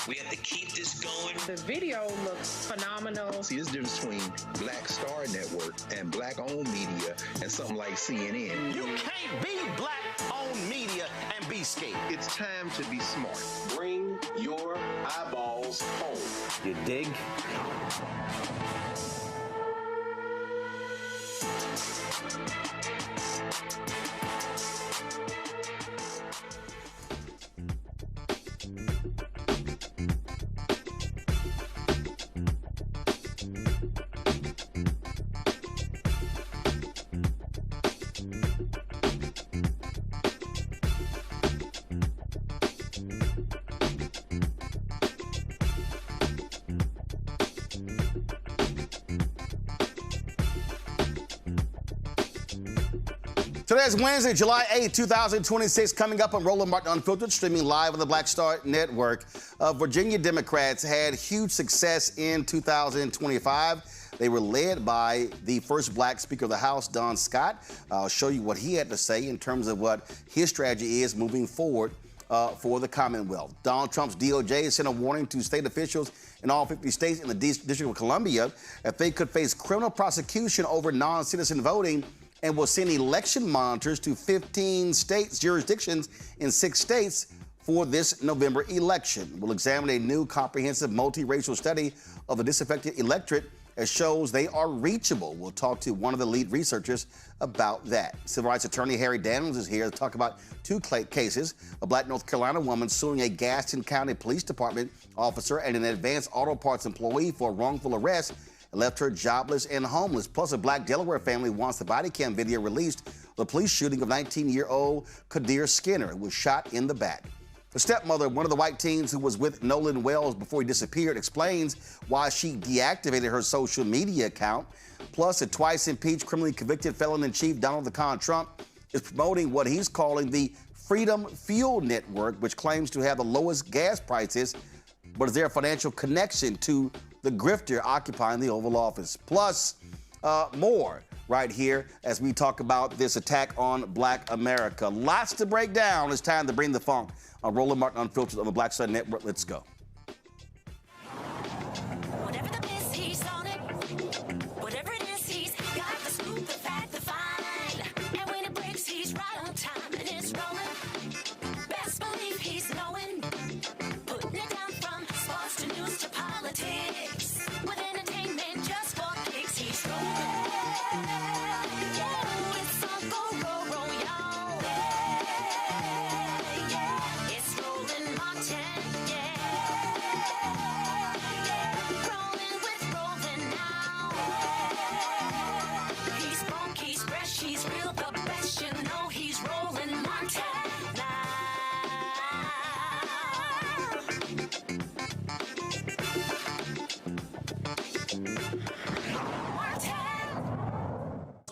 We have to keep this going. The video looks phenomenal. See, there's a difference between Black Star Network and black-owned media and something like CNN. You can't be black-owned media and be scared. It's time to be smart. Bring your eyeballs home. You dig? Today is Wednesday, July 8, 2026, coming up on Roland Martin Unfiltered, streaming live on the Black Star Network. Virginia Democrats had huge success in 2025. They were led by the first black Speaker of the House, Don Scott. I'll show you what he had to say in terms of what his strategy is moving forward for the Commonwealth. Donald Trump's DOJ sent a warning to state officials in all 50 states and the District of Columbia that they could face criminal prosecution over non-citizen voting, and will send election monitors to 15 states, jurisdictions in 6 states for this November election. We'll examine a new comprehensive multiracial study of the disaffected electorate that shows they are reachable. We'll talk to one of the lead researchers about that. Civil rights attorney Harry Daniels is here to talk about 2 cases: a black North Carolina woman suing a Gaston County Police Department officer and an advanced auto parts employee for wrongful arrest. It left her jobless and homeless. Plus, a black Delaware family wants the body cam video released of the police shooting of 19-year-old Kadir Skinner, who was shot in the back. The stepmother of one of the white teens who was with Nolan Wells before he disappeared explains why she deactivated her social media account. Plus, a twice impeached, criminally convicted felon-in-chief Donald the Con Trump is promoting what he's calling the Freedom Fuel Network, which claims to have the lowest gas prices. But is there a financial connection to the grifter occupying the Oval Office? Plus, more right here as we talk about this attack on Black America. Lots to break down. It's time to bring the funk on Roland Martin Unfiltered on the Black Star Network. Let's go. Whatever the piss, he's on it. Whatever it is, he's got the scoop, the fact, the fine. And when it breaks, he's right on time and it's rolling. Best believe he's knowing. Putting it down from sports to news to politics. With entertainment just for kicks, he's rolling. Yeah, it's on go, y'all. Yeah, it's Roland Martin. Yeah, rolling with Roland now. He's funk, he's fresh, he's real, the best. You know he's Roland Martin now.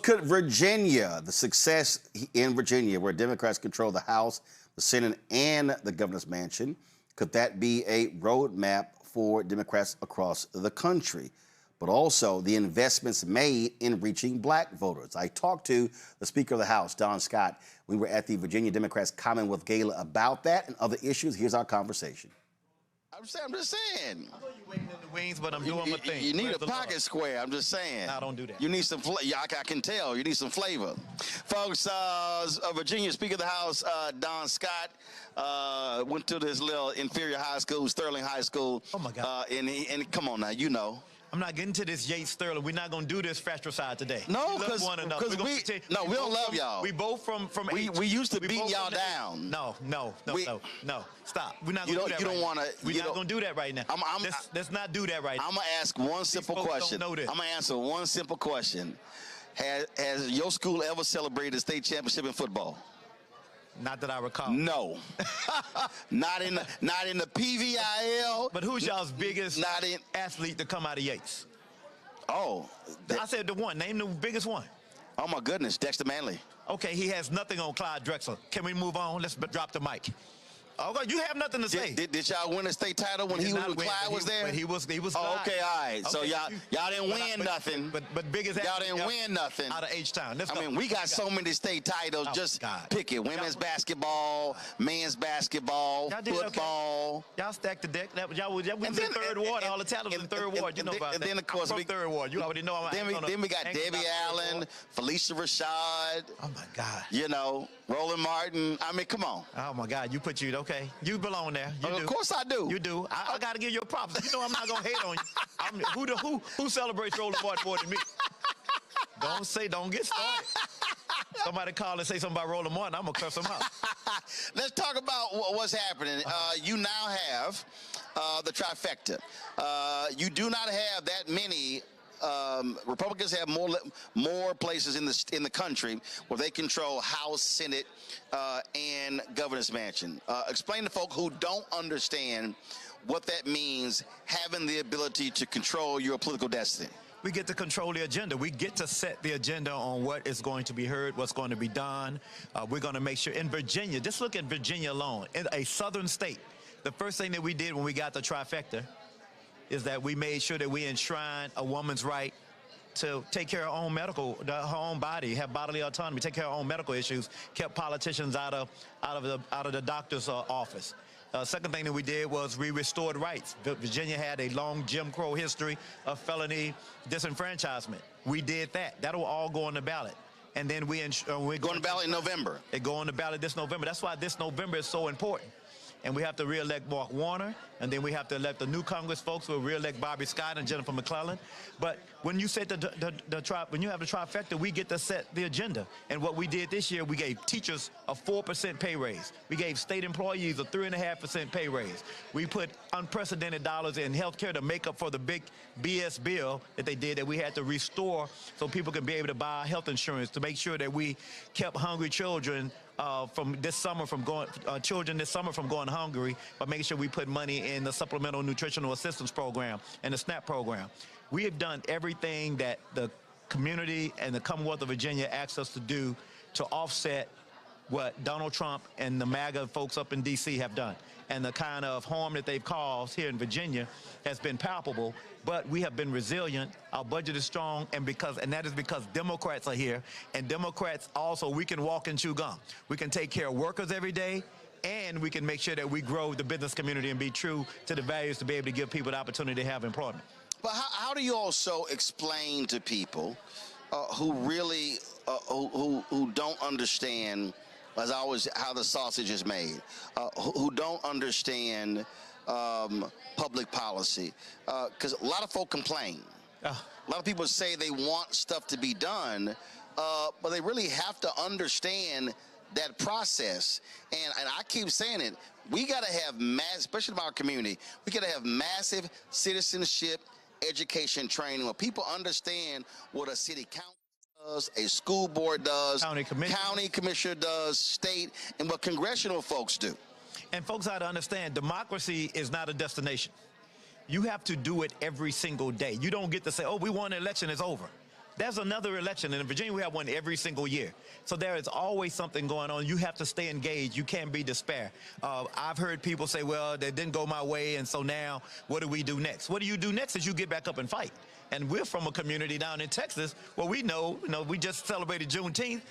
Could Virginia, the success in Virginia, where Democrats control the House, the Senate, and the governor's mansion, could that be a roadmap for Democrats across the country? But also the investments made in reaching black voters. I talked to the Speaker of the House, Don Scott. We were at the Virginia Democrats Commonwealth Gala about that and other issues. Here's our conversation. I'm just saying. I know you're waiting in the wings, but I'm doing my thing. You need a pocket square. I'm just saying. No, don't do that. You need some flavor. I can tell. You need some flavor. Folks, Virginia Speaker of the House, Don Scott, went to this little inferior high school, Sterling High School. Oh, my God. And come on now, you know. I'm not getting to this Yates Sterling. We're not going to do this fratricide today. No, because we don't love y'all. We both from we used to beat y'all down. No. Stop. We're not going to do that. You don't want to. We're not going to do that right now. Let's not do that right now. I'm going to ask one simple question. Don't know this. I'm going to answer one simple question. Has your school ever celebrated a state championship in football? Not that I recall. No. not in the PVIL. But who's y'all's biggest athlete to come out of Yates? Oh. I said the one. Name the biggest one. Oh, my goodness. Dexter Manley. Okay, he has nothing on Clyde Drexler. Can we move on? Let's drop the mic. you have nothing to say. Did y'all win a state title when Clyde was there? But he was. Oh, okay, all right. Okay, So y'all didn't win nothing. But biggest y'all didn't win nothing out of H-Town. I mean, we got so many state titles. Just pick it: women's basketball, men's basketball, football. Y'all stacked the deck. Y'all was in the third ward. All the talent was in the third ward. You know about that. And then of course I'm from third ward. You already know. Then we got Debbie Allen, Felicia Rashad. Oh my God. You know, Roland Martin. I mean, come on. Oh my God. Okay. You belong there. You do. Of course I do. You do. I got to give you props. You know I'm not gonna hate on you. Who celebrates Roland Martin more than me? Don't get started. Somebody call and say something about Roland Martin, I'm gonna curse them out. Let's talk about what's happening. You now have the trifecta. You do not have that many. Republicans have more places in the country where they control House, Senate, and governor's mansion. Explain to folk who don't understand what that means, having the ability to control your political destiny. We get to control the agenda. We get to set the agenda on what is going to be heard, what's going to be done. We're going to make sure in Virginia, just look at Virginia alone, in a southern state, the first thing that we did when we got the trifecta is that we made sure that we enshrine a woman's right to take care of her own body, have bodily autonomy, take care of her own medical issues, kept politicians out of the doctor's office. Second thing that we did was we restored rights. Virginia had a long Jim Crow history of felony disenfranchisement. We did that. That'll all go on the ballot. And then we're going to ballot in November. It go on the ballot this November. That's why this November is so important. And we have to re-elect Mark Warner, and then we have to elect the new Congress folks. We'll re-elect Bobby Scott and Jennifer McClellan. But when you set when you have the trifecta, we get to set the agenda. And what we did this year, we gave teachers a 4% pay raise. We gave state employees a 3.5% pay raise. We put unprecedented dollars in health care to make up for the big BS bill that they did that we had to restore so people can be able to buy health insurance, to make sure that we kept hungry children children this summer from going hungry, by making sure we put money in the Supplemental Nutritional Assistance Program and the SNAP program. We have done everything that the community and the Commonwealth of Virginia asked us to do to offset what Donald Trump and the MAGA folks up in D.C. have done. And the kind of harm that they've caused here in Virginia has been palpable, but we have been resilient. Our budget is strong, and that is because Democrats are here, and Democrats also, we can walk and chew gum. We can take care of workers every day, and we can make sure that we grow the business community and be true to the values to be able to give people the opportunity to have employment. But how do you also explain to people who really who don't understand, as always, how the sausage is made, who don't understand public policy? Because a lot of folk complain. A lot of people say they want stuff to be done, but they really have to understand that process. And I keep saying it, we got to have especially in our community, we got to have massive citizenship education training where people understand what a city council does, a school board does, county commissioner does, state, and what congressional folks do. And folks ought to understand, democracy is not a destination. You have to do it every single day. You don't get to say, oh, we won an election, it's over. There's another election, and in Virginia we have one every single year. So there is always something going on. You have to stay engaged. You can't be despair. I've heard people say, well, that didn't go my way, and so now what do we do next? What do you do next is you get back up and fight. And we're from a community down in Texas where we know, we just celebrated Juneteenth.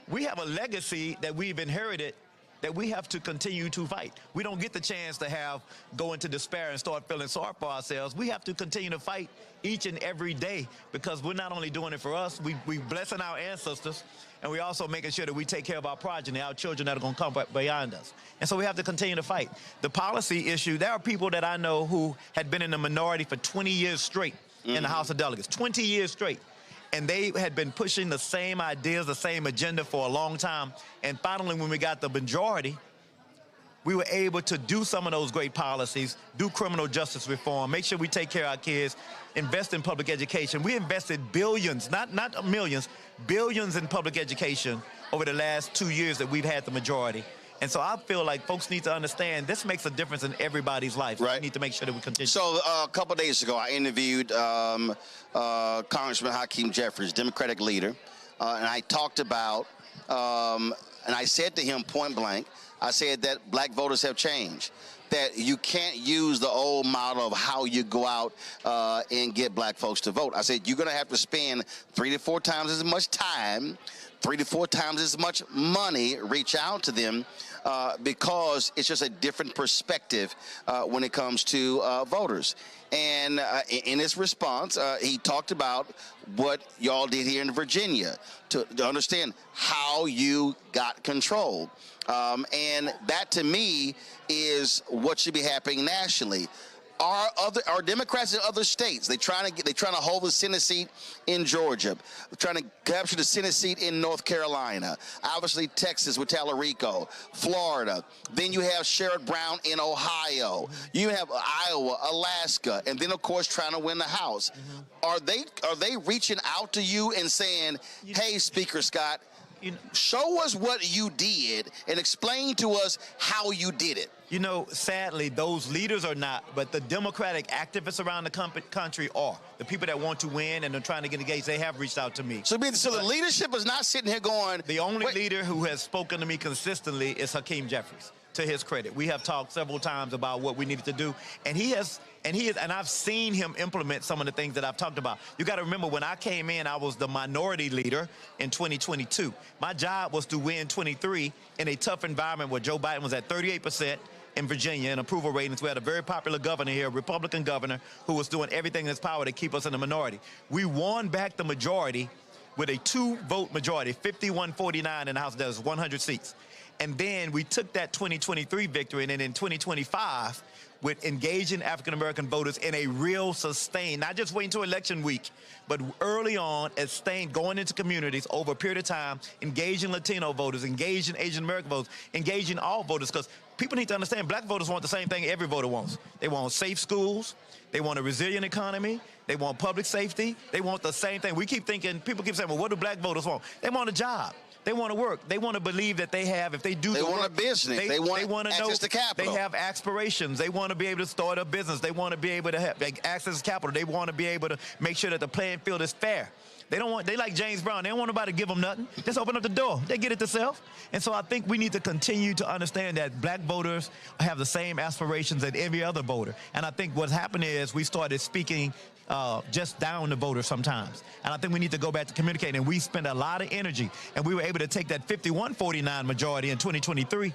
We have a legacy that we've inherited that we have to continue to fight. We don't get the chance to go into despair and start feeling sorry for ourselves. We have to continue to fight each and every day, because we're not only doing it for us, we blessing our ancestors, and we're also making sure that we take care of our progeny, our children that are going to come beyond us. And so we have to continue to fight. The policy issue, there are people that I know who had been in the minority for 20 years straight in the House of Delegates, 20 years straight. And they had been pushing the same ideas, the same agenda for a long time. And finally, when we got the majority, we were able to do some of those great policies, do criminal justice reform, make sure we take care of our kids, invest in public education. We invested billions, not millions, billions in public education over the last 2 years that we've had the majority. And so I feel like folks need to understand this makes a difference in everybody's life. Right. We need to make sure that we continue. So a couple of days ago, I interviewed Congressman Hakeem Jeffries, Democratic leader, and I talked about, and I said to him point blank, I said that black voters have changed, that you can't use the old model of how you go out and get black folks to vote. I said you're going to have to spend 3 to 4 times as much time, 3 to 4 times as much money, reach out to them, because it's just a different perspective when it comes to voters. And in his response, he talked about what y'all did here in Virginia to understand how you got control. And that, to me, is what should be happening nationally. Are Democrats in other states? They're trying to hold the Senate seat in Georgia. They're trying to capture the Senate seat in North Carolina. Obviously, Texas with Tallarico, Florida. Then you have Sherrod Brown in Ohio. You have Iowa, Alaska, and then of course trying to win the House. Are they reaching out to you and saying, "Hey, Speaker Scott, show us what you did and explain to us how you did it"? You know, sadly, those leaders are not, but the Democratic activists around the country are. The people that want to win and are trying to get engaged, they have reached out to me. So the leadership is not sitting here going... The only leader who has spoken to me consistently is Hakeem Jeffries, to his credit. We have talked several times about what we needed to do, and I've seen him implement some of the things that I've talked about. You got to remember, when I came in, I was the minority leader in 2022. My job was to win 23 in a tough environment where Joe Biden was at 38% in Virginia in approval ratings. We had a very popular governor here, a Republican governor, who was doing everything in his power to keep us in the minority. We won back the majority with a 2-vote majority, 51-49 in the House. That was 100 seats. And then we took that 2023 victory, and then in 2025, with engaging African-American voters in a real sustained, not just waiting until election week, but early on, going into communities over a period of time, engaging Latino voters, engaging Asian-American voters, engaging all voters, because people need to understand black voters want the same thing every voter wants. They want safe schools. They want a resilient economy. They want public safety. They want the same thing. People keep saying, well, what do black voters want? They want a job. They want to work. They want to believe that they have, if they do the work. They want a business. They want access to capital. They have aspirations. They want to be able to start a business. They want to be able to have access to capital. They want to be able to make sure that the playing field is fair. They like James Brown. They don't want nobody to give them nothing. Just open up the door. They get it themselves. And so I think we need to continue to understand that black voters have the same aspirations as every other voter. And I think what's happened is we started speaking just down the voters sometimes. And I think we need to go back to communicating. And we spent a lot of energy. And we were able to take that 51-49 majority in 2023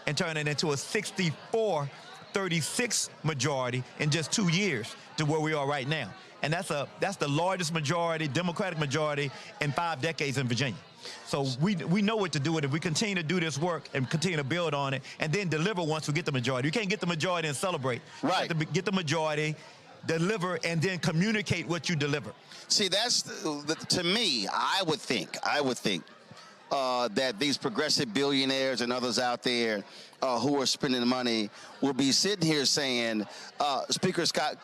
and turn it into a 64-36 majority in just 2 years to where we are right now. And that's the largest majority, Democratic majority, in 5 decades in Virginia. So we know what to do with it. We continue to do this work and continue to build on it and then deliver once we get the majority. You can't get the majority and celebrate. Right. You have to get the majority, deliver, and then communicate what you deliver. See, that's, to me, I would think that these progressive billionaires and others out there who are spending money will be sitting here saying, Speaker Scott,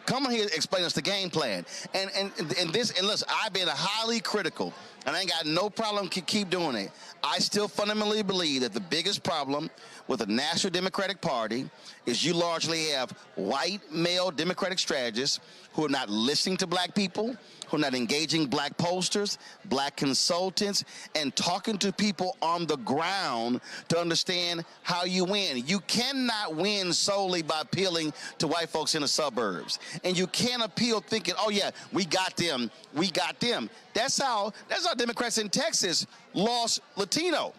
come on here and explain us the game plan. And listen, I've been highly critical, and I ain't got no problem keep doing it. I still fundamentally believe that the biggest problem with the National Democratic Party is you largely have white male Democratic strategists who are not listening to black people, who are not engaging black posters, black consultants, and talking to people on the ground to understand how you win. You cannot win solely by appealing to white folks in the suburbs. And you can't appeal thinking, oh yeah, we got them, we got them. That's how Democrats in Texas lost Latino.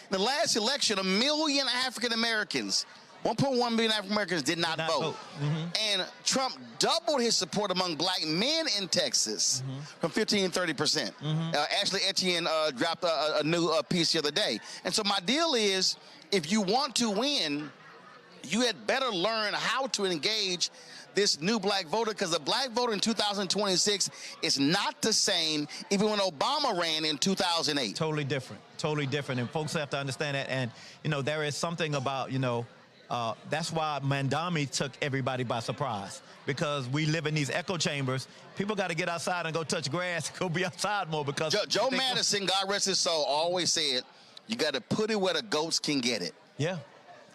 In the last election, 1 million African Americans, 1.1 million African Americans did not vote. And Trump doubled his support among black men in Texas from 15% to 30%. Ashley Etienne dropped a new piece the other day. And so my deal is, if you want to win, you had better learn how to engage this new black voter, because the black voter in 2026 is not the same even when Obama ran in 2008. Totally different. Totally different. And folks have to understand that. And, you know, there is something about, that's why Mandami took everybody by surprise, because we live in these echo chambers. People got to get outside and go touch grass, go be outside more, because Joe Madison, God rest his soul, always said, you got to put it where the goats can get it. Yeah.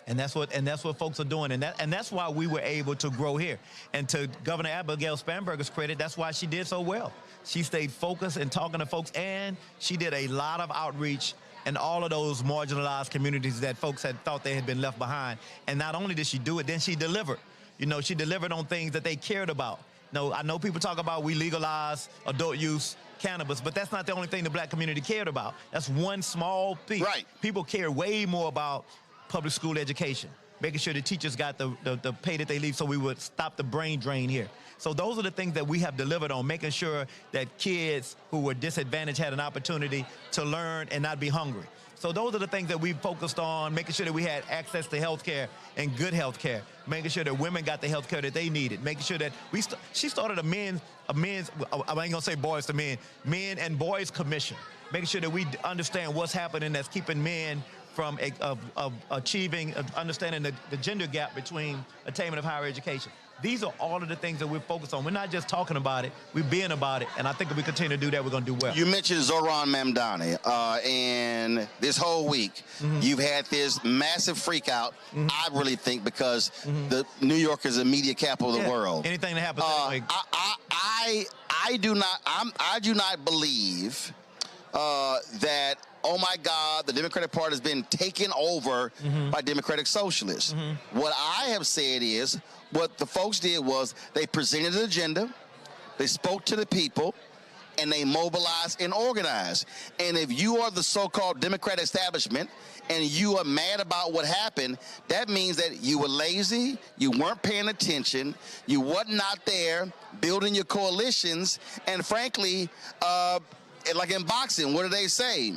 And that's what folks are doing. And that's why we were able to grow here. And to Governor Abigail Spanberger's credit, that's why she did so well. She stayed focused and talking to folks, and she did a lot of outreach in all of those marginalized communities that folks had thought they had been left behind. And not only did she do it, then she delivered. You know, she delivered on things that they cared about. No, I know people talk about we legalize adult use cannabis, but that's not the only thing the black community cared about. That's one small piece. Right. People care way more about public school education, making sure the teachers got the pay that they leave so we would stop the brain drain here. So those are the things that we have delivered on, making sure that kids who were disadvantaged had an opportunity to learn and not be hungry. So those are the things that we focused on, making sure that we had access to health care and good health care, making sure that women got the health care that they needed, making sure that she started a men's, I ain't gonna say boys to men and boys commission, making sure that we understand what's happening that's keeping men from achieving, understanding the gender gap between attainment of higher education. These are all of the things that we're focused on. We're not just talking about it, we're being about it, and I think if we continue to do that, we're going to do well. You mentioned Zohran Mamdani, and this whole week, you've had this massive freak out, I really think, because the New York is the media capital of the world. Anything that happens that way. I do not believe that, oh my God, the Democratic Party has been taken over by Democratic Socialists. What I have said is, what the folks did was they presented an agenda, they spoke to the people, and they mobilized and organized. And if you are the so-called Democrat establishment and you are mad about what happened, that means that you were lazy, you weren't paying attention, you wasn't out there building your coalitions, and frankly, like in boxing, what do they say?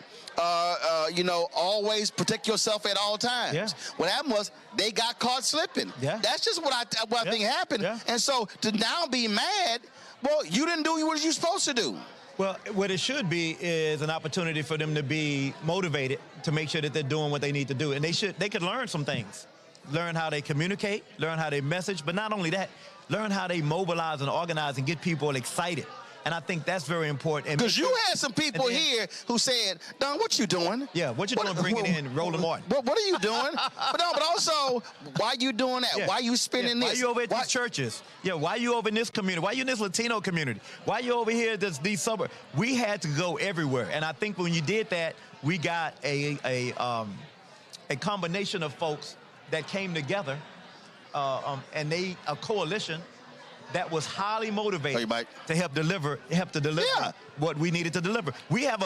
You know, always protect yourself at all times. Yeah. What happened was they got caught slipping. Yeah. That's just what I think happened. Yeah. And so to now be mad, well, you didn't do what you're supposed to do. Well, what it should be is an opportunity for them to be motivated to make sure that they're doing what they need to do. And they could learn some things. Learn how they communicate, learn how they message, but not only that, learn how they mobilize and organize and get people excited. And I think that's very important. Because you had some people here who said, Don, what you doing? Yeah, what you doing bringing in Roland Martin? What are you doing? but also, why you doing that? Yeah. Why you spending this? Why you over at these churches? Yeah, why you over in this community? Why you in this Latino community? Why you over here at these suburbs? We had to go everywhere. And I think when you did that, we got a combination of folks that came together and a coalition that was highly motivated to help deliver what we needed to deliver. We have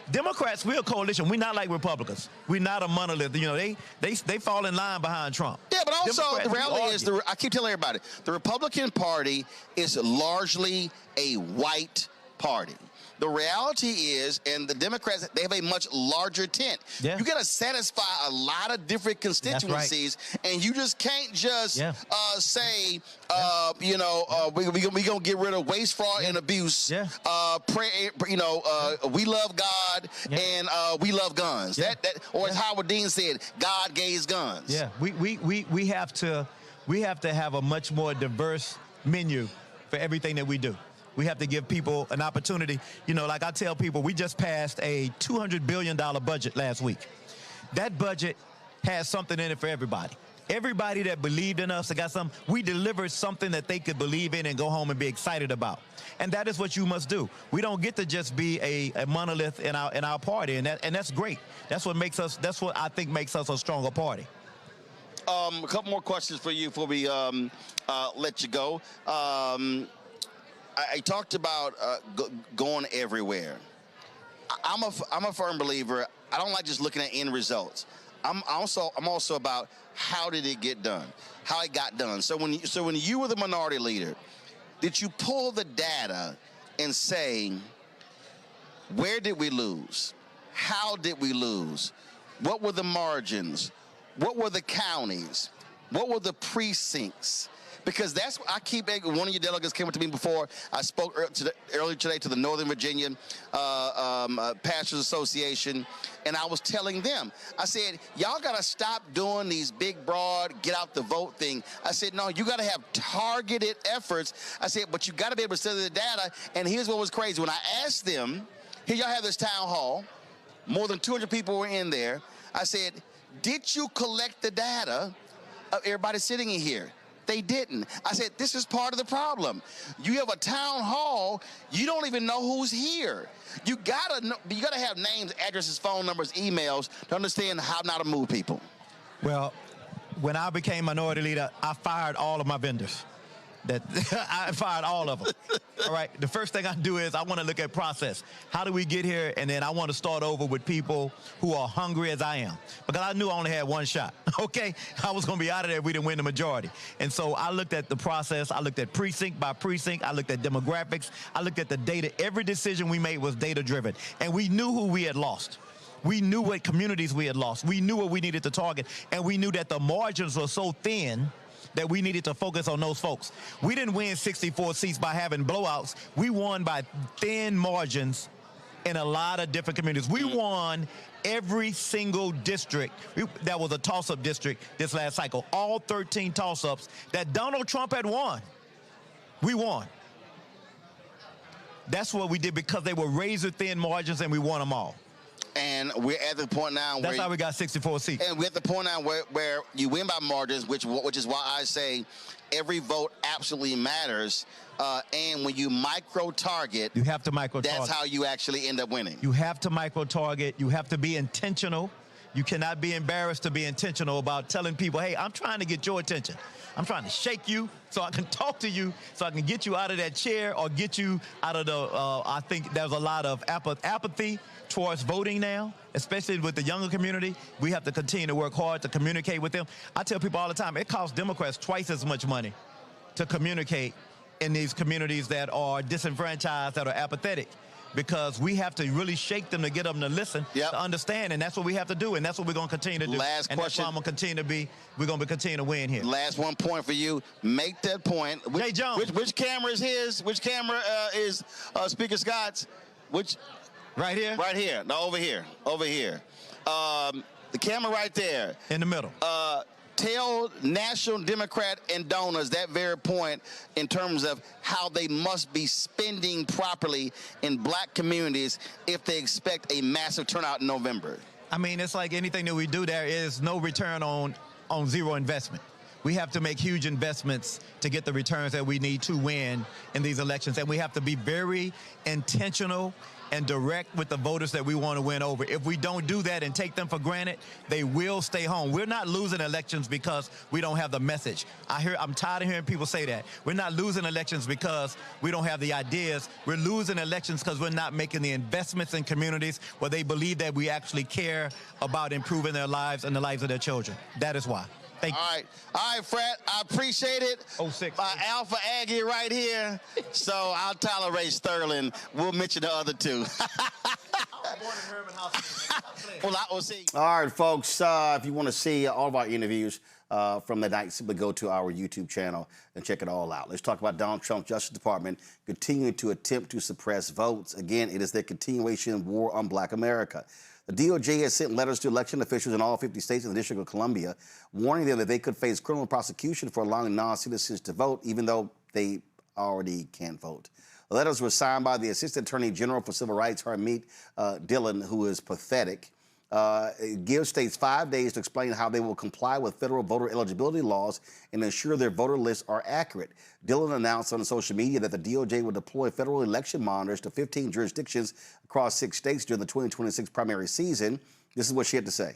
Democrats, we're a coalition. We're not like Republicans. We're not a monolith. You know, they fall in line behind Trump. Yeah, but also Democrats, the reality is, I keep telling everybody, the Republican Party is largely a white party. The reality is, and the Democrats, they have a much larger tent. Yeah. You got to satisfy a lot of different constituencies, and you just can't just say, you know, we're going to get rid of waste, fraud, and abuse. Yeah. We love God, and we love guns. Or as Howard Dean said, God gave guns. Yeah, we have to have a much more diverse menu for everything that we do. We have to give people an opportunity. You know, like I tell people, we just passed a $200 billion budget last week. That budget has something in it for everybody. Everybody that believed in us, that got something, we delivered something that they could believe in and go home and be excited about. And that is what you must do. We don't get to just be a monolith in our party, and that's great. That's what I think makes us a stronger party. A couple more questions for you before we let you go. I talked about going everywhere. I'm a firm believer. I don't like just looking at end results. I'm also about how did it get done, how it got done. So when you were the minority leader, did you pull the data and say, where did we lose? How did we lose? What were the margins? What were the counties? What were the precincts? Because that's what I keep. One of your delegates came up to me before. I spoke earlier today to the Northern Virginia Pastors Association, and I was telling them, I said, y'all got to stop doing these big, broad, get out the vote thing. I said, no, you got to have targeted efforts. I said, but you got to be able to study the data. And here's what was crazy. When I asked them, here y'all have this town hall, more than 200 people were in there. I said, did you collect the data of everybody sitting in here? They didn't. I said, this is part of the problem. You have a town hall, you don't even know who's here. You gotta have names, addresses, phone numbers, emails to understand how not to move people. Well, when I became minority leader, I fired all of my vendors. I fired all of them. All right. The first thing I do is I want to look at process. How do we get here? And then I want to start over with people who are hungry as I am, because I knew I only had one shot. Okay. I was going to be out of there if we didn't win the majority. And so I looked at the process. I looked at precinct by precinct. I looked at demographics. I looked at the data. Every decision we made was data driven. And we knew who we had lost. We knew what communities we had lost. We knew what we needed to target. And we knew that the margins were so thin that we needed to focus on those folks. We didn't win 64 seats by having blowouts. We won by thin margins in a lot of different communities. We won every single district that was a toss-up district this last cycle. All 13 toss-ups that Donald Trump had won, we won. That's what we did, because they were razor-thin margins, and we won them all. And we're at the point now That's how we got 64 seats. And we're at the point now where you win by margins, which is why I say every vote absolutely matters. And when you micro-target, you have to micro-target. That's how you actually end up winning. You have to micro-target. You have to be intentional. You cannot be embarrassed to be intentional about telling people, hey, I'm trying to get your attention. I'm trying to shake you so I can talk to you, so I can get you out of that chair or get you out of the, I think there's a lot of apathy towards voting now, especially with the younger community. We have to continue to work hard to communicate with them. I tell people all the time, it costs Democrats twice as much money to communicate in these communities that are disenfranchised, that are apathetic, because we have to really shake them to get them to listen, to understand, and that's what we have to do, and that's what we're going to continue to do. Last and question. That's why we're going to continue to win here. Last one point for you. Make that point. Jay Jones. Which camera is his? Which camera is Speaker Scott's? Which? Right here? Right here. No, over here. Over here. The camera right there. In the middle. Tell National Democrat and donors that very point in terms of how they must be spending properly in black communities if they expect a massive turnout in November. I mean, it's like anything that we do, there is no return on zero investment. We have to make huge investments to get the returns that we need to win in these elections. And we have to be very intentional and direct with the voters that we want to win over. If we don't do that and take them for granted, they will stay home. We're not losing elections because we don't have the message. I'm tired of hearing people say that. We're not losing elections because we don't have the ideas. We're losing elections because we're not making the investments in communities where they believe that we actually care about improving their lives and the lives of their children. That is why. Thank you. All right, Fred, I appreciate it. 06. My Alpha Aggie right here. So I'll tolerate Sterling. We'll mention the other two. Well, I will see. All right, folks, if you want to see all of our interviews from the night, simply go to our YouTube channel and check it all out. Let's talk about Donald Trump's Justice Department continuing to attempt to suppress votes. Again, it is their continuation war on black America. The DOJ has sent letters to election officials in all 50 states and the District of Columbia, warning them that they could face criminal prosecution for allowing non-citizens to vote, even though they already can't vote. The letters were signed by the Assistant Attorney General for Civil Rights, Harmeet Dillon, who is pathetic. It gives states 5 days to explain how they will comply with federal voter eligibility laws and ensure their voter lists are accurate. Dillon announced on social media that the DOJ will deploy federal election monitors to 15 jurisdictions across 6 states during the 2026 primary season. This is what she had to say.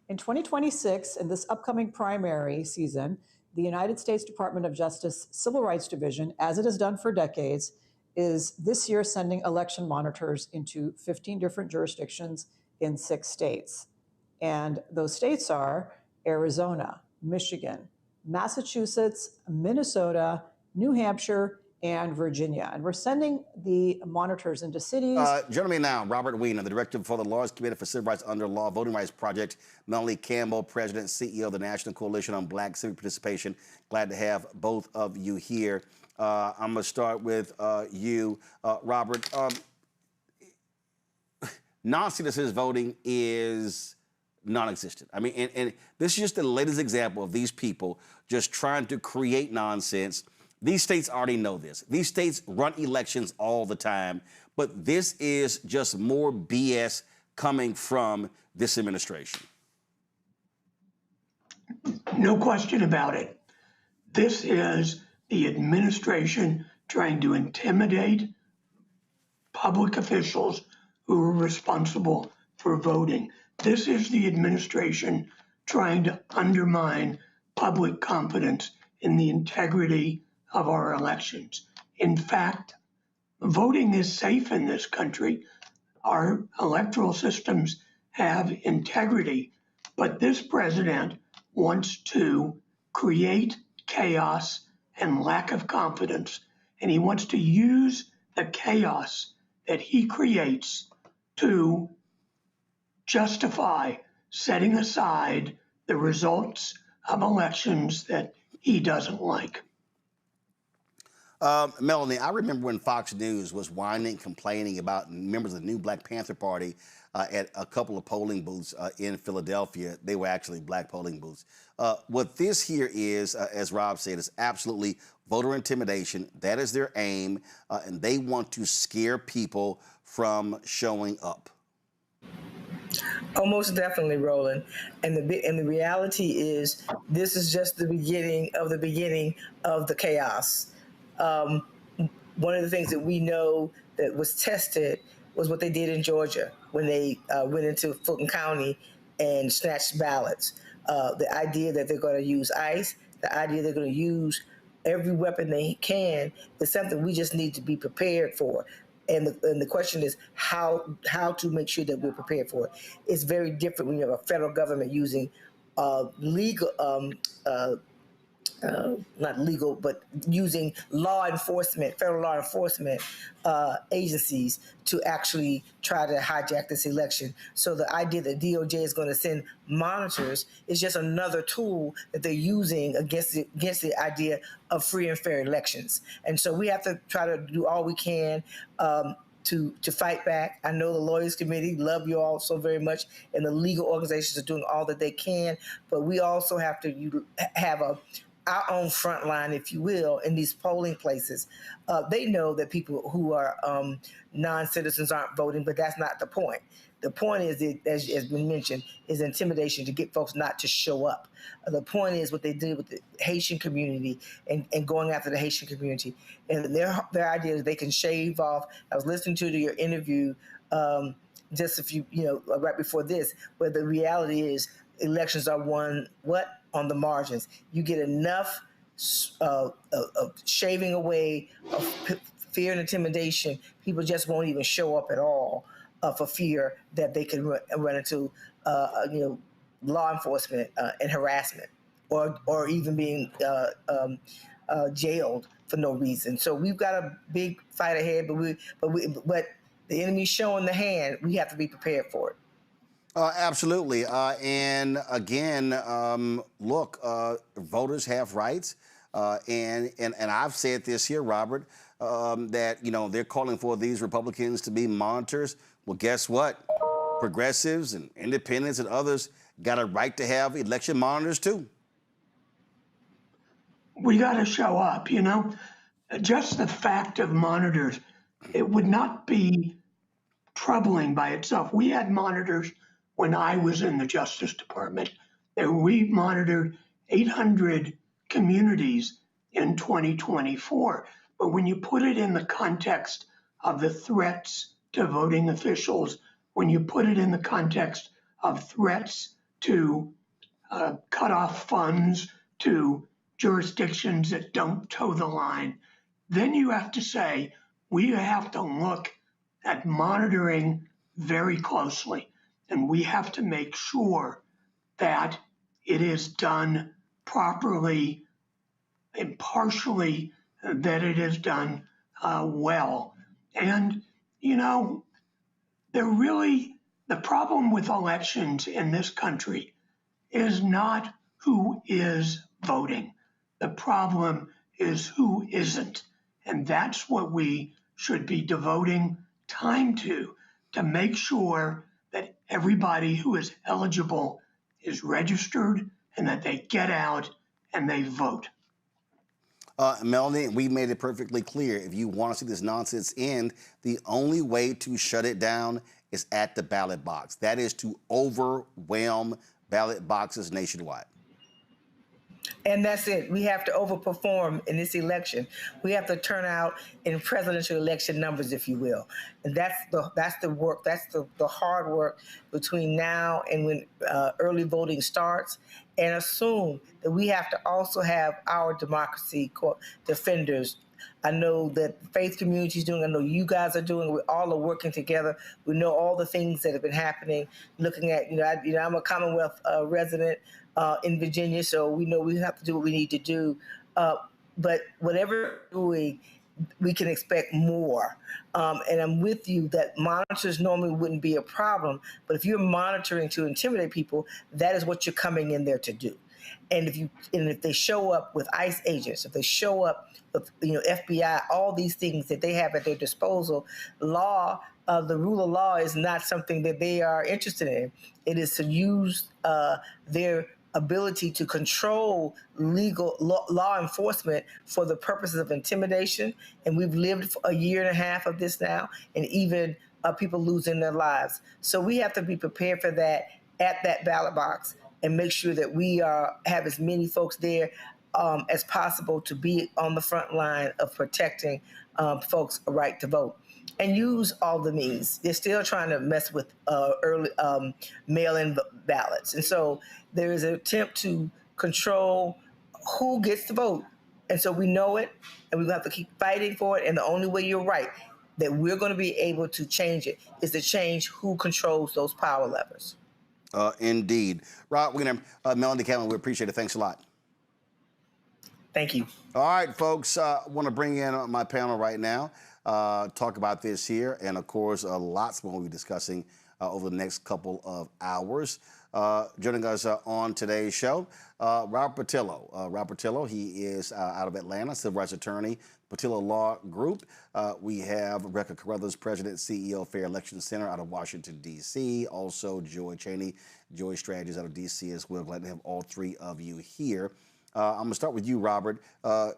In 2026, in this upcoming primary season, the United States Department of Justice Civil Rights Division, as it has done for decades, is this year sending election monitors into 15 different jurisdictions in 6 states. And those states are Arizona, Michigan, Massachusetts, Minnesota, New Hampshire, and Virginia. And we're sending the monitors into cities. Joining me now, Robert Weiner, the Director for the Lawyers Committee for Civil Rights Under Law Voting Rights Project, Melanie Campbell, President and CEO of the National Coalition on Black Civic Participation. Glad to have both of you here. I'm going to start with you, Robert. Non-citizens voting is non-existent. I mean, and this is just the latest example of these people just trying to create nonsense. These states already know this. These states run elections all the time, but this is just more BS coming from this administration. No question about it. This is the administration trying to intimidate public officials who are responsible for voting. This is the administration trying to undermine public confidence in the integrity of our elections. In fact, voting is safe in this country. Our electoral systems have integrity, but this president wants to create chaos and lack of confidence, and he wants to use the chaos that he creates to justify setting aside the results of elections that he doesn't like. Melanie, I remember when Fox News was whining, complaining about members of the new Black Panther Party at a couple of polling booths in Philadelphia. They were actually black polling booths. What this here is, as Rob said, is absolutely voter intimidation. That is their aim, and they want to scare people from showing up. Oh, most definitely, Roland. And the reality is, this is just the beginning of the chaos. One of the things that we know that was tested was what they did in Georgia when they went into Fulton County and snatched ballots. The idea that they're going to use ICE, the idea they're going to use every weapon they can, is something we just need to be prepared for. And the question is how to make sure that we're prepared for it. It's very different when you have a federal government using legal, not legal, but using law enforcement, federal law enforcement agencies to actually try to hijack this election. So the idea that DOJ is going to send monitors is just another tool that they're using against the idea of free and fair elections. And so we have to try to do all we can to fight back. I know the Lawyers Committee love you all so very much, and the legal organizations are doing all that they can, but we also have to have our own front line, if you will, in these polling places. They know that people who are non-citizens aren't voting, but that's not the point. The point is, as has been mentioned, is intimidation to get folks not to show up. The point is what they did with the Haitian community and going after the Haitian community. And their idea is they can shave off. I was listening to your interview just a few, right before this, where the reality is elections are won, on the margins. You get enough of shaving away of fear and intimidation, people just won't even show up at all for fear that they can run into law enforcement and harassment, or even being jailed for no reason. So we've got a big fight ahead, but the enemy's showing the hand. We have to be prepared for it. Absolutely. And again, look, voters have rights. And I've said this here, Robert, that, they're calling for these Republicans to be monitors. Well, guess what? Progressives and independents and others got a right to have election monitors, too. We got to show up, Just the fact of monitors, it would not be troubling by itself. We had monitors when I was in the Justice Department. We monitored 800 communities in 2024. But when you put it in the context of the threats to voting officials, when you put it in the context of threats to cut off funds to jurisdictions that don't toe the line, then you have to say, we have to look at monitoring very closely. And we have to make sure that it is done properly, impartially, that it is done well. And, the problem with elections in this country is not who is voting. The problem is who isn't. And that's what we should be devoting time to make sure that everybody who is eligible is registered and that they get out and they vote. Melanie, we made it perfectly clear. If you want to see this nonsense end, the only way to shut it down is at the ballot box. That is to overwhelm ballot boxes nationwide. And that's it. We have to overperform in this election. We have to turn out in presidential election numbers, if you will. And that's the work. That's the hard work between now and when early voting starts. And assume that we have to also have our democracy defenders. I know that the faith community is doing. I know you guys are doing. We all are working together. We know all the things that have been happening. Looking at, I'm a Commonwealth resident in Virginia, so we know we have to do what we need to do. But whatever we're doing, we can expect more. And I'm with you that monitors normally wouldn't be a problem, but if you're monitoring to intimidate people, that is what you're coming in there to do. And if they show up with ICE agents, if they show up with FBI, all these things that they have at their disposal, the rule of law is not something that they are interested in. It is to use their ability to control legal law enforcement for the purposes of intimidation. And we've lived for a year and a half of this now, and even people losing their lives. So we have to be prepared for that at that ballot box and make sure that we have as many folks there as possible to be on the front line of protecting folks' right to vote. And use all the means. They're still trying to mess with early mail-in ballots. And so there is an attempt to control who gets to vote. And so we know it, and we're going to have to keep fighting for it. And the only way, you're right, that we're going to be able to change it is to change who controls those power levers. Indeed. Rob, we're going to, Melanie Cameron, we appreciate it. Thanks a lot. Thank you. All right, folks, I want to bring in my panel right now, talk about this here, and of course, lots more we'll be discussing over the next couple of hours. Joining us on today's show, Robert Patillo. Robert Patillo, he is out of Atlanta, civil rights attorney, Patillo Law Group. We have Rebecca Carruthers, President, CEO, Fair Election Center out of Washington, D.C. Also, Joy Cheney, Joy Strategies out of D.C. as well. Glad to have all three of you here. I'm going to start with you, Robert.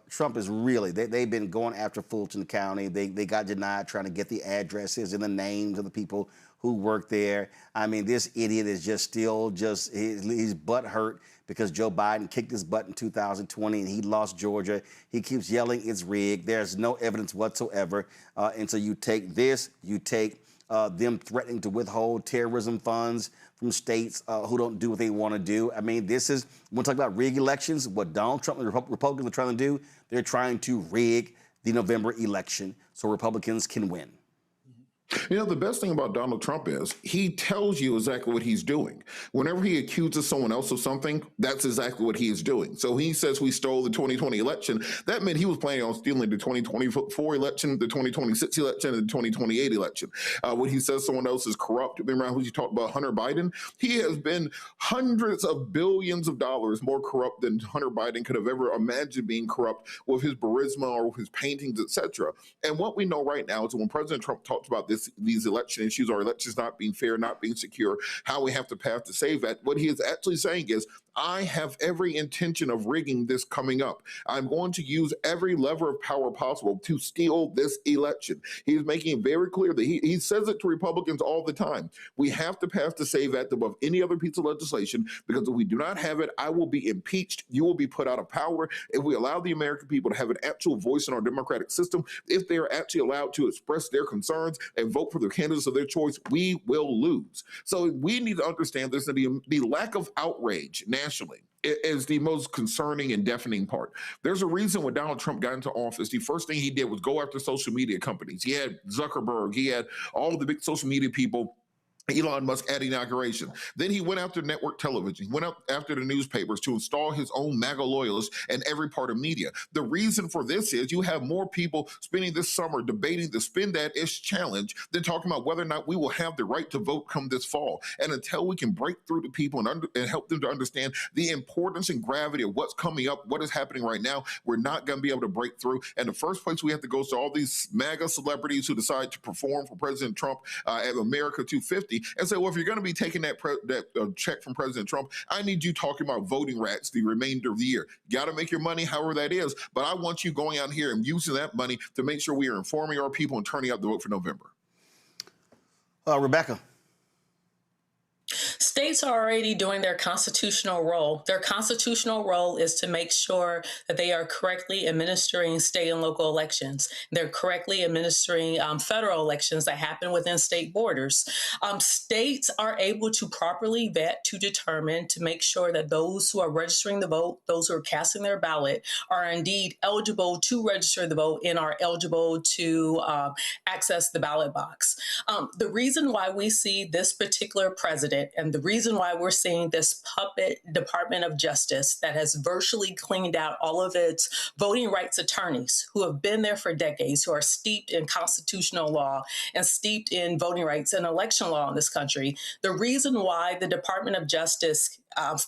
Trump is really, they've been going after Fulton County. They got denied trying to get the addresses and the names of the people who work there. I mean, this idiot is just still he's butthurt because Joe Biden kicked his butt in 2020 and he lost Georgia. He keeps yelling it's rigged. There's no evidence whatsoever. And so you take this, you take them threatening to withhold terrorism funds from states who don't do what they want to do. I mean, this is, when we talk about rigged elections, what Donald Trump and the Republicans are trying to do, they're trying to rig the November election so Republicans can win. The best thing about Donald Trump is he tells you exactly what he's doing. Whenever he accuses someone else of something, that's exactly what he is doing. So he says we stole the 2020 election. That meant he was planning on stealing the 2024 election, the 2026 election, and the 2028 election. When he says someone else is corrupt, remember when you talked about Hunter Biden? He has been hundreds of billions of dollars more corrupt than Hunter Biden could have ever imagined being corrupt with his charisma or with his paintings, etc. And what we know right now is when President Trump talks about these election issues, or elections not being fair, not being secure, how we have to path to save that. What he is actually saying is, I have every intention of rigging this coming up. I'm going to use every lever of power possible to steal this election. He's making it very clear that he says it to Republicans all the time. We have to pass the SAVE Act above any other piece of legislation, because if we do not have it, I will be impeached. You will be put out of power. If we allow the American people to have an actual voice in our democratic system, if they are actually allowed to express their concerns and vote for the candidates of their choice, we will lose. So we need to understand there's going to be the lack of outrage nationally is the most concerning and deafening part. There's a reason when Donald Trump got into office, the first thing he did was go after social media companies. He had Zuckerberg, he had all the big social media people, Elon Musk at inauguration. Then he went after network television. He went out after the newspapers to install his own MAGA loyalists in every part of media. The reason for this is you have more people spending this summer debating the Spend That Ish challenge than talking about whether or not we will have the right to vote come this fall. And until we can break through to people and help them to understand the importance and gravity of what's coming up, what is happening right now, we're not going to be able to break through. And the first place we have to go is to all these MAGA celebrities who decide to perform for President Trump at America 250. And say, well, if you're going to be taking that check from President Trump, I need you talking about voting rights the remainder of the year. You got to make your money however that is, but I want you going out here and using that money to make sure we are informing our people and turning out the vote for November. Rebecca. States are already doing their constitutional role. Their constitutional role is to make sure that they are correctly administering state and local elections. They're correctly administering federal elections that happen within state borders. States are able to properly vet, to determine, to make sure that those who are registering the vote, those who are casting their ballot, are indeed eligible to register the vote and are eligible to access the ballot box. The reason why we see this particular president and the reason why we're seeing this puppet Department of Justice that has virtually cleaned out all of its voting rights attorneys who have been there for decades, who are steeped in constitutional law and steeped in voting rights and election law in this country. The reason why the Department of Justice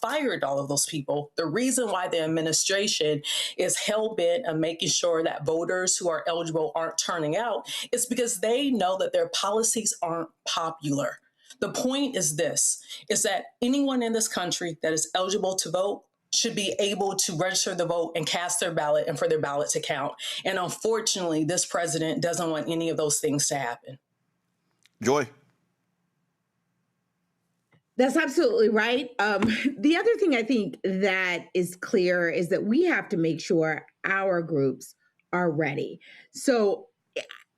fired all of those people, the reason why the administration is hell-bent on making sure that voters who are eligible aren't turning out is because they know that their policies aren't popular. The point is this, is that anyone in this country that is eligible to vote should be able to register the vote and cast their ballot and for their ballot to count. And unfortunately, this president doesn't want any of those things to happen. Joy. That's absolutely right. The other thing I think that is clear is that we have to make sure our groups are ready. So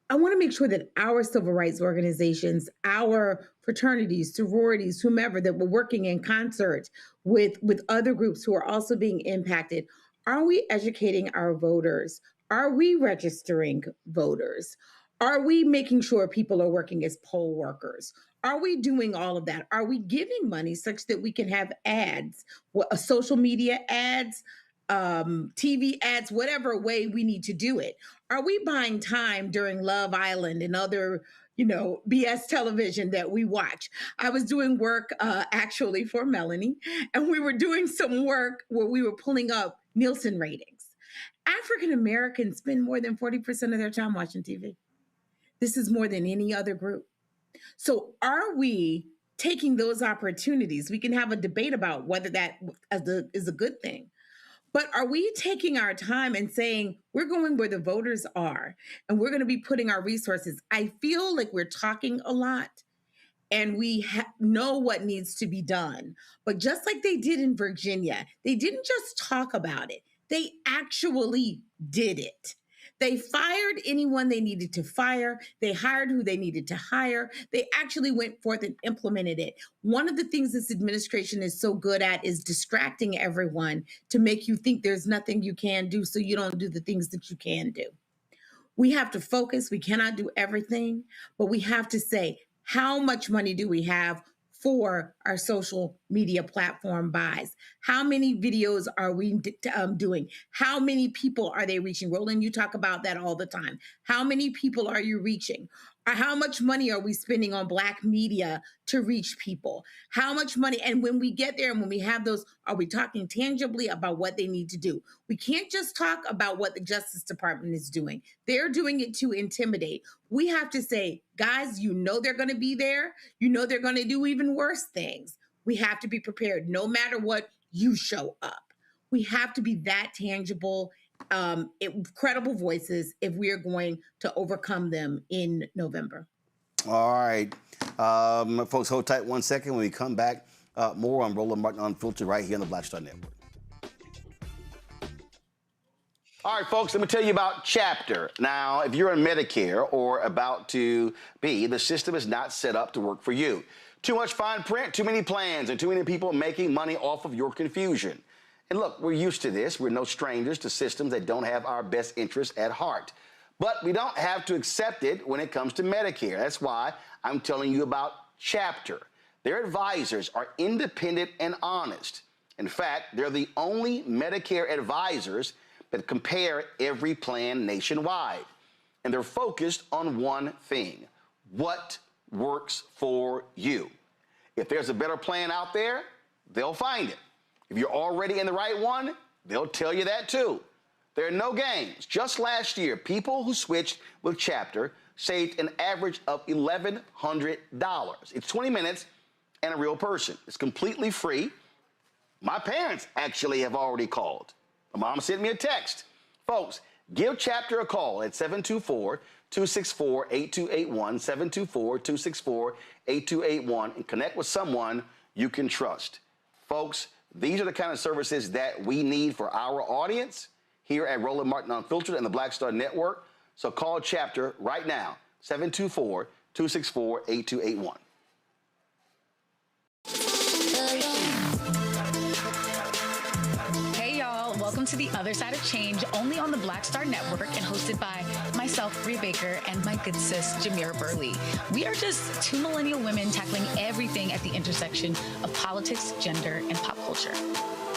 I want to make sure that our civil rights organizations, our fraternities, sororities, whomever, that we're working in concert with other groups who are also being impacted. Are we educating our voters? Are we registering voters? Are we making sure people are working as poll workers? Are we doing all of that? Are we giving money such that we can have ads, social media ads, TV ads, whatever way we need to do it? Are we buying time during Love Island and other, BS television that we watch? I was doing work actually for Melanie, and we were doing some work where we were pulling up Nielsen ratings. African Americans spend more than 40% of their time watching TV. This is more than any other group. So are we taking those opportunities? We can have a debate about whether that is a good thing. But are we taking our time and saying, we're going where the voters are and we're going to be putting our resources? I feel like we're talking a lot and we know what needs to be done. But just like they did in Virginia, they didn't just talk about it. They actually did it. They fired anyone they needed to fire. They hired who they needed to hire. They actually went forth and implemented it. One of the things this administration is so good at is distracting everyone to make you think there's nothing you can do, so you don't do the things that you can do. We have to focus. We cannot do everything, but we have to say, how much money do we have for our social media platform buys? How many videos are we doing? How many people are they reaching? Roland, you talk about that all the time. How many people are you reaching? How much money are we spending on Black media to reach people? How much money? And when we get there and when we have those, are we talking tangibly about what they need to do? We can't just talk about what the Justice Department is doing. They're doing it to intimidate. We have to say, guys, they're going to be there. They're going to do even worse things. We have to be prepared no matter what you show up. We have to be that tangible, credible voices if we are going to overcome them in November. All right. Folks, hold tight 1 second. When we come back, more on Roland Martin Unfiltered right here on the Black Star Network. All right, folks, let me tell you about Chapter. Now, if you're on Medicare or about to be, the system is not set up to work for you. Too much fine print, too many plans, and too many people making money off of your confusion. And look, we're used to this. We're no strangers to systems that don't have our best interests at heart. But we don't have to accept it when it comes to Medicare. That's why I'm telling you about Chapter. Their advisors are independent and honest. In fact, they're the only Medicare advisors that compare every plan nationwide. And they're focused on one thing: what works for you. If there's a better plan out there, they'll find it. If you're already in the right one, they'll tell you that too. There are no games. Just last year, people who switched with Chapter saved an average of $1,100. It's 20 minutes and a real person. It's completely free. My parents actually have already called. My mom sent me a text. Folks, Give Chapter a call at 724-264-8281, 724-264-8281, and connect with someone you can trust. Folks, these are the kind of services that we need for our audience here at Roland Martin Unfiltered and the Black Star Network. So call Chapter right now, 724-264-8281. Hey y'all, welcome to The Other Side of Change, only on the Black Star Network and hosted by myself, Rhea Baker, and my good sis, Jameer Burley. We are just two millennial women tackling everything at the intersection of politics, gender, and pop culture.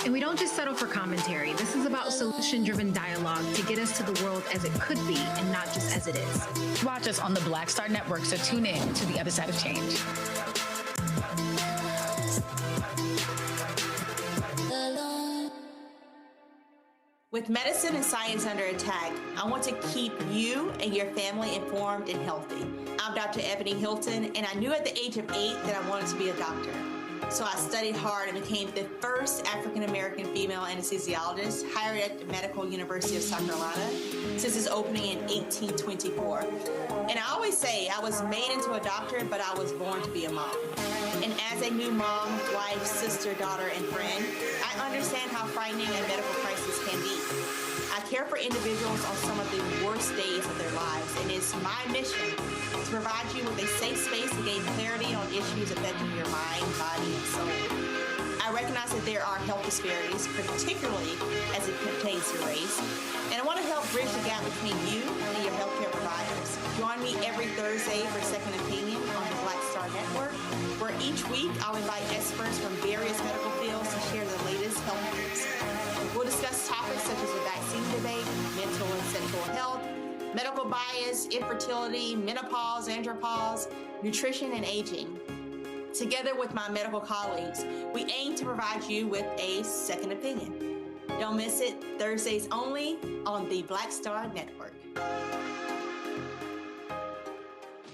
And we don't just settle for commentary. This is about solution-driven dialogue to get us to the world as it could be and not just as it is. Watch us on the Black Star Network, so tune in to The Other Side of Change. With medicine and science under attack, I want to keep you and your family informed and healthy. I'm Dr. Ebony Hilton, and I knew at the age of 8 that I wanted to be a doctor. So I studied hard and became the first African-American female anesthesiologist hired at the Medical University of South Carolina since its opening in 1824. And I always say I was made into a doctor, but I was born to be a mom. And as a new mom, wife, sister, daughter, and friend, I understand how frightening a medical crisis can be. I care for individuals on some of the worst days of their lives, and it's my mission to provide you with a safe space to gain clarity on issues affecting your mind, body, and soul. I recognize that there are health disparities, particularly as it pertains to race, and I want to help bridge the gap between you and your healthcare providers. Join me every Thursday for Second Opinion on the Black Star Network, where each week I'll invite experts from various medical fields to share the latest health news. We'll discuss topics such as the vaccine debate, mental and sexual health, medical bias, infertility, menopause, andropause, nutrition, and aging. Together with my medical colleagues, we aim to provide you with a second opinion. Don't miss it, Thursdays only on the Black Star Network.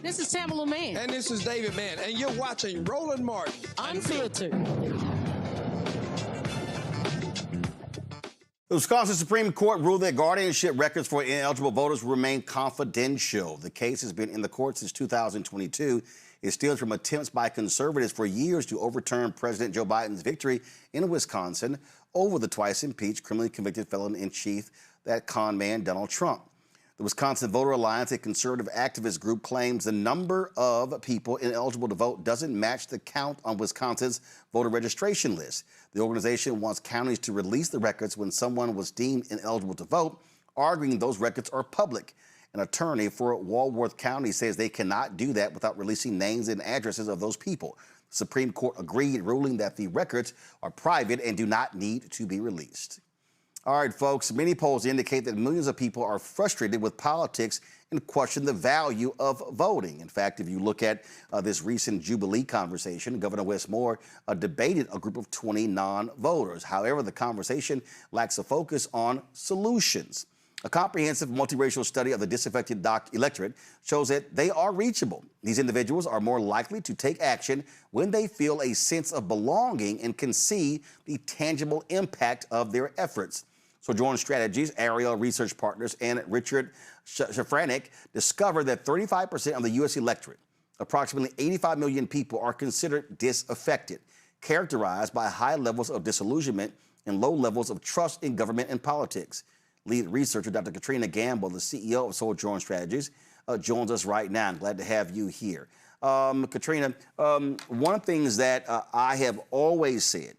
This is Tamala Mann. And this is David Mann. And you're watching Roland Martin Unfiltered. The Wisconsin Supreme Court ruled that guardianship records for ineligible voters remain confidential. The case has been in the court since 2022. It stems from attempts by conservatives for years to overturn President Joe Biden's victory in Wisconsin over the twice impeached, criminally convicted felon-in-chief, that con man Donald Trump. The Wisconsin Voter Alliance, a conservative activist group, claims the number of people ineligible to vote doesn't match the count on Wisconsin's voter registration list. The organization wants counties to release the records when someone was deemed ineligible to vote, arguing those records are public. An attorney for Walworth County says they cannot do that without releasing names and addresses of those people. The Supreme Court agreed, ruling that the records are private and do not need to be released. All right, folks, many polls indicate that millions of people are frustrated with politics and question the value of voting. In fact, if you look at this recent Jubilee conversation, Governor Wes Moore debated a group of 20 non-voters. However, the conversation lacks a focus on solutions. A comprehensive multiracial study of the disaffected electorate shows that they are reachable. These individuals are more likely to take action when they feel a sense of belonging and can see the tangible impact of their efforts. Sojourn Strategies, Ariel Research Partners, and Richard Shafranek discovered that 35% of the U.S. electorate, approximately 85 million people, are considered disaffected, characterized by high levels of disillusionment and low levels of trust in government and politics. Lead researcher Dr. Katrina Gamble, the CEO of Sojourn Strategies, joins us right now. I'm glad to have you here. Katrina, one of the things that I have always said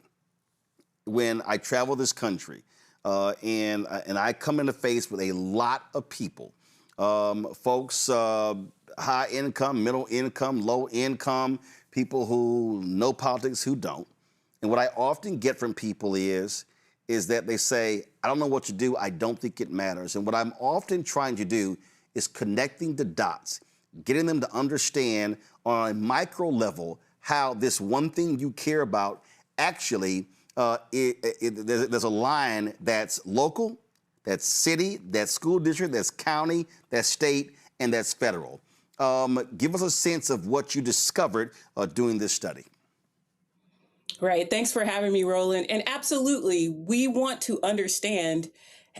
when I travel this country, and I come into face with a lot of people, folks, high income, middle income, low income, people who know politics, who don't. And what I often get from people is that they say, I don't know what to do, I don't think it matters. And what I'm often trying to do is connecting the dots, getting them to understand on a micro level how this one thing you care about actually, there's a line that's local, that's city, that's school district, that's county, that's state, and that's federal. Give us a sense of what you discovered doing this study. Right. Thanks for having me, Roland. And absolutely, we want to understand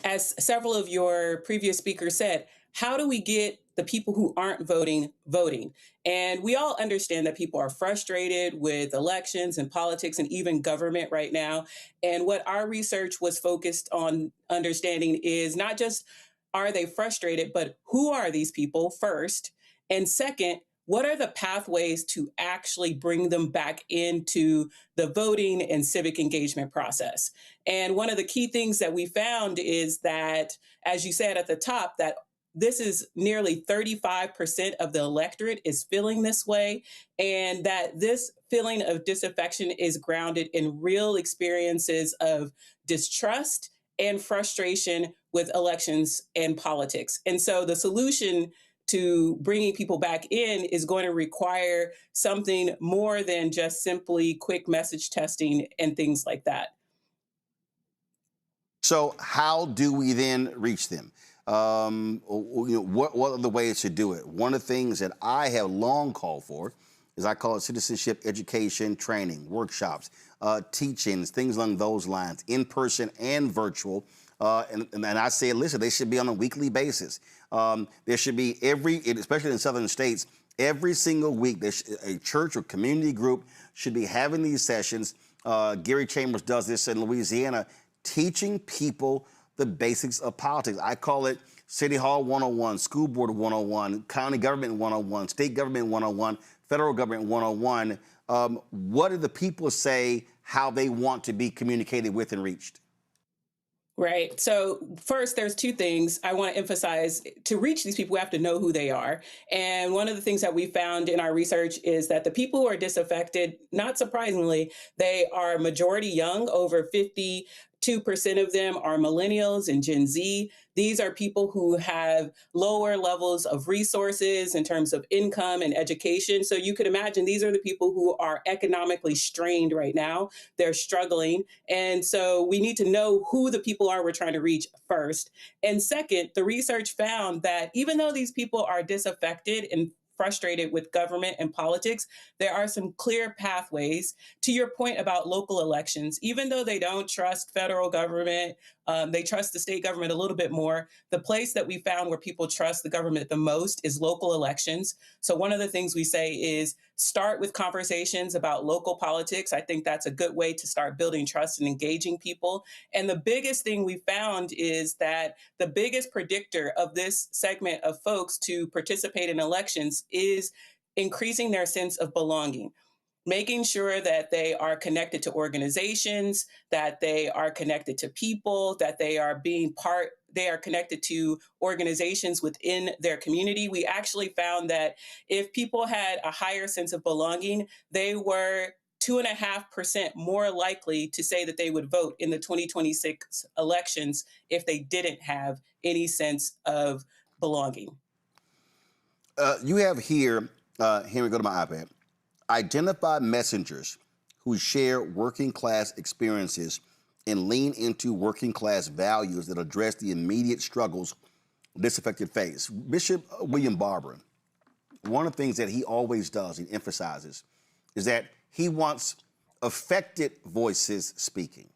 as several of your previous speakers said, how do we get the people who aren't voting voting? And we all understand that people are frustrated with elections and politics and even government right now. And what our research was focused on understanding is not just are they frustrated, but who are these people first? And second, what are the pathways to actually bring them back into the voting and civic engagement process? And one of the key things that we found is that, as you said at the top, that this is nearly 35% of the electorate is feeling this way, and that this feeling of disaffection is grounded in real experiences of distrust and frustration with elections and politics. And so the solution to bringing people back in is going to require something more than just simply quick message testing and things like that. So how do we then reach them? What are the ways to do it? One of the things that I have long called for is I call it citizenship education training, workshops, teachings, things along those lines, in person and virtual. And I say, listen, they should be on a weekly basis. There should be especially in southern states, every single week, a church or community group should be having these sessions. Gary Chambers does this in Louisiana, teaching people the basics of politics. I call it City Hall 101, School Board 101, County Government 101, State Government 101, Federal Government 101. What do the people say how they want to be communicated with and reached? Right. So first, there's two things I want to emphasize. To reach these people, we have to know who they are. And one of the things that we found in our research is that the people who are disaffected, not surprisingly, they are majority young, over 52% of them are millennials and Gen Z. These are people who have lower levels of resources in terms of income and education. So you could imagine these are the people who are economically strained right now. They're struggling. And so we need to know who the people are we're trying to reach first. And second, the research found that even though these people are disaffected and frustrated with government and politics, there are some clear pathways. To your point about local elections, even though they don't trust federal government, they trust the state government a little bit more. The place that we found where people trust the government the most is local elections. So one of the things we say is start with conversations about local politics. I think that's a good way to start building trust and engaging people. And the biggest thing we found is that the biggest predictor of this segment of folks to participate in elections is increasing their sense of belonging. Making sure that they are connected to organizations, that they are connected to people, that they are connected to organizations within their community. We actually found that if people had a higher sense of belonging, they were 2.5% more likely to say that they would vote in the 2026 elections if they didn't have any sense of belonging. You have here we go to my iPad. Identify messengers who share working class experiences and lean into working class values that address the immediate struggles disaffected face. Bishop William Barber, one of the things that he always does, he emphasizes, is that he wants affected voices speaking.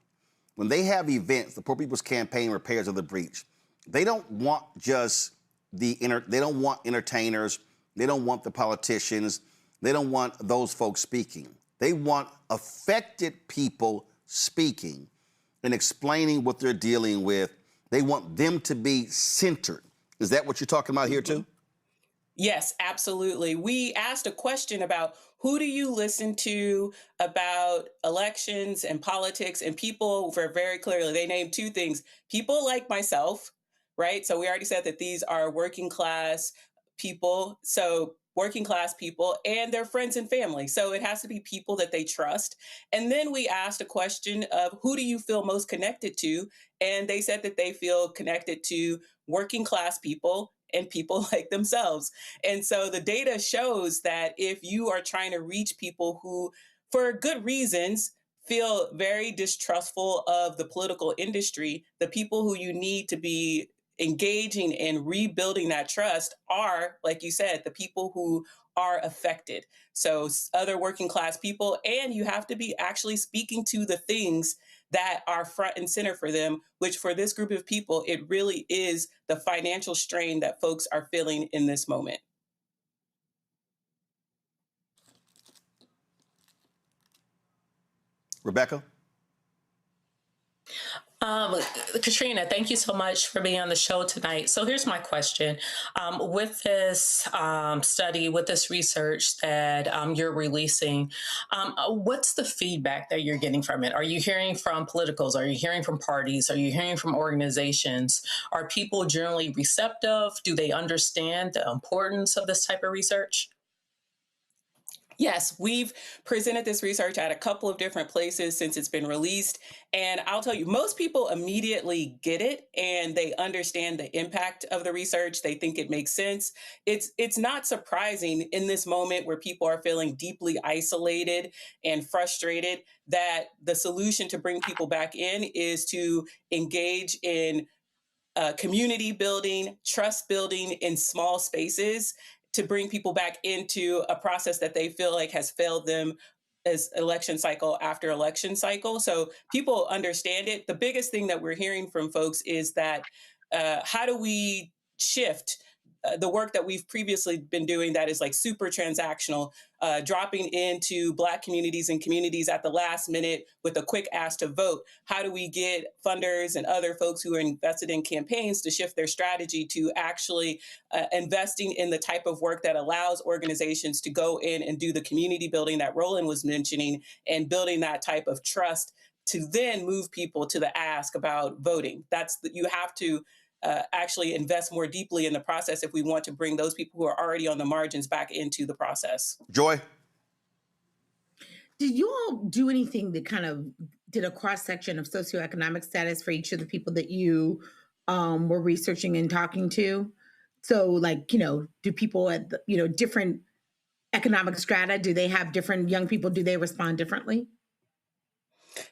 When they have events, the Poor People's Campaign Repairs of the Breach, they don't want just they don't want entertainers, they don't want the politicians, they don't want those folks speaking. They want affected people speaking and explaining what they're dealing with. They want them to be centered. Is that what you're talking about here too? Yes, absolutely. We asked a question about who do you listen to about elections and politics, and people were very clearly, they named two things. People like myself, right? So we already said that these are working class people. So working class people and their friends and family. So it has to be people that they trust. And then we asked a question of who do you feel most connected to? And they said that they feel connected to working class people and people like themselves. And so the data shows that if you are trying to reach people who, for good reasons, feel very distrustful of the political industry, the people who you need to be engaging and rebuilding that trust are, like you said, the people who are affected. So other working class people, and you have to be actually speaking to the things that are front and center for them, which for this group of people, it really is the financial strain that folks are feeling in this moment. Rebecca? Katrina, thank you so much for being on the show tonight. So here's my question. With this study, with this research that you're releasing, what's the feedback that you're getting from it? Are you hearing from politicals? Are you hearing from parties? Are you hearing from organizations? Are people generally receptive? Do they understand the importance of this type of research? Yes, we've presented this research at a couple of different places since it's been released. And I'll tell you, most people immediately get it and they understand the impact of the research. They think it makes sense. It's not surprising in this moment where people are feeling deeply isolated and frustrated that the solution to bring people back in is to engage in community building, trust building in small spaces, to bring people back into a process that they feel like has failed them as election cycle after election cycle. So people understand it. The biggest thing that we're hearing from folks is that how do we shift the work that we've previously been doing that is like super transactional, dropping into Black communities and communities at the last minute with a quick ask to vote? How do we get funders and other folks who are invested in campaigns to shift their strategy to actually investing in the type of work that allows organizations to go in and do the community building that Roland was mentioning and building that type of trust to then move people to the ask about voting? You have to actually invest more deeply in the process if we want to bring those people who are already on the margins back into the process. Joy? Did you all do anything that kind of did a cross-section of socioeconomic status for each of the people that you were researching and talking to? So like, do people at, different economic strata, do they have different young people? Do they respond differently?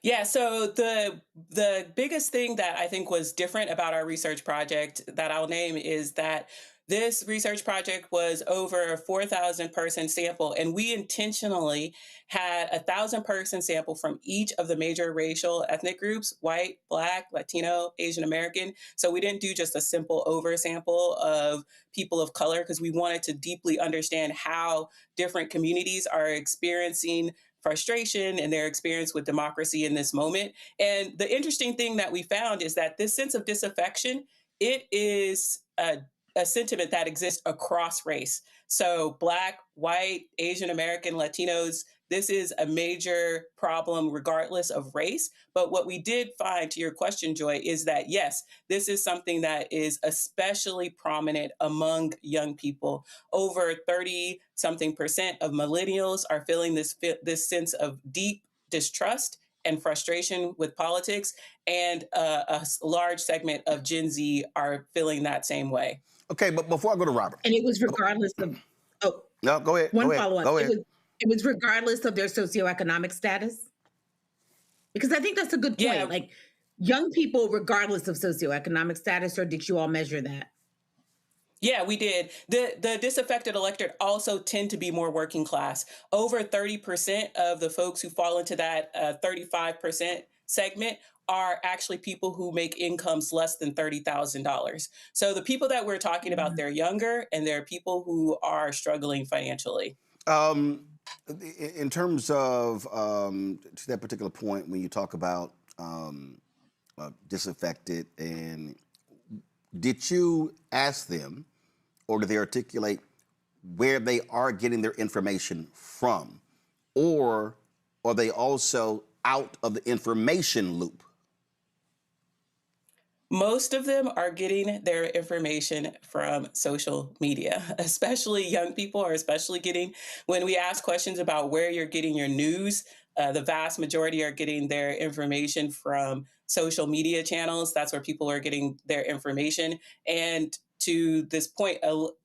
Yeah, so the biggest thing that I think was different about our research project that I'll name is that this research project was over a 4,000 person sample, and we intentionally had a 1,000 person sample from each of the major racial ethnic groups: white, Black, Latino, Asian American. So we didn't do just a simple oversample of people of color because we wanted to deeply understand how different communities are experiencing frustration and their experience with democracy in this moment. And the interesting thing that we found is that this sense of disaffection, it is a sentiment that exists across race. So Black, white, Asian American, Latinos, this is a major problem regardless of race. But what we did find, to your question, Joy, is that yes, this is something that is especially prominent among young people. Over 30-something% of millennials are feeling this sense of deep distrust and frustration with politics, and a large segment of Gen Z are feeling that same way. Okay, but before I go to Robert. And it was regardless of, no, go ahead. One go ahead, follow-up. Go ahead. It was regardless of their socioeconomic status? Because I think that's a good point. Yeah. Like young people, regardless of socioeconomic status, or did you all measure that? Yeah, we did. The disaffected electorate also tend to be more working class. Over 30% of the folks who fall into that 35% segment are actually people who make incomes less than $30,000. So the people that we're talking about, they're younger and they're people who are struggling financially. In terms of to that particular point, when you talk about disaffected, and did you ask them, or do they articulate where they are getting their information from, or are they also out of the information loop? Most of them are getting their information from social media, especially young people are especially getting, when we ask questions about where you're getting your news, the vast majority are getting their information from social media channels. That's where people are getting their information. And to this point,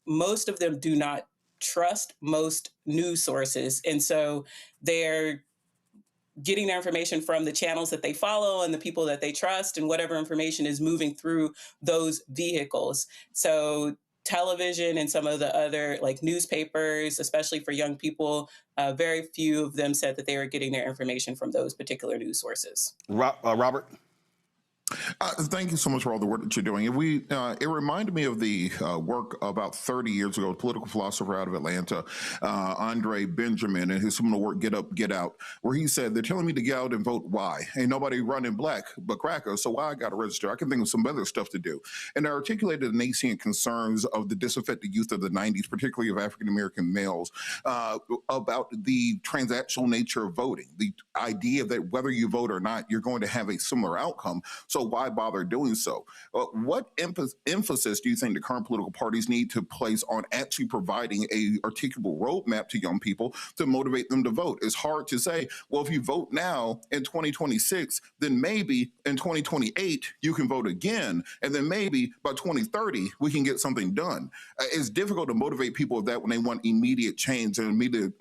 most of them do not trust most news sources. And so they're getting their information from the channels that they follow and the people that they trust, and whatever information is moving through those vehicles. So television and some of the other like newspapers, especially for young people, very few of them said that they were getting their information from those particular news sources. Robert? Thank you so much for all the work that you're doing. It reminded me of the work about 30 years ago, a political philosopher out of Atlanta, Andre Benjamin, and his seminal work, Get Up, Get Out, where he said, they're telling me to get out and vote. Why? Ain't nobody running black but crackers, so why I got to register? I can think of some other stuff to do. And I articulated the nascent concerns of the disaffected youth of the 90s, particularly of African-American males, about the transactional nature of voting, the idea that whether you vote or not, you're going to have a similar outcome. So why bother doing so? What emphasis do you think the current political parties need to place on actually providing a articulable roadmap to young people to motivate them to vote? It's hard to say, well, if you vote now in 2026, then maybe in 2028 you can vote again, and then maybe by 2030 we can get something done. It's difficult to motivate people with that when they want immediate change and immediate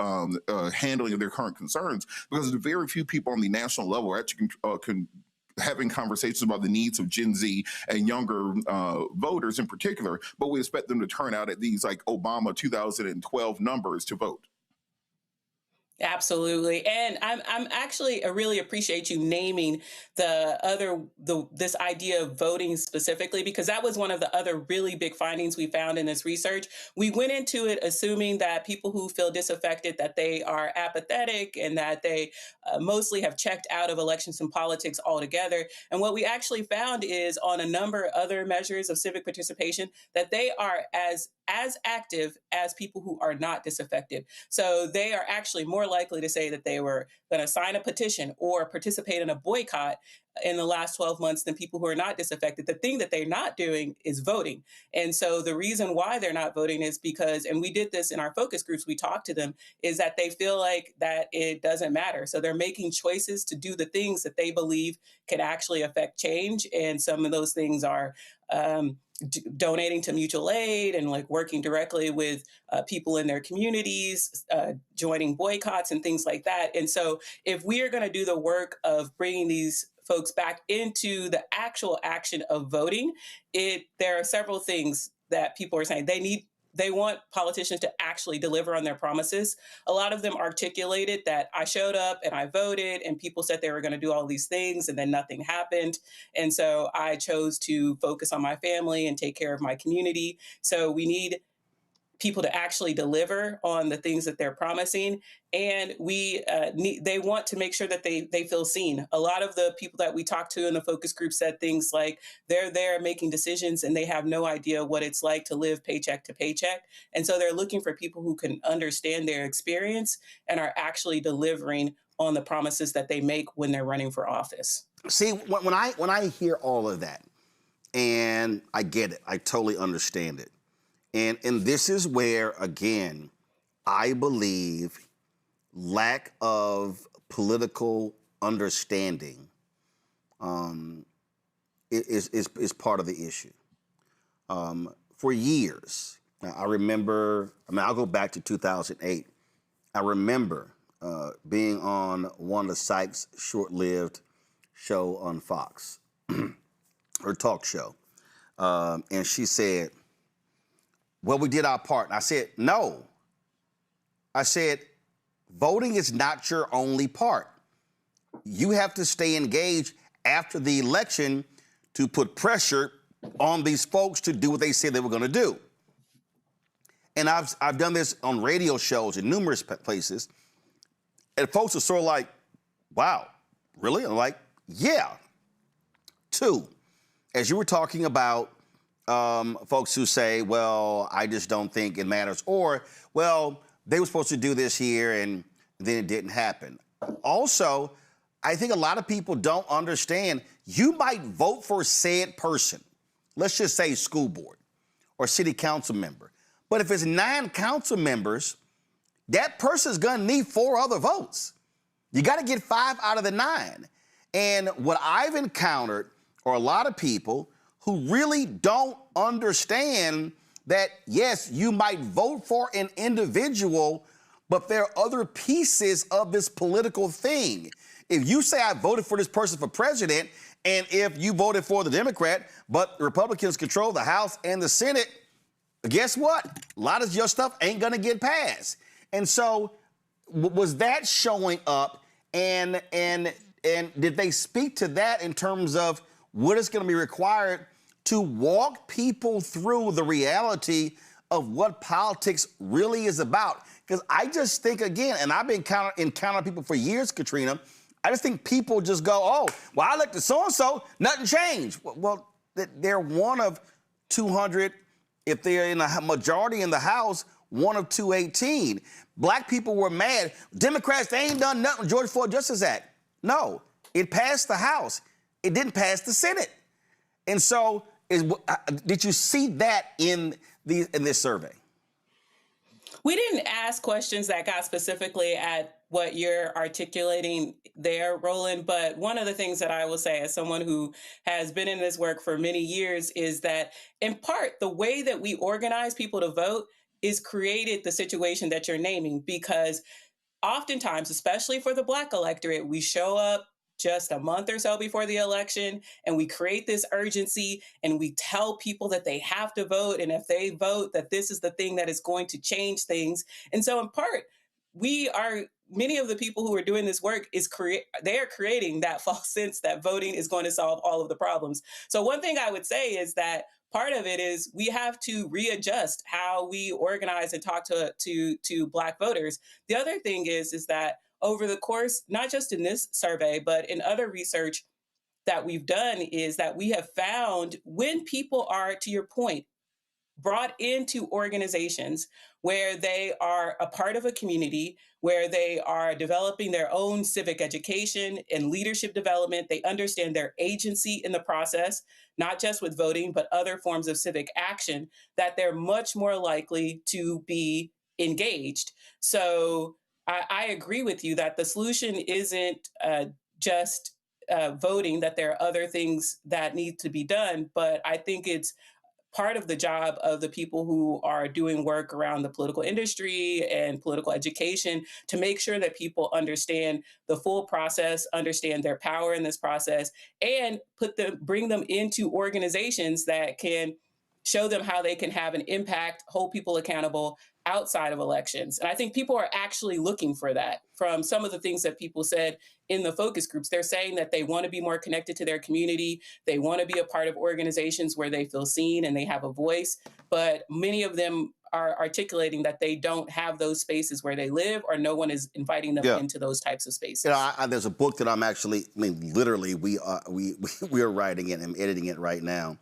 handling of their current concerns, because there's very few people on the national level actually having conversations about the needs of Gen Z and younger voters in particular, but we expect them to turn out at these like Obama 2012 numbers to vote. Absolutely. And I'm actually, I really appreciate you naming this idea of voting specifically, because that was one of the other really big findings we found in this research. We went into it assuming that people who feel disaffected, that they are apathetic and that they mostly have checked out of elections and politics altogether. And what we actually found is on a number of other measures of civic participation, that they are as active as people who are not disaffected. So they are actually more likely to say that they were going to sign a petition or participate in a boycott in the last 12 months than people who are not disaffected. The thing that they're not doing is voting. And so the reason why they're not voting is because, and we did this in our focus groups, we talked to them, is that they feel like that it doesn't matter. So they're making choices to do the things that they believe can actually affect change. And some of those things are donating to mutual aid and like working directly with people in their communities, joining boycotts and things like that. And so if we are going to do the work of bringing these folks back into the actual action of voting, there are several things that people are saying. They want politicians to actually deliver on their promises. A lot of them articulated that I showed up and I voted and people said they were going to do all these things and then nothing happened. And so I chose to focus on my family and take care of my community. So we need people to actually deliver on the things that they're promising. And they want to make sure that they feel seen. A lot of the people that we talked to in the focus group said things like they're there making decisions and they have no idea what it's like to live paycheck to paycheck. And so they're looking for people who can understand their experience and are actually delivering on the promises that they make when they're running for office. See, when I hear all of that, and I get it, I totally understand it. And this is where, again, I believe lack of political understanding is part of the issue. For years, I'll go back to 2008. I remember being on one of Sykes' short-lived show on Fox, her talk show, and she said, well, we did our part. And I said, no. I said, voting is not your only part. You have to stay engaged after the election to put pressure on these folks to do what they said they were going to do. And I've done this on radio shows in numerous places. And folks are sort of like, wow, really? I'm like, yeah. Two, as you were talking about folks who say, well, I just don't think it matters. Or, well, they were supposed to do this here and then it didn't happen. Also, I think a lot of people don't understand you might vote for said person. Let's just say school board or city council member. But if it's 9 council members, that person's gonna need 4 other votes. You gotta get 5 out of the 9. And what I've encountered are a lot of people who really don't understand that, yes, you might vote for an individual, but there are other pieces of this political thing. If you say I voted for this person for president, and if you voted for the Democrat, but the Republicans control the House and the Senate, guess what? A lot of your stuff ain't gonna get passed. And so was that showing up, and did they speak to that in terms of what is gonna be required to walk people through the reality of what politics really is about? Because I just think, again, and I've been encountering people for years, Katrina, I just think people just go, oh, well, I elected so-and-so, nothing changed. Well, they're one of 200, if they're in a majority in the House, one of 218. Black people were mad. Democrats, they ain't done nothing with Georgia Floyd Justice Act. No, it passed the House. It didn't pass the Senate. And so, did you see that in this survey? We didn't ask questions that got specifically at what you're articulating there, Roland. But one of the things that I will say as someone who has been in this work for many years is that, in part, the way that we organize people to vote is created the situation that you're naming, because oftentimes, especially for the Black electorate, we show up just a month or so before the election and we create this urgency and we tell people that they have to vote, and if they vote, that this is the thing that is going to change things. And so in part, many of the people who are doing this work they are creating that false sense that voting is going to solve all of the problems. So one thing I would say is that part of it is we have to readjust how we organize and talk to Black voters. The other thing is that over the course, not just in this survey, but in other research that we've done, is that we have found when people are, to your point, brought into organizations where they are a part of a community, where they are developing their own civic education and leadership development, they understand their agency in the process, not just with voting, but other forms of civic action, that they're much more likely to be engaged. So I agree with you that the solution isn't just voting, that there are other things that need to be done, but I think it's part of the job of the people who are doing work around the political industry and political education to make sure that people understand the full process, understand their power in this process, and bring them into organizations that can show them how they can have an impact, hold people accountable outside of elections. And I think people are actually looking for that from some of the things that people said in the focus groups. They're saying that they want to be more connected to their community. They want to be a part of organizations where they feel seen and they have a voice. But many of them are articulating that they don't have those spaces where they live, or no one is inviting them into those types of spaces. You know, there's a book that I'm actually, literally, we are writing it and editing it right now.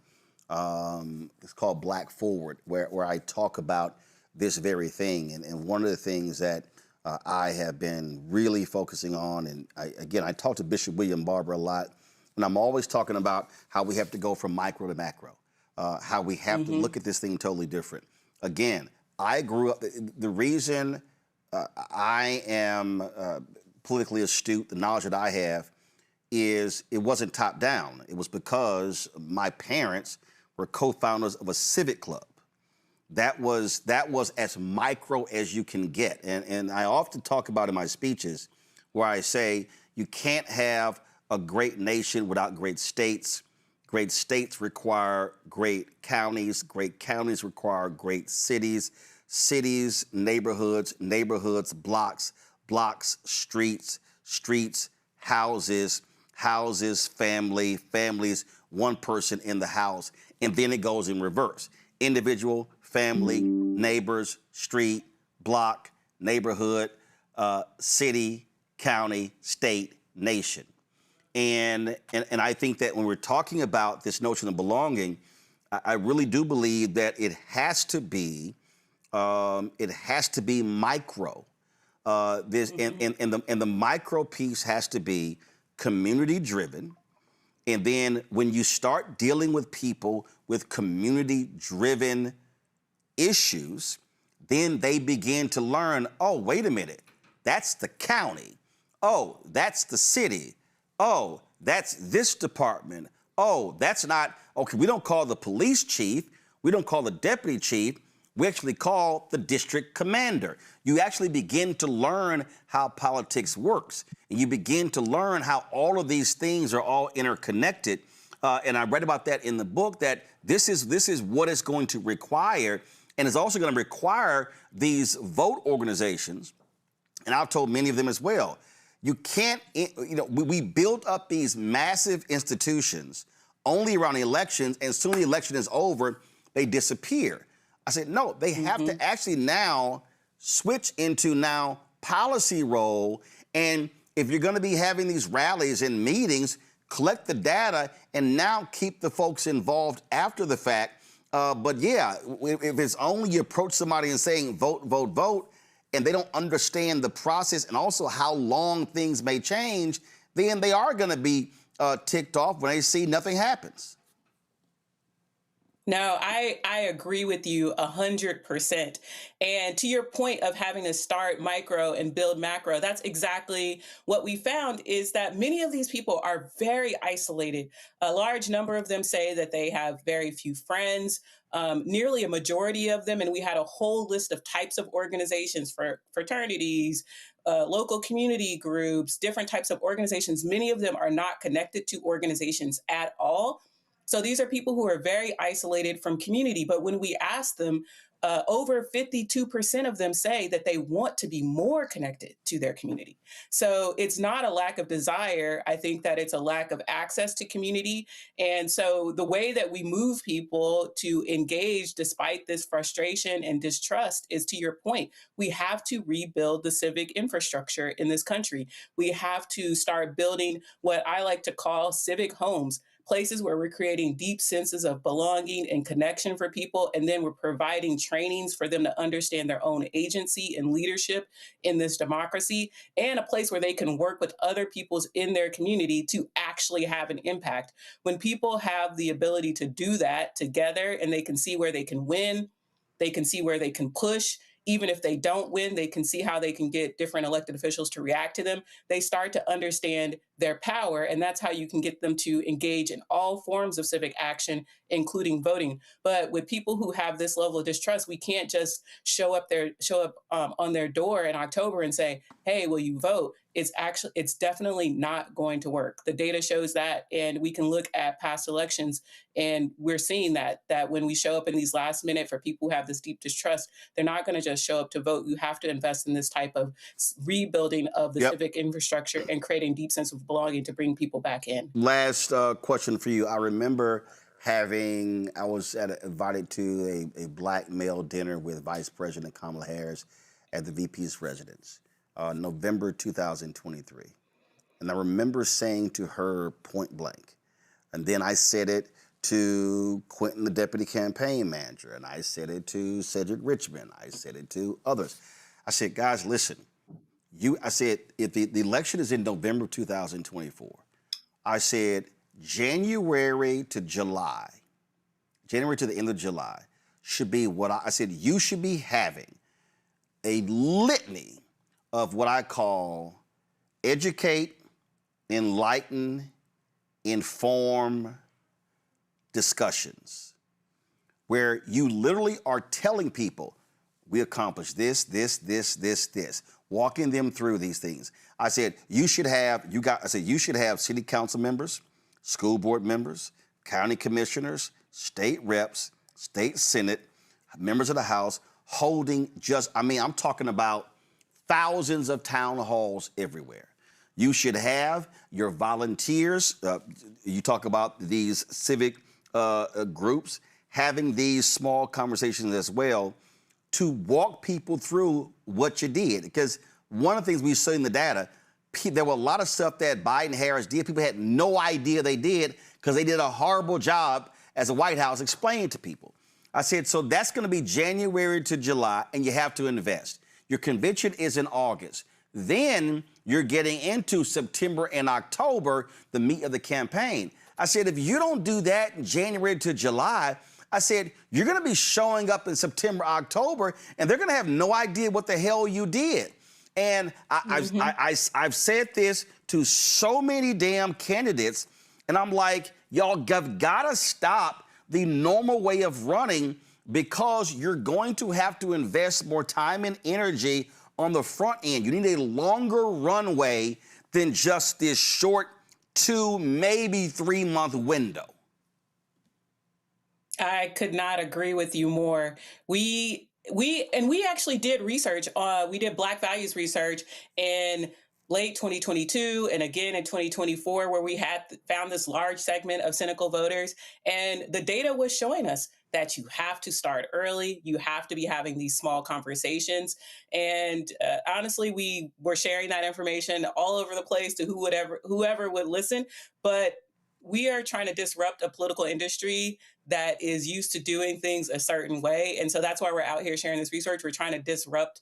It's called Black Forward, where I talk about this very thing. And one of the things that I have been really focusing on, and I talk to Bishop William Barber a lot, and I'm always talking about how we have to go from micro to macro, how we have to look at this thing totally different. Again, I grew up, the reason I am politically astute, the knowledge that I have, is it wasn't top down. It was because my parents were co-founders of a civic club. That was as micro as you can get. And I often talk about in my speeches where I say you can't have a great nation without great states. Great states require great counties require great cities. Cities, neighborhoods, blocks, streets, houses, families, one person in the house. And then it goes in reverse. Individual, family, neighbors, street, block, neighborhood, city, county, state, nation. And I think that when we're talking about this notion of belonging, I really do believe that it has to be micro. And the micro piece has to be community driven. And then when you start dealing with people with community driven issues, then they begin to learn, oh, wait a minute, that's the county. Oh, that's the city. Oh, that's this department. Oh, that's not, okay, we don't call the police chief. We don't call the deputy chief. We actually call the district commander. You actually begin to learn how politics works. And you begin to learn how all of these things are all interconnected. And I read about that in the book, that this is what it's going to require And it's also going to require these vote organizations, and I've told many of them as well, you can't, we built up these massive institutions only around the elections, and soon the election is over, they disappear. I said, no, they have to actually now switch into now policy role. And if you're going to be having these rallies and meetings, collect the data and now keep the folks involved after the fact. But yeah, if it's only you approach somebody and saying vote, vote, vote, and they don't understand the process and also how long things may change, then they are going to be ticked off when they see nothing happens. No, I agree with you 100%. And to your point of having to start micro and build macro, that's exactly what we found is that many of these people are very isolated. A large number of them say that they have very few friends, nearly a majority of them. And we had a whole list of types of organizations for fraternities, local community groups, different types of organizations. Many of them are not connected to organizations at all. So these are people who are very isolated from community. But when we ask them, over 52% of them say that they want to be more connected to their community. So it's not a lack of desire. I think that it's a lack of access to community. And so the way that we move people to engage despite this frustration and distrust is, to your point, we have to rebuild the civic infrastructure in this country. We have to start building what I like to call civic homes. Places where we're creating deep senses of belonging and connection for people, and then we're providing trainings for them to understand their own agency and leadership in this democracy, and a place where they can work with other peoples in their community to actually have an impact. When people have the ability to do that together and they can see where they can win, they can see where they can push. Even if they don't win, they can see how they can get different elected officials to react to them. They start to understand their power, and that's how you can get them to engage in all forms of civic action, including voting. But with people who have this level of distrust, we can't just show up on their door in October and say, "Hey, will you vote?" It's definitely not going to work. The data shows that, and we can look at past elections, and we're seeing that when we show up in these last minute for people who have this deep distrust, they're not going to just show up to vote. You have to invest in this type of rebuilding of the civic infrastructure and creating deep sense of belonging to bring people back in. Last question for you. I remember I was invited to a black male dinner with Vice President Kamala Harris at the VP's residence. November 2023. And I remember saying to her point blank, and then I said it to Quentin, the deputy campaign manager, and I said it to Cedric Richmond, I said it to others. I said, guys, listen, I said, if the election is in November 2024, I said, January to the end of July should be what I said, you should be having a litany of what I call educate, enlighten, inform discussions, where you literally are telling people, we accomplished this, walking them through these things. I said, you should have city council members, school board members, county commissioners, state reps, state senate, members of the House, holding I'm talking about thousands of town halls everywhere. You should have your volunteers. You talk about these civic groups having these small conversations as well to walk people through what you did. Because one of the things we saw in the data, there were a lot of stuff that Biden, Harris did. People had no idea they did because they did a horrible job as a White House explaining to people. I said, so that's going to be January to July, and you have to invest. Your convention is in August. Then you're getting into September and October, the meat of the campaign. I said, if you don't do that in January to July, I said, you're going to be showing up in September, October, and they're going to have no idea what the hell you did. And I've said this to so many damn candidates, and I'm like, y'all have got to stop the normal way of running, because you're going to have to invest more time and energy on the front end. You need a longer runway than just this short 2, maybe 3 month window. I could not agree with you more. We actually did research. We did Black values research in late 2022 and again in 2024, where we had found this large segment of cynical voters, and the data was showing us that you have to start early. You have to be having these small conversations. And honestly, we were sharing that information all over the place to whoever would listen. But we are trying to disrupt a political industry that is used to doing things a certain way. And so that's why we're out here sharing this research. We're trying to disrupt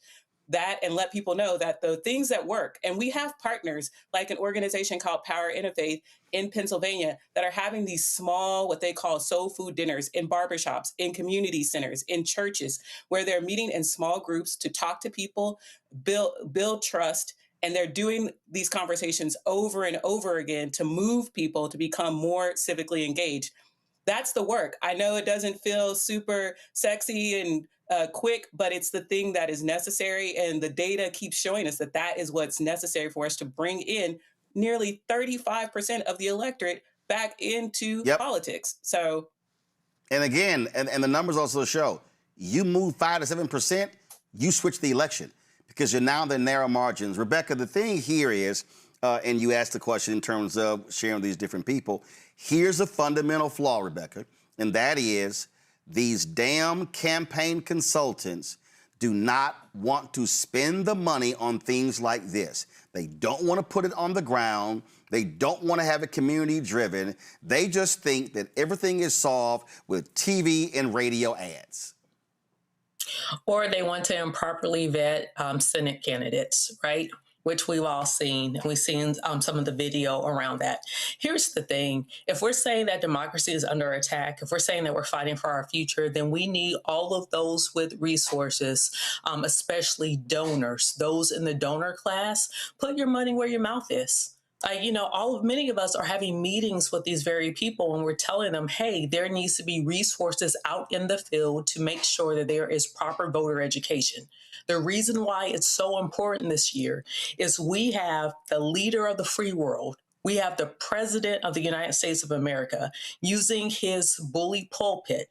that and let people know that the things that work, and we have partners like an organization called Power Interfaith in Pennsylvania that are having these small, what they call soul food dinners in barbershops, in community centers, in churches, where they're meeting in small groups to talk to people, build trust. And they're doing these conversations over and over again to move people to become more civically engaged. That's the work. I know it doesn't feel super sexy and quick, but it's the thing that is necessary. And the data keeps showing us that that is what's necessary for us to bring in nearly 35% of the electorate back into politics. So, and again, and the numbers also show, you move 5 to 7%, you switch the election because you're now in the narrow margins. Rebecca, the thing here is, and you asked the question in terms of sharing with these different people, here's a fundamental flaw, Rebecca, and that is these damn campaign consultants do not want to spend the money on things like this. They don't want to put it on the ground. They don't want to have it community driven. They just think that everything is solved with TV and radio ads. Or they want to improperly vet Senate candidates, right? Which we've all seen. We've seen some of the video around that. Here's the thing. If we're saying that democracy is under attack, if we're saying that we're fighting for our future, then we need all of those with resources, especially donors, those in the donor class. Put your money where your mouth is. Many of us are having meetings with these very people and we're telling them, hey, there needs to be resources out in the field to make sure that there is proper voter education. The reason why it's so important this year is we have the leader of the free world. We have the president of the United States of America using his bully pulpit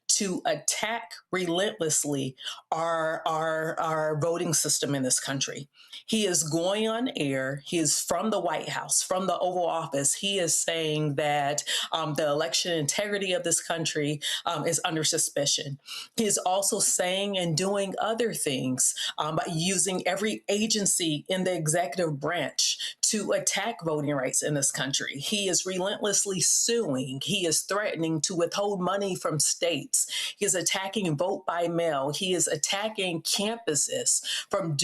to attack relentlessly our voting system in this country. He is going on air. He is from the White House, from the Oval Office. He is saying that the election integrity of this country is under suspicion. He is also saying and doing other things by using every agency in the executive branch to attack voting rights in this country. He is relentlessly suing. He is threatening to withhold money from states. He is attacking vote by mail. He is attacking campuses from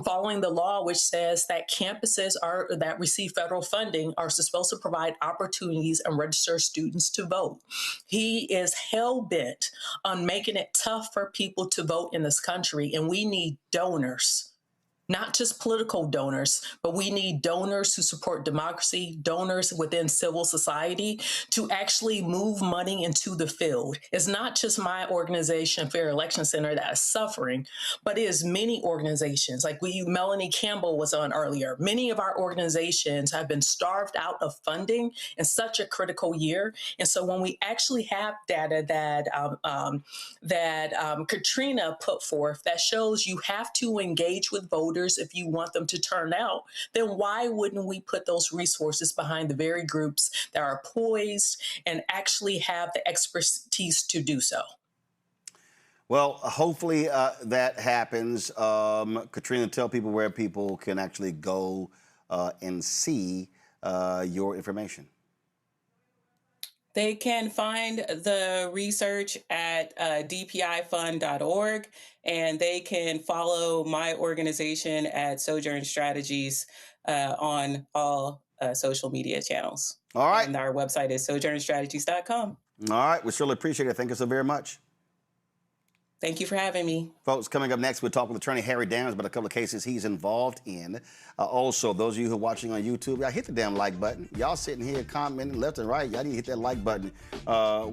following the law, which says that campuses that receive federal funding are supposed to provide opportunities and register students to vote. He is hell-bent on making it tough for people to vote in this country, and we need donors. Not just political donors, but we need donors who support democracy, donors within civil society to actually move money into the field. It's not just my organization, Fair Election Center, that is suffering, but it is many organizations. Like Melanie Campbell was on earlier. Many of our organizations have been starved out of funding in such a critical year. And so when we actually have data that Katrina put forth that shows you have to engage with voters if you want them to turn out, then why wouldn't we put those resources behind the very groups that are poised and actually have the expertise to do so? Well, hopefully that happens. Katrina, tell people where people can actually go and see your information. They can find the research at dpifund.org, and they can follow my organization at Sojourn Strategies on all social media channels. All right. And our website is sojournstrategies.com. All right. We surely appreciate it. Thank you so very much. Thank you for having me. Folks, coming up next, we'll talk with attorney Harry Downs about a couple of cases he's involved in. Also, those of you who are watching on YouTube, y'all hit the damn like button. Y'all sitting here commenting left and right. Y'all need to hit that like button.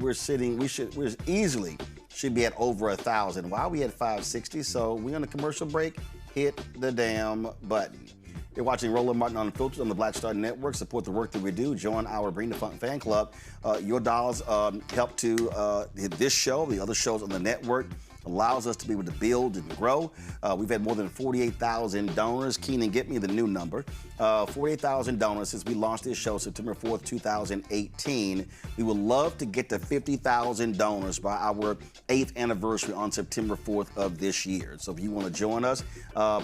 We easily should be at over 1,000. Why are we at 560? So we're on a commercial break. Hit the damn button. You're watching Roland Martin Unfiltered on the Black Star Network. Support the work that we do. Join our Bring the Funk fan club. Your dollars help to this show, the other shows on the network, allows us to be able to build and grow. We've had more than 48,000 donors. Keenan, get me the new number. 48,000 donors since we launched this show September 4th, 2018. We would love to get to 50,000 donors by our 8th anniversary on September 4th of this year. So if you want to join us,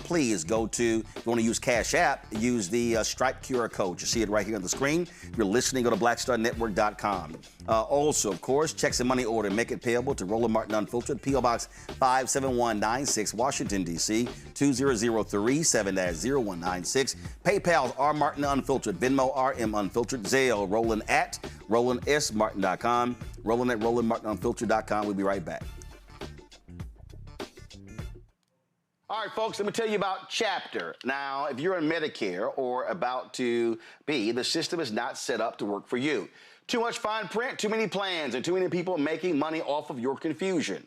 please go to, if you want to use Cash App, use the Stripe QR code. You see it right here on the screen. If you're listening, go to blackstarnetwork.com. Also, of course, checks and money order. Make it payable to Roland Martin Unfiltered, P.O. Box 57196, Washington, D.C. 20037-0196. PayPal's R Martin Unfiltered, Venmo RM Unfiltered, Zelle Roland at RolandSMartin.com, Roland at RolandMartinUnfiltered.com. We'll be right back. All right, folks, let me tell you about Chapter. Now, if you're on Medicare or about to be, the system is not set up to work for you. Too much fine print, too many plans, and too many people making money off of your confusion.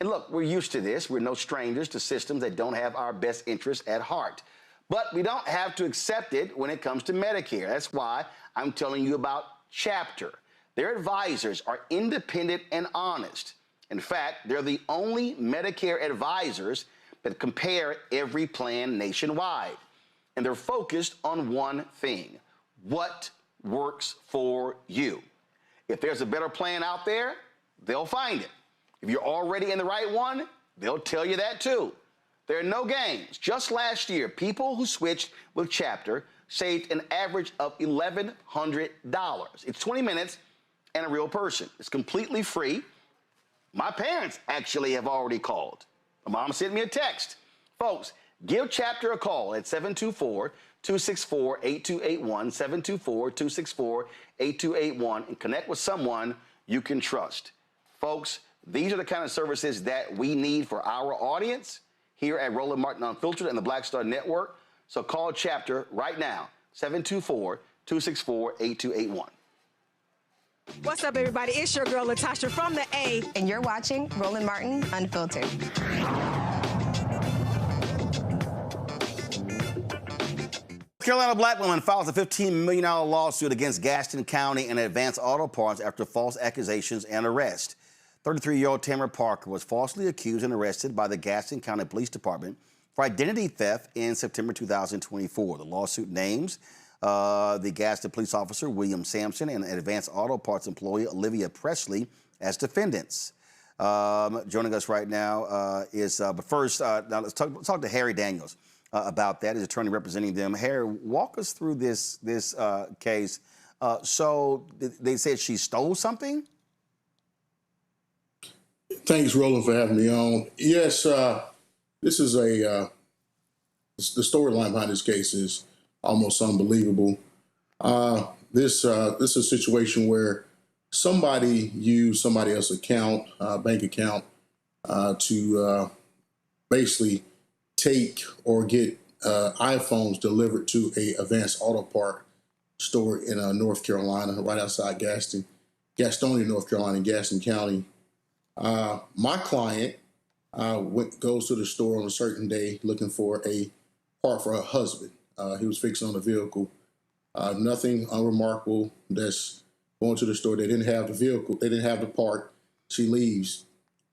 And look, we're used to this. We're no strangers to systems that don't have our best interests at heart. But we don't have to accept it when it comes to Medicare. That's why I'm telling you about Chapter. Their advisors are independent and honest. In fact, they're the only Medicare advisors that compare every plan nationwide. And they're focused on one thing: what works for you. If there's a better plan out there, they'll find it. If you're already in the right one, they'll tell you that too. There are no games. Just last year, people who switched with Chapter saved an average of $1,100. It's 20 minutes and a real person. It's completely free. My parents actually have already called. My mom sent me a text. Folks, give Chapter a call at 724-264-8281, 724-264-8281, and connect with someone you can trust. Folks, these are the kind of services that we need for our audience here at Roland Martin Unfiltered and the Black Star Network. So call Chapter right now, 724-264-8281. What's up, everybody? It's your girl, Latasha from the A. And you're watching Roland Martin Unfiltered. Carolina black woman files a $15 million lawsuit against Gaston County and Advance Auto Parts after false accusations and arrest. 33-year-old Tamara Parker was falsely accused and arrested by the Gaston County Police Department for identity theft in September 2024. The lawsuit names the Gaston police officer, William Sampson, and Advance Auto Parts employee, Olivia Presley, as defendants. Joining us right now is, but first, now let's talk to Harry Daniels about that, his attorney representing them. Harry, walk us through this case. So they said she stole something? Thanks, Roland, for having me on. Yes, this is the storyline behind this case is almost unbelievable. This is a situation where somebody used somebody else's account, bank account, to basically take or get iPhones delivered to a Advanced Auto Part store in North Carolina, right outside Gastonia, North Carolina, in Gaston County. My client goes to the store on a certain day looking for a part for her husband. He was fixing on a vehicle. Nothing unremarkable. That's going to the store. They didn't have the vehicle. They didn't have the part. She leaves.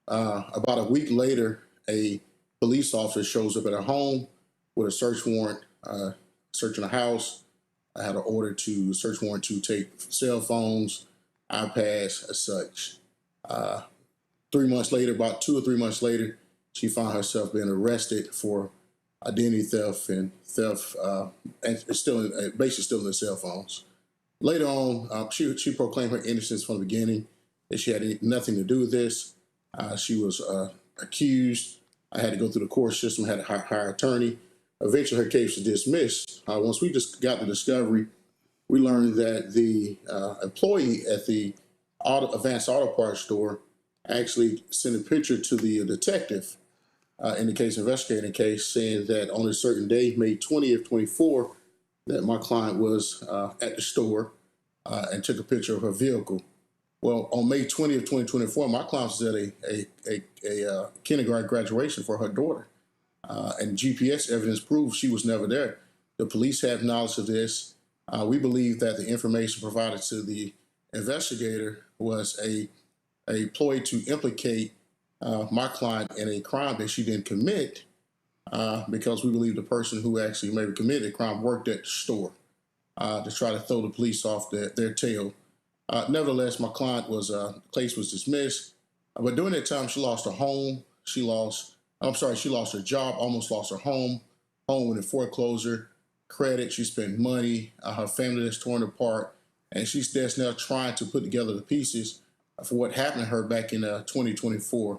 About a week later, a police officer shows up at her home with a search warrant, searching a house. I had an order to search warrant to take cell phones, iPads, as such. 3 months later, about 2 or 3 months later, she found herself being arrested for identity theft and theft, and basically stealing the cell phones. Later on, she proclaimed her innocence from the beginning, that she had nothing to do with this. She was accused. I had to go through the court system, had to hire an attorney. Eventually, her case was dismissed. Once we just got the discovery, we learned that the employee at the Advanced Auto Parts store actually sent a picture to the detective in the case, investigating the case, saying that on a certain day, May 20th, 24, that my client was at the store and took a picture of her vehicle. Well, on May 20th, 2024, my client was at a kindergarten graduation for her daughter. And GPS evidence proved she was never there. The police have knowledge of this. We believe that the information provided to the investigator was a ploy to implicate my client in a crime that she didn't commit, because we believe the person who actually maybe committed the crime worked at the store to try to throw the police off their tail. Nevertheless, my client case was dismissed. But during that time, she lost her home. She lost her job, almost lost her home went in foreclosure, credit. She spent money. Her family is torn apart. And she's just now trying to put together the pieces for what happened to her back in 2024.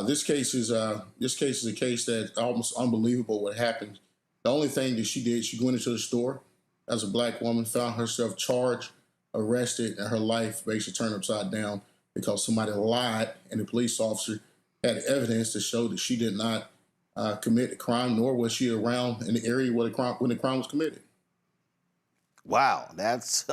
This case is a case that's almost unbelievable what happened. The only thing that she did, she went into the store as a black woman, found herself charged, arrested, and her life basically turned upside down because somebody lied, and the police officer had evidence to show that she did not commit the crime, nor was she around in the area when the crime was committed. Wow, that's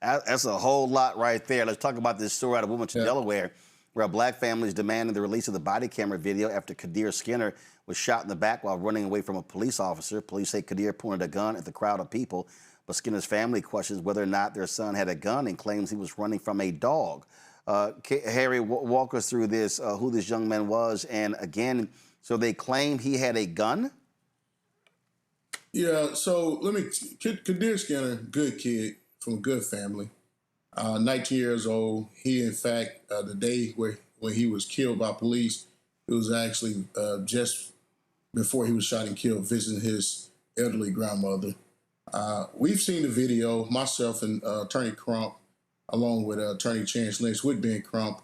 a whole lot right there. Let's talk about this story out of Wilmington, Delaware, where a black family is demanding the release of the body camera video after Kadir Skinner was shot in the back while running away from a police officer. Police say Kadir pointed a gun at the crowd of people, but Skinner's family questions whether or not their son had a gun and claims he was running from a dog. Harry, walk us through this, who this young man was, and again, so they claim he had a gun? Yeah, so Kadir Skinner, good kid from a good family, 19 years old. He, in fact, the day when he was killed by police, it was actually just before he was shot and killed, visiting his elderly grandmother. We've seen the video, myself and Attorney Crump, along with Attorney Chance Lynch with Ben Crump.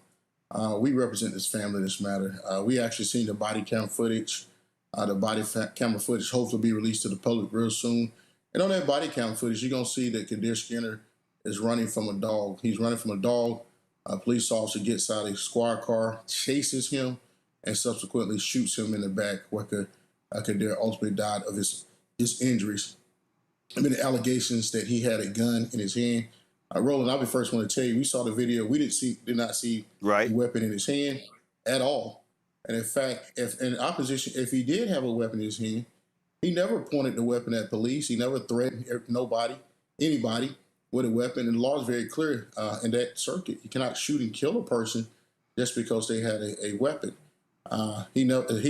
We represent this family in this matter. We actually seen the body cam footage. The body camera footage hopefully be released to the public real soon. And on that body cam footage, you're going to see that Kadir Skinner is running from a dog. He's running from a dog. A police officer gets out of a squad car, chases him, and subsequently shoots him in the back, where Kadir ultimately died of his injuries. I mean, the allegations that he had a gun in his hand. Roland, I'll be first one to tell you, we saw the video. We did not see a weapon in his hand at all. And in fact, if in opposition, if he did have a weapon in his hand, he never pointed the weapon at police. He never threatened anybody with a weapon. And the law is very clear in that circuit. You cannot shoot and kill a person just because they had a weapon. He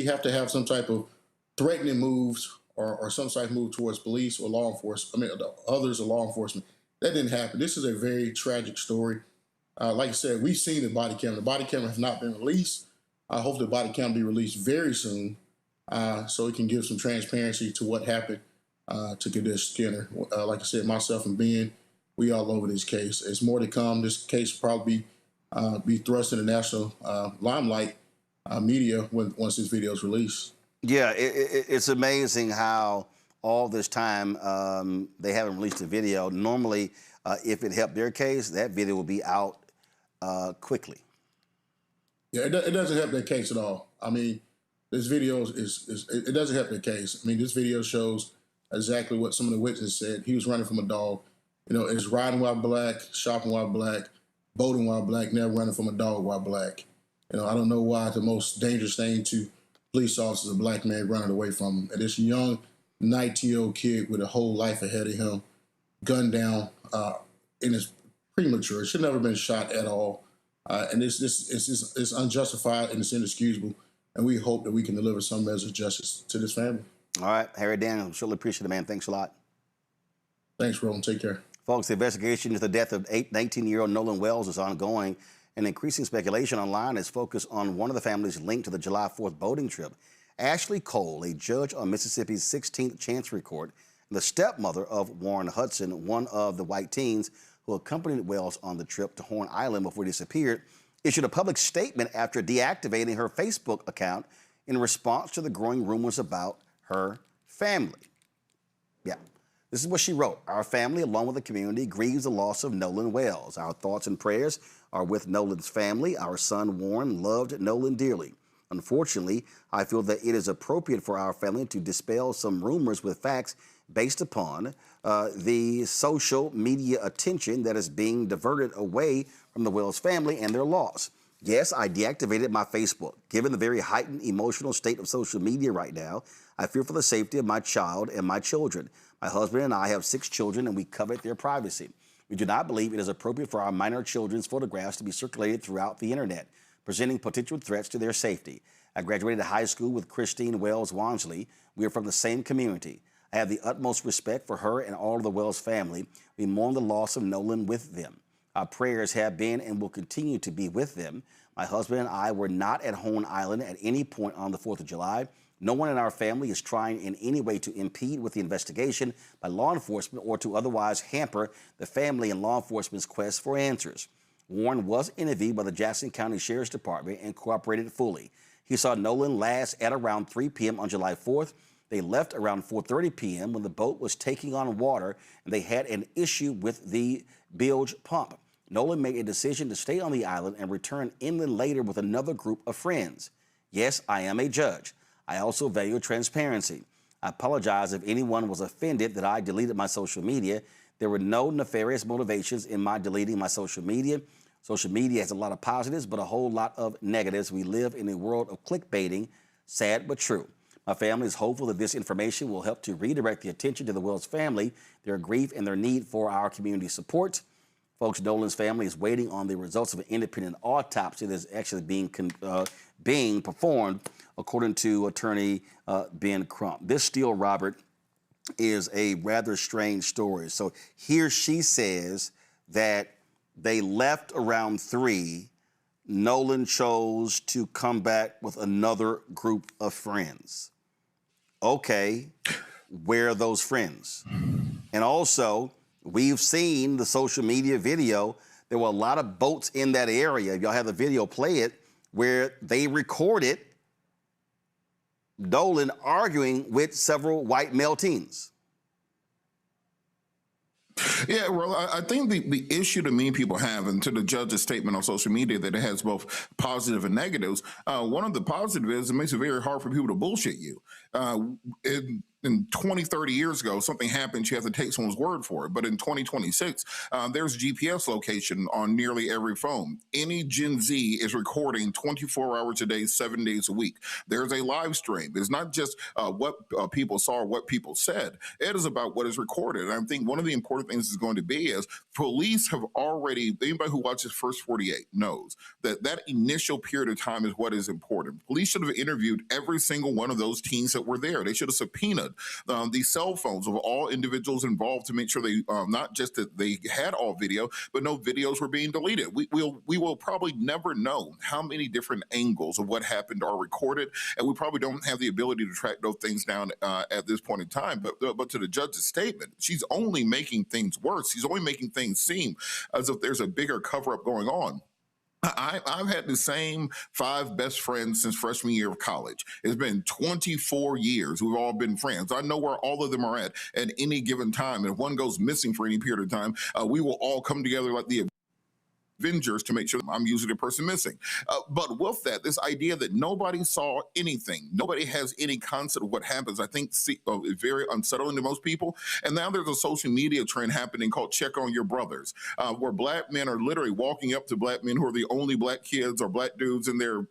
have to have some type of threatening moves or some type of move towards police or law enforcement. I mean, others or law enforcement. That didn't happen. This is a very tragic story. Like I said, we've seen the body camera. The body camera has not been released. I hope the body camera be released very soon so it can give some transparency to what happened to Kadir Skinner. Like I said, myself and Ben, we all over this case. There's more to come. This case will probably be thrust in the national limelight media once this video is released. Yeah, it's amazing how all this time they haven't released a video. Normally, if it helped their case, that video will be out quickly. Yeah, it doesn't help their case at all. I mean, this video it doesn't help their case. I mean, this video shows exactly what some of the witnesses said. He was running from a dog. You know, it's riding while black, shopping while black, boating while black, never running from a dog while black. You know, I don't know why the most dangerous thing to police officers is a black man running away from him. And this young 19-year-old kid with a whole life ahead of him, gunned down, and it's premature. It should never have been shot at all. And it's unjustified and it's inexcusable. And we hope that we can deliver some measure of justice to this family. All right, Harry Daniels, surely appreciate it, man. Thanks a lot. Thanks, Roland. Take care. Folks, the investigation into the death of 19-year-old Nolan Wells is ongoing, and increasing speculation online is focused on one of the families linked to the July 4th boating trip. Ashley Cole, a judge on Mississippi's 16th Chancery Court, and the stepmother of Warren Hudson, one of the white teens who accompanied Wells on the trip to Horn Island before he disappeared, issued a public statement after deactivating her Facebook account in response to the growing rumors about her family. Yeah, this is what she wrote. Our family, along with the community, grieves the loss of Nolan Wells. Our thoughts and prayers are with Nolan's family. Our son, Warren, loved Nolan dearly. Unfortunately, I feel that it is appropriate for our family to dispel some rumors with facts based upon the social media attention that is being diverted away from the Wells family and their loss. Yes, I deactivated my Facebook. Given the very heightened emotional state of social media right now, I fear for the safety of my child and my children. My husband and I have 6 children, and we covet their privacy. We do not believe it is appropriate for our minor children's photographs to be circulated throughout the internet, presenting potential threats to their safety. I graduated high school with Christine Wells Wansley. We are from the same community. I have the utmost respect for her and all of the Wells family. We mourn the loss of Nolan with them. Our prayers have been and will continue to be with them. My husband and I were not at Hone Island at any point on the 4th of July. No one in our family is trying in any way to impede with the investigation by law enforcement or to otherwise hamper the family and law enforcement's quest for answers. Warren was interviewed by the Gaston County Sheriff's Department and cooperated fully. He saw Nolan last at around 3 p.m. on July 4th. They left around 4:30 p.m. when the boat was taking on water and they had an issue with the bilge pump. Nolan made a decision to stay on the island and return inland later with another group of friends. Yes, I am a judge. I also value transparency. I apologize if anyone was offended that I deleted my social media. There were no nefarious motivations in my deleting my social media. Social media has a lot of positives, but a whole lot of negatives. We live in a world of clickbaiting, sad but true. My family is hopeful that this information will help to redirect the attention to the Wells family, their grief, and their need for our community support. Folks, Nolan's family is waiting on the results of an independent autopsy that's actually being performed, according to attorney Ben Crump. This still, Robert, is a rather strange story. So here she says that they left around 3. Nolan chose to come back with another group of friends. Okay, where are those friends? And also, we've seen the social media video. There were a lot of boats in that area. If y'all have the video, play it, where they recorded Nolan arguing with several white male teens. Yeah, well, I think the issue to me people have, and to the judge's statement on social media that it has both positive and negatives, one of the positive is it makes it very hard for people to bullshit you. In 20, 30 years ago, something happens, you have to take someone's word for it. But in 2026, there's GPS location on nearly every phone. Any Gen Z is recording 24 hours a day, 7 days a week. There's a live stream. It's not just what people saw or what people said. It is about what is recorded. And I think one of the important things is going to be is police have already, anybody who watches First 48 knows that that initial period of time is what is important. Police should have interviewed every single one of those teens that were there. They should have subpoenaed the cell phones of all individuals involved to make sure they, not just that they had all video, but no videos were being deleted. We will probably never know how many different angles of what happened are recorded, and we probably don't have the ability to track those things down at this point in time. But to the judge's statement, she's only making things worse. She's only making things seem as if there's a bigger cover-up going on. I've had the same 5 best friends since freshman year of college. It's been 24 years. We've all been friends. I know where all of them are at any given time. And if one goes missing for any period of time, we will all come together like the Avengers to make sure I'm usually the person missing. But with that, this idea that nobody saw anything, nobody has any concept of what happens, I think is very unsettling to most people. And now there's a social media trend happening called Check on Your Brothers, where black men are literally walking up to black men who are the only black kids or black dudes in their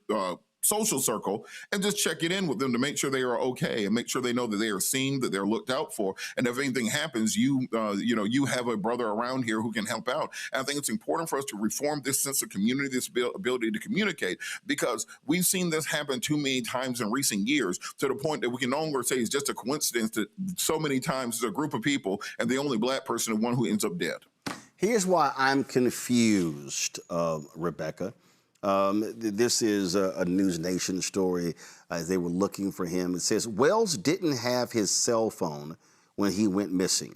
social circle and just checking in with them to make sure they are okay and make sure they know that they are seen, that they're looked out for. And if anything happens, you have a brother around here who can help out. And I think it's important for us to reform this sense of community, this ability to communicate, because we've seen this happen too many times in recent years to the point that we can no longer say it's just a coincidence that so many times there's a group of people and the only black person is one who ends up dead. Here's why I'm confused, Rebecca. This is a News Nation story as they were looking for him. It says, Wells didn't have his cell phone when he went missing.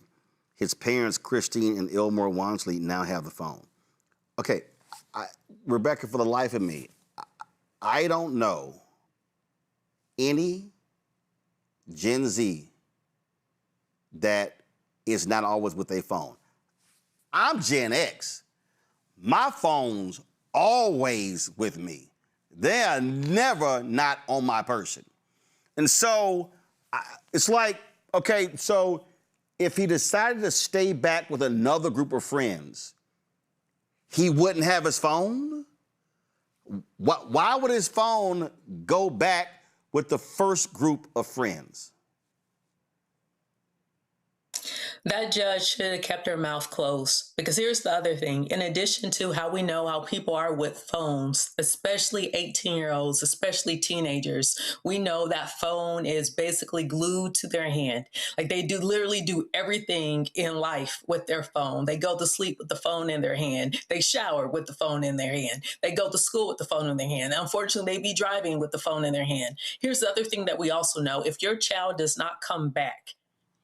His parents, Christine and Elmore Wansley, now have the phone. Okay, Rebecca, for the life of me, I don't know any Gen Z that is not always with a phone. I'm Gen X. My phone's always with me. They are never not on my person. And so it's like, okay, so if he decided to stay back with another group of friends, he wouldn't have his phone? Why would his phone go back with the first group of friends? That judge should have kept her mouth closed, because here's the other thing. In addition to how we know how people are with phones, especially 18-year-olds, especially teenagers, we know that phone is basically glued to their hand. Like, they literally do everything in life with their phone. They go to sleep with the phone in their hand. They shower with the phone in their hand. They go to school with the phone in their hand. Unfortunately, they be driving with the phone in their hand. Here's the other thing that we also know. If your child does not come back,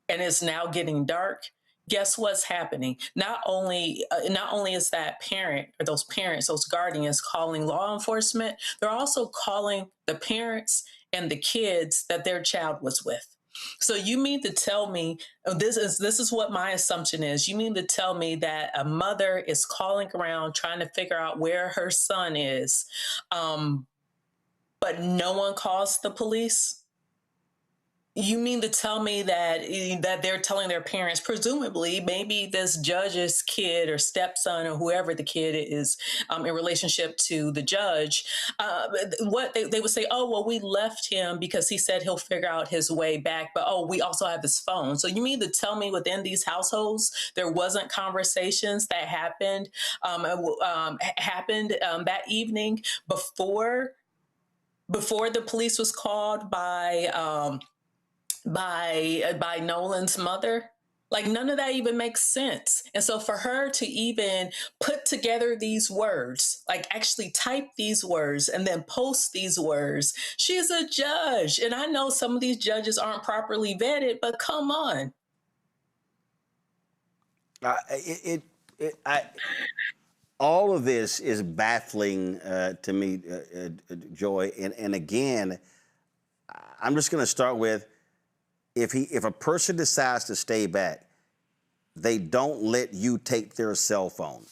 and it's now getting dark, guess what's happening? Not only is that parent or those parents, those guardians calling law enforcement, they're also calling the parents and the kids that their child was with. So you mean to tell me, this is what my assumption is, you mean to tell me that a mother is calling around trying to figure out where her son is, but no one calls the police? You mean to tell me that they're telling their parents, presumably maybe this judge's kid or stepson or whoever the kid is in relationship to the judge, what they would say, oh, well, we left him because he said he'll figure out his way back, but oh, we also have his phone. So you mean to tell me within these households there wasn't conversations that happened that evening before the police was called by Nolan's mother? Like, none of that even makes sense. And so for her to even put together these words, like actually type these words and then post these words, she's a judge. And I know some of these judges aren't properly vetted, but come on. All of this is baffling to me, Joy. And again, I'm just going to start with, if a person decides to stay back, they don't let you take their cell phone.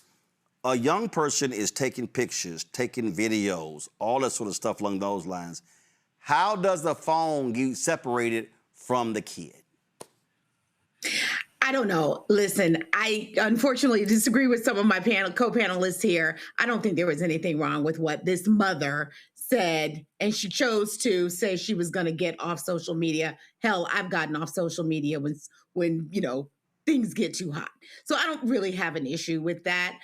A young person is taking pictures, taking videos, all that sort of stuff along those lines. How does the phone get separated from the kid? I don't know. Listen, I unfortunately disagree with some of my co-panelists here. I don't think there was anything wrong with what this mother said, and she chose to say she was going to get off social media. Hell, I've gotten off social media when things get too hot. So I don't really have an issue with that.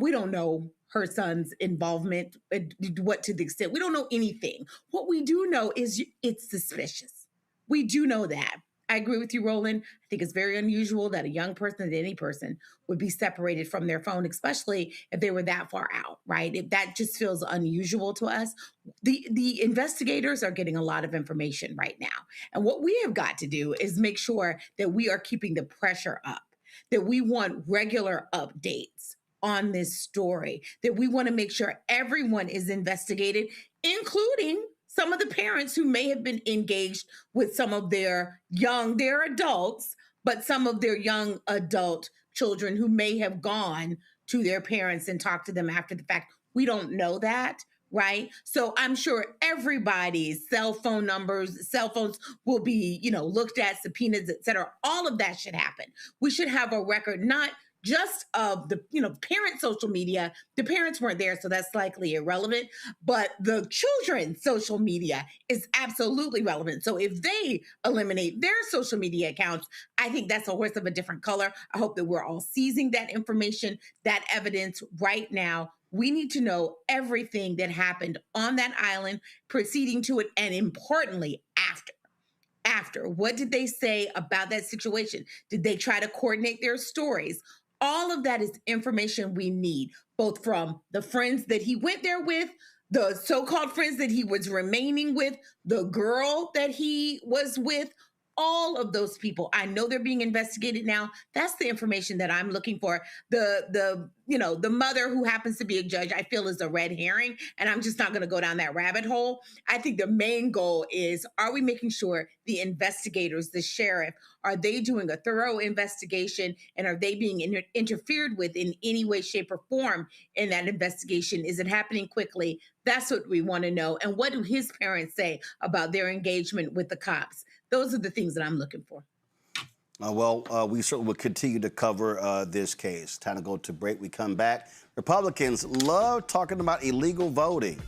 We don't know her son's involvement, what to the extent. We don't know anything. What we do know is it's suspicious. We do know that. I agree with you, Roland. I think it's very unusual that a young person, any person, would be separated from their phone, especially if they were that far out, right? That just feels unusual to us. The investigators are getting a lot of information right now. And what we have got to do is make sure that we are keeping the pressure up, that we want regular updates on this story, that we want to make sure everyone is investigated, including some of the parents who may have been engaged with some of they're adults, but some of their young adult children who may have gone to their parents and talked to them after the fact. We don't know that, right? So I'm sure everybody's cell phone numbers, cell phones will be, looked at, subpoenas, et cetera. All of that should happen. We should have a record, not just of the, parent social media. The parents weren't there, so that's likely irrelevant, but the children's social media is absolutely relevant. So if they eliminate their social media accounts, I think that's a horse of a different color. I hope that we're all seizing that information, that evidence right now. We need to know everything that happened on that island, proceeding to it, and importantly, after. What did they say about that situation? Did they try to coordinate their stories? All of that is information we need, both from the friends that he went there with, the so-called friends that he was remaining with, the girl that he was with, all of those people. I know they're being investigated now. That's the information that I'm looking for. The mother who happens to be a judge, I feel is a red herring, and I'm just not going to go down that rabbit hole. I think the main goal is, are we making sure the investigators, the sheriff, are they doing a thorough investigation, and are they being interfered with in any way, shape, or form in that investigation? Is it happening quickly? That's what we want to know. And what do his parents say about their engagement with the cops? Those are the things that I'm looking for. We certainly will continue to cover this case. Time to go to break. We come back. Republicans love talking about illegal voting.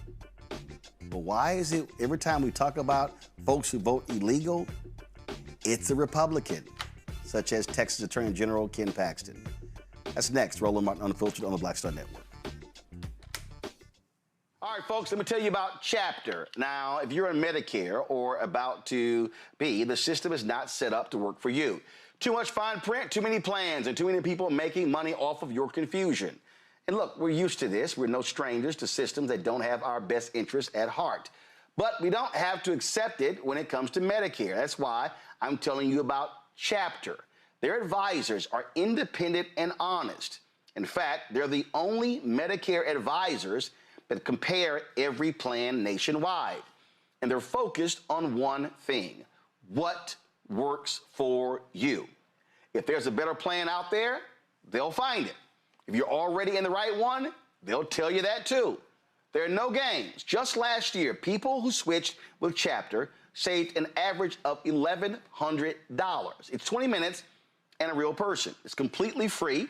But why is it every time we talk about folks who vote illegal, it's a Republican, such as Texas Attorney General Ken Paxton? That's next. Roland Martin Unfiltered on the Black Star Network. All right, folks, let me tell you about Chapter. Now, if you're on Medicare or about to be, the system is not set up to work for you. Too much fine print, too many plans, and too many people making money off of your confusion. And look, we're used to this. We're no strangers to systems that don't have our best interests at heart. But we don't have to accept it when it comes to Medicare. That's why I'm telling you about Chapter. Their advisors are independent and honest. In fact, they're the only Medicare advisors that compare every plan nationwide. And they're focused on one thing: what works for you. If there's a better plan out there, they'll find it. If you're already in the right one, they'll tell you that too. There are no games. Just last year, people who switched with Chapter saved an average of $1,100. It's 20 minutes and a real person. It's completely free.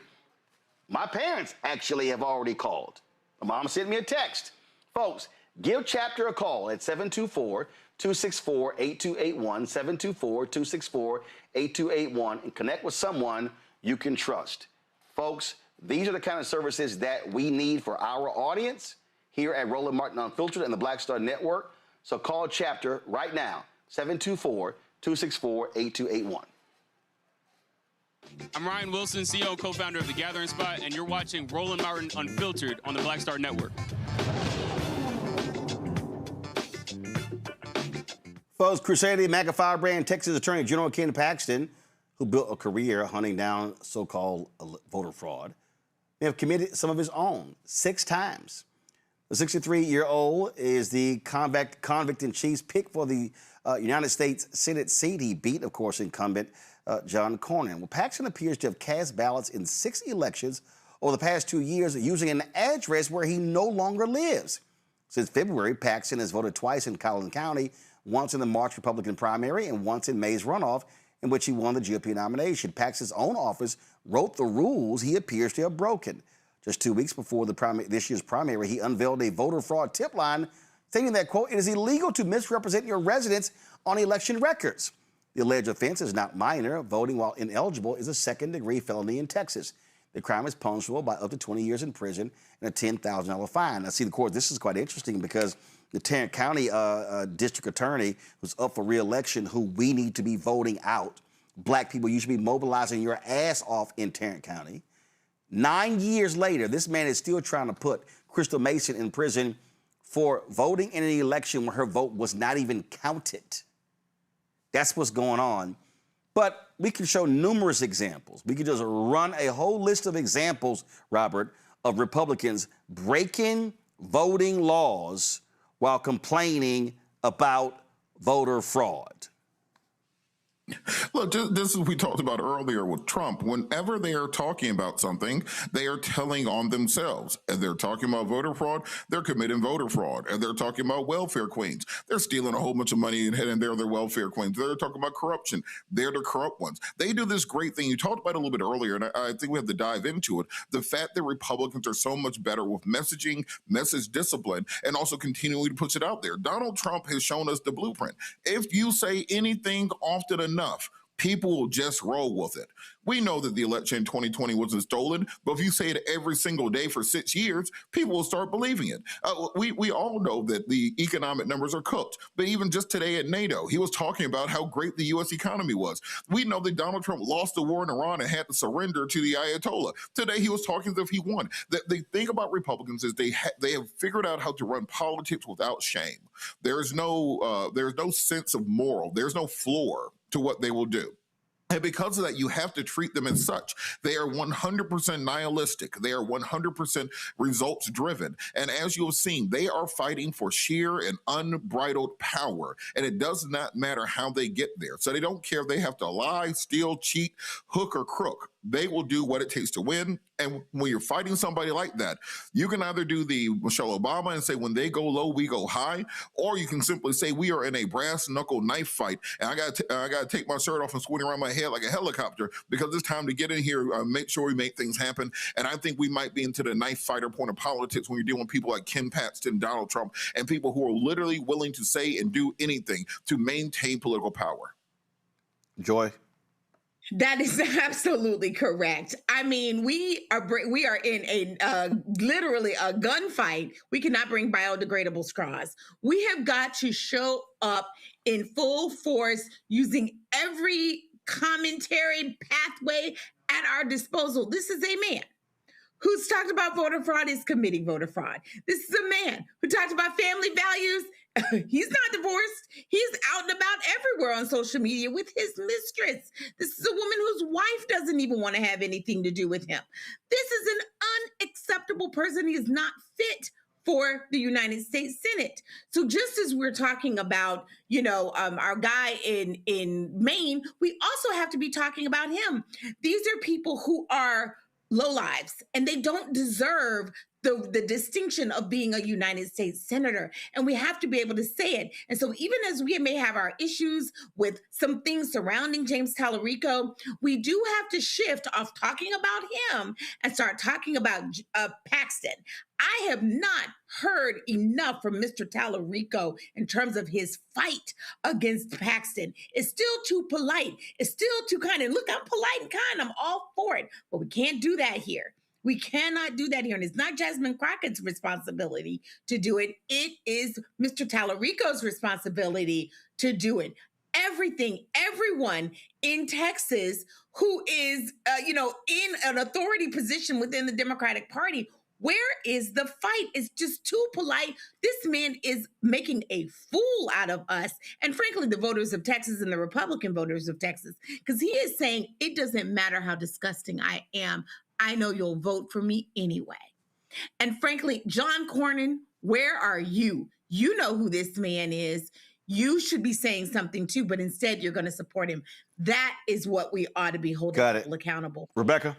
My parents actually have already called. My mom sent me a text. Folks, give Chapter a call at 724-264-8281, 724-264-8281, and connect with someone you can trust. Folks, these are the kind of services that we need for our audience here at Roland Martin Unfiltered and the Black Star Network. So call Chapter right now, 724-264-8281. I'm Ryan Wilson, CEO and co-founder of The Gathering Spot, and you're watching Roland Martin Unfiltered on the Black Star Network. Folks, Crusading McAfee brand Texas Attorney General Ken Paxton, who built a career hunting down so-called voter fraud, may have committed some of his own 6 times. The 63-year-old is the convict-in-chief's pick for the United States Senate seat. He beat, of course, incumbent John Cornyn. Well, Paxton appears to have cast ballots in 6 elections over the past 2 years using an address where he no longer lives. Since February, Paxton has voted twice in Collin County, once in the March Republican primary and once in May's runoff, in which he won the GOP nomination. Paxton's own office wrote the rules he appears to have broken. Just 2 weeks before this year's primary, he unveiled a voter fraud tip line, stating that, quote, "It is illegal to misrepresent your residence on election records." The alleged offense is not minor. Voting while ineligible is a second-degree felony in Texas. The crime is punishable by up to 20 years in prison and a $10,000 fine. Now, see, the court, this is quite interesting because the Tarrant County district attorney who's up for re-election, who we need to be voting out. Black people, you should be mobilizing your ass off in Tarrant County. 9 years later, this man is still trying to put Crystal Mason in prison for voting in an election where her vote was not even counted. That's what's going on. But we can show numerous examples. We could just run a whole list of examples, Robert, of Republicans breaking voting laws while complaining about voter fraud. Look, this is what we talked about earlier with Trump. Whenever they are talking about something, they are telling on themselves. And they're talking about voter fraud, they're committing voter fraud. And they're talking about welfare queens. They're stealing a whole bunch of money and heading there, they're welfare queens. They're talking about corruption. They're the corrupt ones. They do this great thing. You talked about it a little bit earlier, and I think we have to dive into it. The fact that Republicans are so much better with messaging, message discipline, and also continually to push it out there. Donald Trump has shown us the blueprint. If you say anything often enough, people will just roll with it. We know that the election in 2020 wasn't stolen, but if you say it every single day for 6 years, people will start believing it. We all know that the economic numbers are cooked, but even just today at NATO, he was talking about how great the U.S. economy was. We know that Donald Trump lost the war in Iran and had to surrender to the Ayatollah. Today, he was talking as if he won. The thing about Republicans is they have figured out how to run politics without shame. There's no sense of moral. There's no floor to what they will do. And because of that, you have to treat them as such. They are 100% nihilistic. They are 100% results driven. And as you have seen, they are fighting for sheer and unbridled power. And it does not matter how they get there. So they don't care if they have to lie, steal, cheat, hook, or crook. they will do what it takes to win. And when you're fighting somebody like that, you can either do the Michelle Obama and say, when they go low, we go high, or you can simply say, we are in a brass knuckle knife fight, and I got to take my shirt off and swing around my head like a helicopter because it's time to get in here, make sure we make things happen. And I think we might be into the knife fighter point of politics when you're dealing with people like Ken Paxton, Donald Trump, and people who are literally willing to say and do anything to maintain political power. Joy? That is absolutely correct. I mean, we are in a literally a gunfight. We cannot bring biodegradable straws. We have got to show up in full force using every commentary pathway at our disposal. This is a man who's talked about voter fraud is committing voter fraud. This is a man who talked about family values. He's not divorced. He's out and about everywhere on social media with his mistress. This is a woman whose wife doesn't even want to have anything to do with him. This is an unacceptable person. He is not fit for the United States Senate. So just as we're talking about, our guy in Maine, we also have to be talking about him. These are people who are lowlives, and they don't deserve the distinction of being a United States senator. And we have to be able to say it. And so even as we may have our issues with some things surrounding James Tallarico, we do have to shift off talking about him and start talking about Paxton. I have not heard enough from Mr. Tallarico in terms of his fight against Paxton. It's still too polite. It's still too kind. And look, I'm polite and kind. I'm all for it. But we can't do that here. We cannot do that here. And it's not Jasmine Crockett's responsibility to do it. It is Mr. Tallarico's responsibility to do it. Everyone in Texas who is, in an authority position within the Democratic Party, where is the fight? It's just too polite. This man is making a fool out of us. And frankly, the voters of Texas and the Republican voters of Texas, because he is saying it doesn't matter how disgusting I am. I know you'll vote for me anyway. And frankly, John Cornyn, where are you? You know who this man is. You should be saying something too, but instead you're going to support him. That is what we ought to be holding people accountable. Rebecca?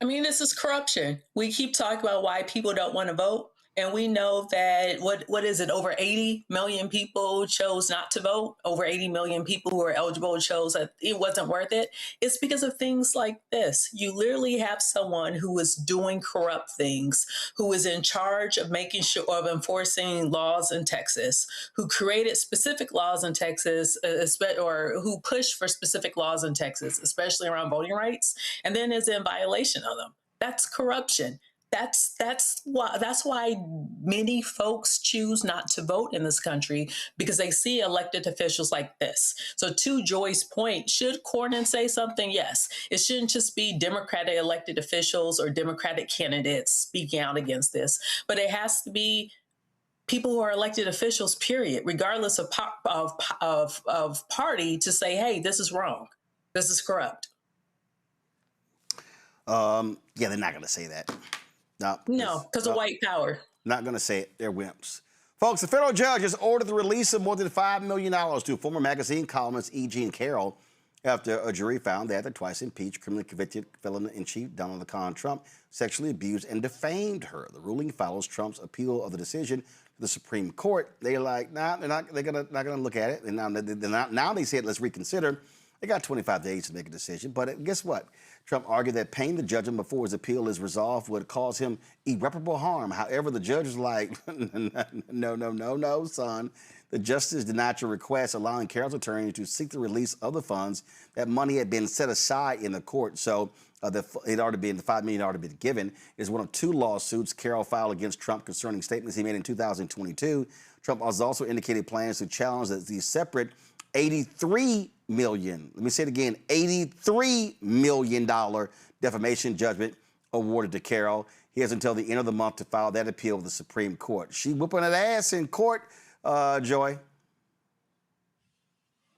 I mean, this is corruption. We keep talking about why people don't want to vote. And we know that, what is it, over 80 million people chose not to vote. Over 80 million people who are eligible chose that it wasn't worth it. It's because of things like this. You literally have someone who is doing corrupt things, who is in charge of making sure of enforcing laws in Texas, who created specific laws in Texas, or who pushed for specific laws in Texas, especially around voting rights, and then is in violation of them. That's corruption. That's why many folks choose not to vote in this country, because they see elected officials like this. So to Joy's point, should Cornyn say something? Yes. It shouldn't just be Democratic elected officials or Democratic candidates speaking out against this, but it has to be people who are elected officials, period, regardless of party, to say, hey, this is wrong. This is corrupt. Yeah, they're not going to say that. No, because of white power. Not going to say it. They're wimps. Folks, a federal judge has ordered the release of more than $5 million to former magazine columnist E. Jean Carroll after a jury found that the twice impeached, criminally convicted felon-in-chief Donald Trump sexually abused and defamed her. The ruling follows Trump's appeal of the decision to the Supreme Court. They're like, nah, they're not gonna look at it. And now they said, let's reconsider. They got 25 days to make a decision. But guess what? Trump argued that paying the judgment before his appeal is resolved would cause him irreparable harm. However, the judge is like, no, son. The justice denied your request, allowing Carroll's attorney to seek the release of the funds. That money had been set aside in the court, so the $5 million already been given. It's one of two lawsuits Carroll filed against Trump concerning statements he made in 2022. Trump has also indicated plans to challenge the separate $83 million. Let me say it again, $83 million defamation judgment awarded to Carroll. He has until the end of the month to file that appeal with the Supreme Court. She whooping that ass in court, Joy.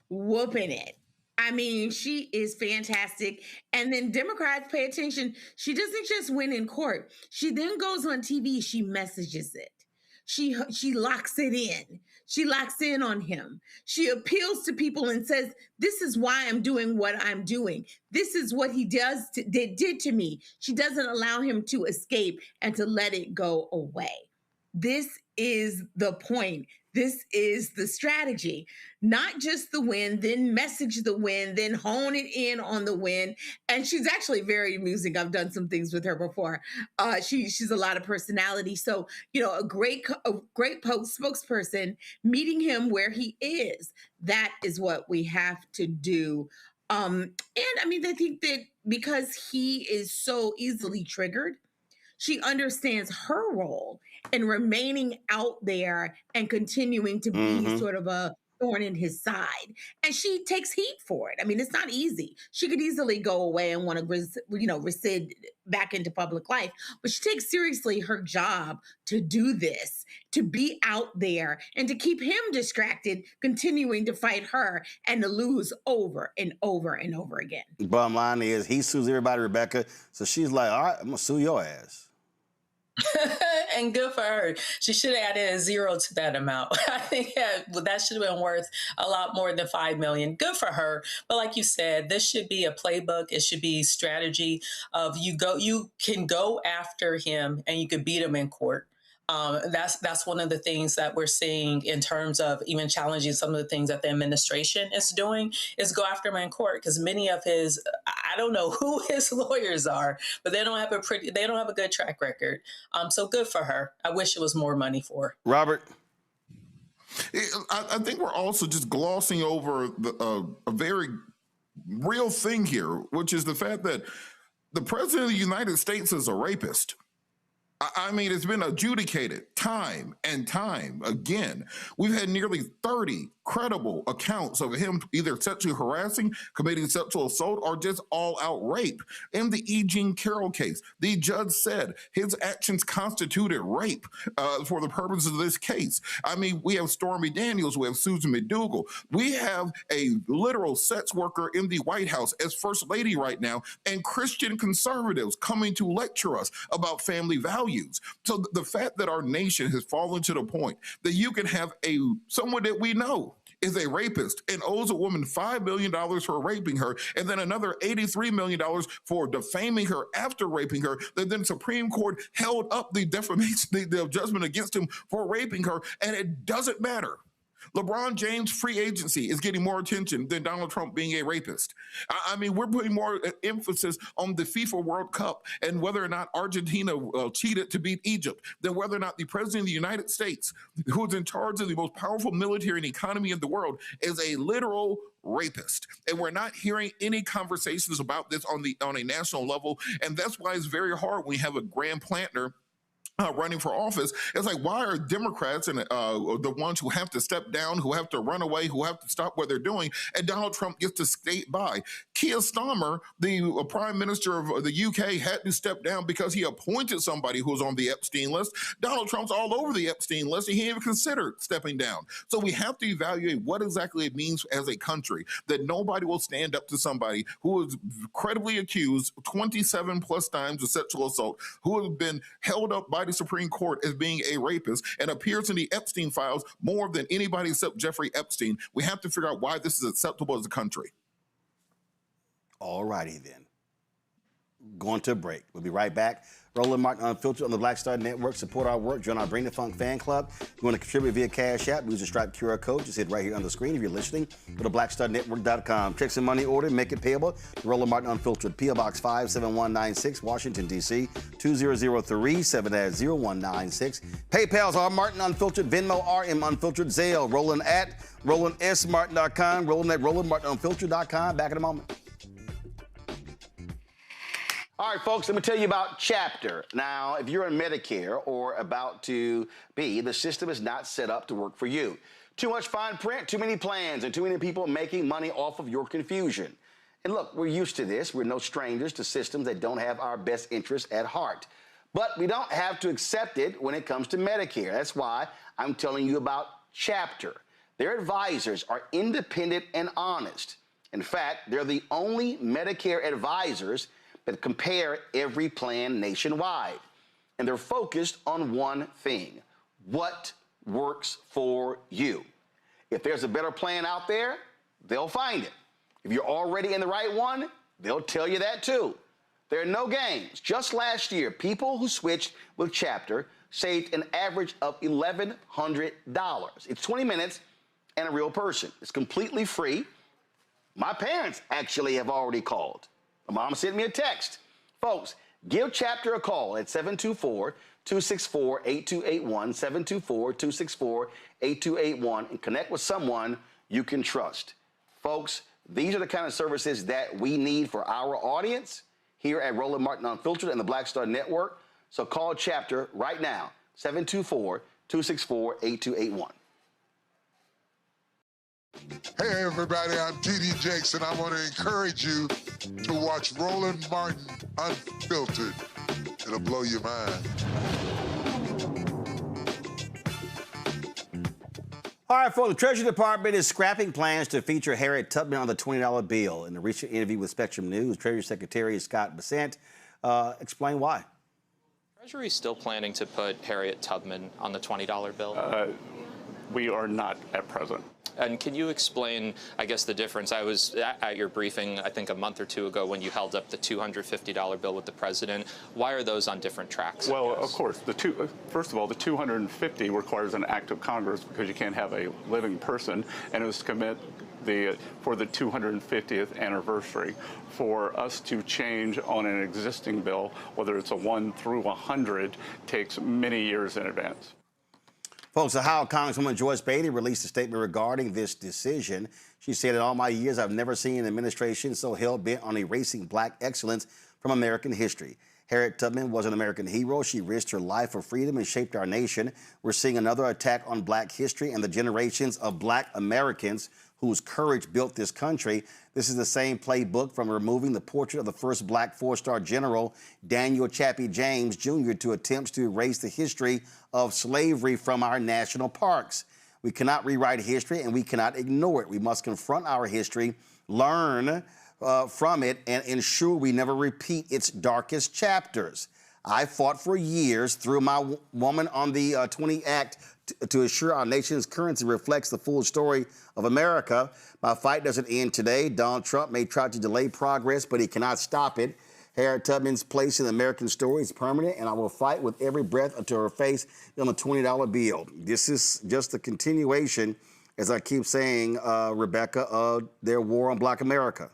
Whooping it. I mean, she is fantastic. And then Democrats pay attention. She doesn't just win in court. She then goes on TV. She messages it. She locks it in. She locks in on him. She appeals to people and says, this is why I'm doing what I'm doing. This is what he did to me. She doesn't allow him to escape and to let it go away. This is the point. This is the strategy. Not just the win, then message the win, then hone it in on the win. And she's actually very amusing. I've done some things with her before. She's a lot of personality. So, a great spokesperson, meeting him where he is. That is what we have to do. And I mean, I think that because he is so easily triggered, she understands her role in remaining out there and continuing to be sort of a thorn in his side. And she takes heat for it. I mean, it's not easy. She could easily go away and want to, rescind back into public life, but she takes seriously her job to do this, to be out there and to keep him distracted, continuing to fight her and to lose over and over and over again. The bottom line is he sues everybody, Rebecca. So she's like, all right, I'm going to sue your ass. And good for her. She should have added a 0 to that amount. I think that should have been worth a lot more than $5 million. Good for her. But like you said, this should be a playbook. It should be strategy of you can go after him and you can beat him in court. That's one of the things that we're seeing in terms of even challenging some of the things that the administration is doing is go after him in court, because many of I don't know who his lawyers are, but they don't have a good track record. So good for her. I wish it was more money for her. Robert? I think we're also just glossing over a very real thing here, which is the fact that the president of the United States is a rapist. I mean, it's been adjudicated time and time again. We've had nearly 30 credible accounts of him either sexually harassing, committing sexual assault, or just all-out rape. In the E. Jean Carroll case, the judge said his actions constituted rape for the purposes of this case. I mean, we have Stormy Daniels, we have Susan McDougal. We have a literal sex worker in the White House as First Lady right now, and Christian conservatives coming to lecture us about family values. So the fact that our nation has fallen to the point that you can have someone that we know is a rapist and owes a woman $5 million for raping her, and then another $83 million for defaming her after raping her, that then Supreme Court held up the defamation, the judgment against him for raping her, and it doesn't matter. LeBron James' free agency is getting more attention than Donald Trump being a rapist. I mean, we're putting more emphasis on the FIFA World Cup and whether or not Argentina cheated to beat Egypt than whether or not the president of the United States, who is in charge of the most powerful military and economy in the world, is a literal rapist. And we're not hearing any conversations about this on a national level. And that's why it's very hard when you have a Graham Plantner running for office. It's like, why are Democrats and the ones who have to step down, who have to run away, who have to stop what they're doing, and Donald Trump gets to skate by? Keir Starmer, the Prime Minister of the UK, had to step down because he appointed somebody who was on the Epstein list. Donald Trump's all over the Epstein list, and he even considered stepping down. So we have to evaluate what exactly it means as a country that nobody will stand up to somebody who is credibly accused 27 plus times of sexual assault, who has been held up by the Supreme Court as being a rapist and appears in the Epstein files more than anybody except Jeffrey Epstein. We have to figure out why this is acceptable as a country. All righty then. Going to a break. We'll be right back. Roland Martin Unfiltered on the Black Star Network. Support our work. Join our Bring the Funk fan club. If you want to contribute via Cash App, use the Stripe QR code. Just hit right here on the screen. If you're listening, go to blackstarnetwork.com. Checks and money order. Make it payable. Roland Martin Unfiltered. P.O. Box 57196, Washington, D.C. 2003 70196. PayPal's R Martin Unfiltered. Venmo RM Unfiltered. Zelle. Roland at RolandSMartin.com. Roland at RolandMartinUnfiltered.com. Back in a moment. All right, folks, let me tell you about Chapter. Now, if you're on Medicare or about to be, the system is not set up to work for you. Too much fine print, too many plans, and too many people making money off of your confusion. And look, we're used to this. We're no strangers to systems that don't have our best interests at heart. But we don't have to accept it when it comes to Medicare. That's why I'm telling you about Chapter. Their advisors are independent and honest. In fact, they're the only Medicare advisors that compare every plan nationwide. And they're focused on one thing: what works for you. If there's a better plan out there, they'll find it. If you're already in the right one, they'll tell you that too. There are no games. Just last year, people who switched with Chapter saved an average of $1,100. It's 20 minutes and a real person. It's completely free. My parents actually have already called. My mom sent me a text. Folks, give Chapter a call at 724-264-8281, 724-264-8281, and connect with someone you can trust. Folks, these are the kind of services that we need for our audience here at Roland Martin Unfiltered and the Black Star Network. So call Chapter right now, 724-264-8281. Hey everybody, I'm TD Jakes, and I want to encourage you to watch Roland Martin Unfiltered. It'll blow your mind. All right, folks, the Treasury Department is scrapping plans to feature Harriet Tubman on the $20 bill. In a recent interview with Spectrum News, Treasury Secretary Scott Bessent explained why. Treasury is still planning to put Harriet Tubman on the $20 bill? We are not at present. And can you explain, I guess, the difference? I was at your briefing, I think, a month or two ago when you held up the $250 bill with the president. Why are those on different tracks? Well, of course, first of all, the 250 requires an act of Congress because you can't have a living person, and it was to commit for the 250th anniversary. For us to change on an existing bill, whether it's a 1 through 100, takes many years in advance. Folks, Ohio Congresswoman Joyce Beatty released a statement regarding this decision. She said, in all my years, I've never seen an administration so hell-bent on erasing black excellence from American history. Harriet Tubman was an American hero. She risked her life for freedom and shaped our nation. We're seeing another attack on black history and the generations of black Americans whose courage built this country. This is the same playbook from removing the portrait of the first black four-star general, Daniel Chappie James Jr., to attempts to erase the history of slavery from our national parks. We cannot rewrite history, and we cannot ignore it. We must confront our history, learn from it, and ensure we never repeat its darkest chapters. I fought for years through my Woman on the 20 Act to ensure our nation's currency reflects the full story of America. My fight doesn't end today. Donald Trump may try to delay progress, but he cannot stop it. Harriet Tubman's place in the American story is permanent, and I will fight with every breath until her face on the $20 bill. This is just a continuation, as I keep saying, Rebecca, of their war on Black America.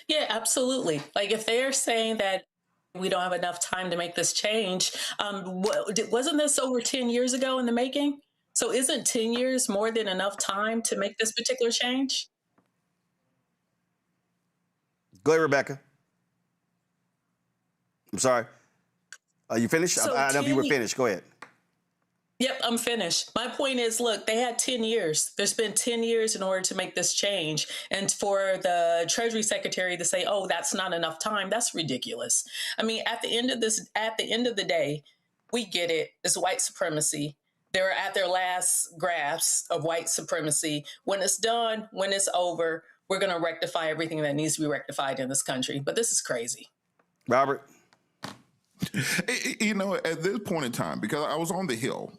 Yeah, absolutely. Like, if they're saying that we don't have enough time to make this change, wasn't this over 10 years ago in the making? So isn't 10 years more than enough time to make this particular change? Go ahead, Rebecca. I'm sorry. Are you finished? So I know you were finished. Go ahead. Yep, I'm finished. My point is, look, they had 10 years. There's been 10 years in order to make this change. And for the Treasury Secretary to say, oh, that's not enough time, that's ridiculous. I mean, at the end of the day, we get it. It's white supremacy. They're at their last grasp of white supremacy. When it's done, when it's over, we're going to rectify everything that needs to be rectified in this country. But this is crazy. Robert? You know, at this point in time, because I was on the Hill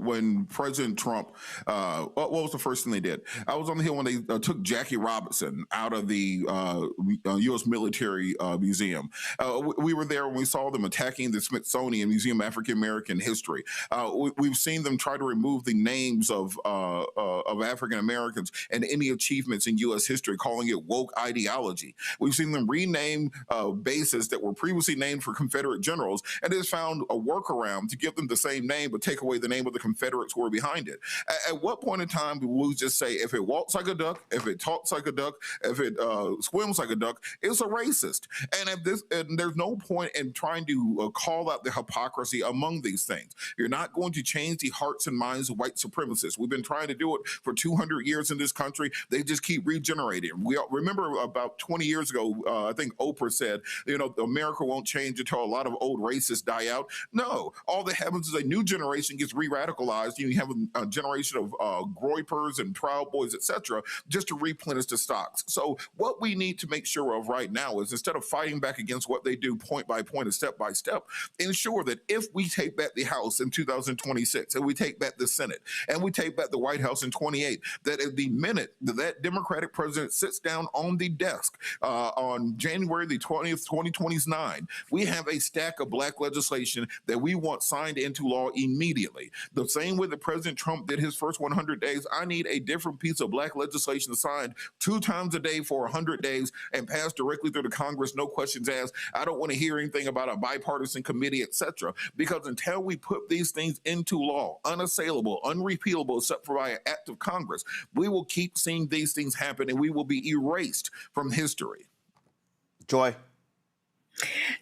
when President Trump, what was the first thing they did? I was on the Hill when they took Jackie Robinson out of the U.S. Military Museum. We were there when we saw them attacking the Smithsonian Museum of African American History. We've seen them try to remove the names of African Americans and any achievements in U.S. history, calling it woke ideology. We've seen them rename bases that were previously named for Confederate generals, and has found a workaround to give them the same name but take away the name of the Confederates who were behind it. At what point in time do we just say, if it walks like a duck, if it talks like a duck, if it swims like a duck, it's a racist? And there's no point in trying to call out the hypocrisy among these things. You're not going to change the hearts and minds of white supremacists. We've been trying to do it for 200 years in this country. They just keep regenerating. We remember about 20 years ago, I think Oprah said, you know, America won't change until a lot of old racists die out. No, all that happens is a new generation gets re-radicalized. You have a generation of groypers and Proud Boys, etc., just to replenish the stocks. So what we need to make sure of right now is, instead of fighting back against what they do point by point and step by step, ensure that if we take back the House in 2026 and we take back the Senate and we take back the White House in 28, that at the minute that Democratic president sits down on the desk on January the 20th, 2029, we have a stack of black legislation that we want signed into law immediately. The same way that President Trump did his first 100 days, I need a different piece of black legislation signed 2 times a day for 100 days and passed directly through the Congress, no questions asked. I don't want to hear anything about a bipartisan committee, etc. Because until we put these things into law, unassailable, unrepealable, except for by an act of Congress, we will keep seeing these things happen and we will be erased from history. Joy.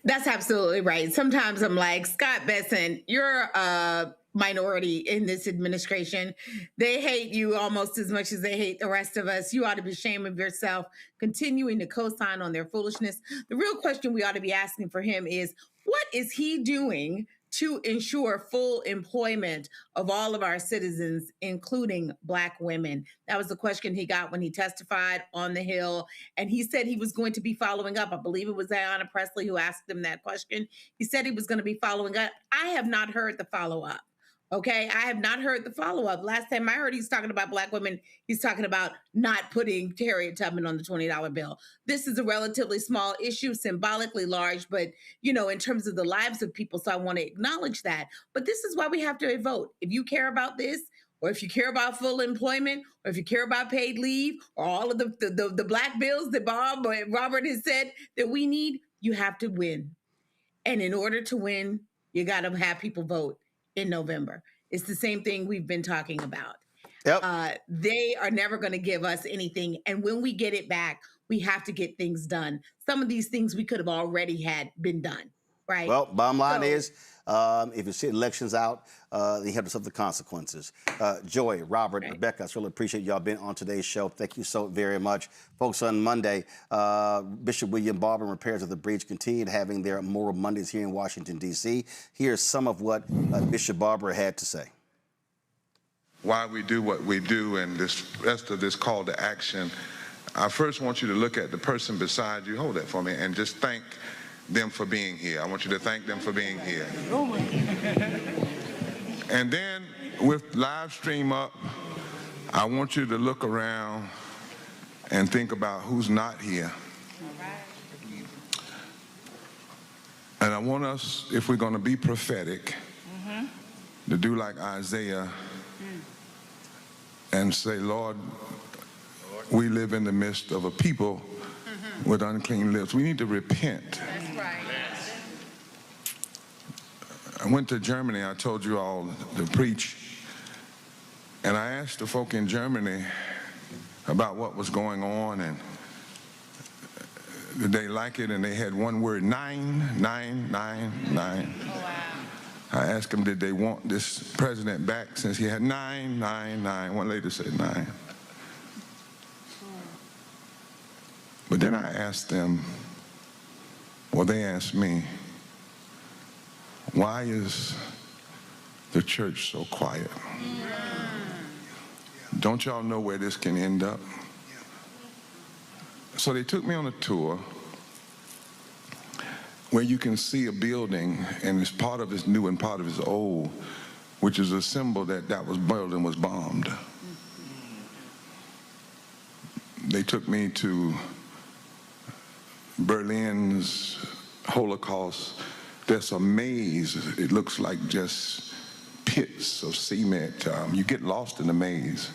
That's absolutely right. Sometimes I'm like, Scott Besson, you're a minority in this administration. They hate you almost as much as they hate the rest of us. You ought to be ashamed of yourself, continuing to co-sign on their foolishness. The real question we ought to be asking for him is, what is he doing to ensure full employment of all of our citizens, including Black women? That was the question he got when he testified on the Hill. And he said he was going to be following up. I believe it was Ayanna Pressley who asked him that question. He said he was going to be following up. I have not heard the follow-up. Okay, I have not heard the follow-up. Last time I heard he's talking about Black women, he's talking about not putting Harriet Tubman on the $20 bill. This is a relatively small issue, symbolically large, but, you know, in terms of the lives of people, so I want to acknowledge that. But this is why we have to vote. If you care about this, or if you care about full employment, or if you care about paid leave, or all of the Black bills that Bob or Robert has said that we need, you have to win. And in order to win, you got to have people vote in November. It's the same thing we've been talking about. Yep. They are never going to give us anything. And when we get it back, we have to get things done. Some of these things we could have already had been done, right? Well, bottom line is, if you see elections out, you have to suffer the consequences. Joy, Robert, right. Rebecca, I really appreciate y'all being on today's show. Thank you so very much. Folks, on Monday, Bishop William Barber and Repairs of the Breach continued having their Moral Mondays here in Washington, D.C. Here's some of what Bishop Barber had to say. Why we do what we do and this rest of this call to action, I first want you to look at the person beside you, hold that for me, and just thank them for being here. I want you to thank them for being here. And then with live stream up, I want you to look around and think about who's not here. And I want us, if we're going to be prophetic, to do like Isaiah and say, Lord, we live in the midst of a people with unclean lips. We need to repent. That's right. I went to Germany, I told you all, to preach, and I asked the folk in Germany about what was going on, and did they like it, and they had one word, 999. Oh, wow. I asked them, did they want this president back since he had 999? One lady said 9. But then I asked them, well, they asked me, why is the church so quiet? Don't y'all know where this can end up? So they took me on a tour where you can see a building, and it's part of it's new and part of it's old, which is a symbol that that building was bombed. They took me to Berlin's Holocaust. There's a maze. It looks like just pits of cement. You get lost in the maze.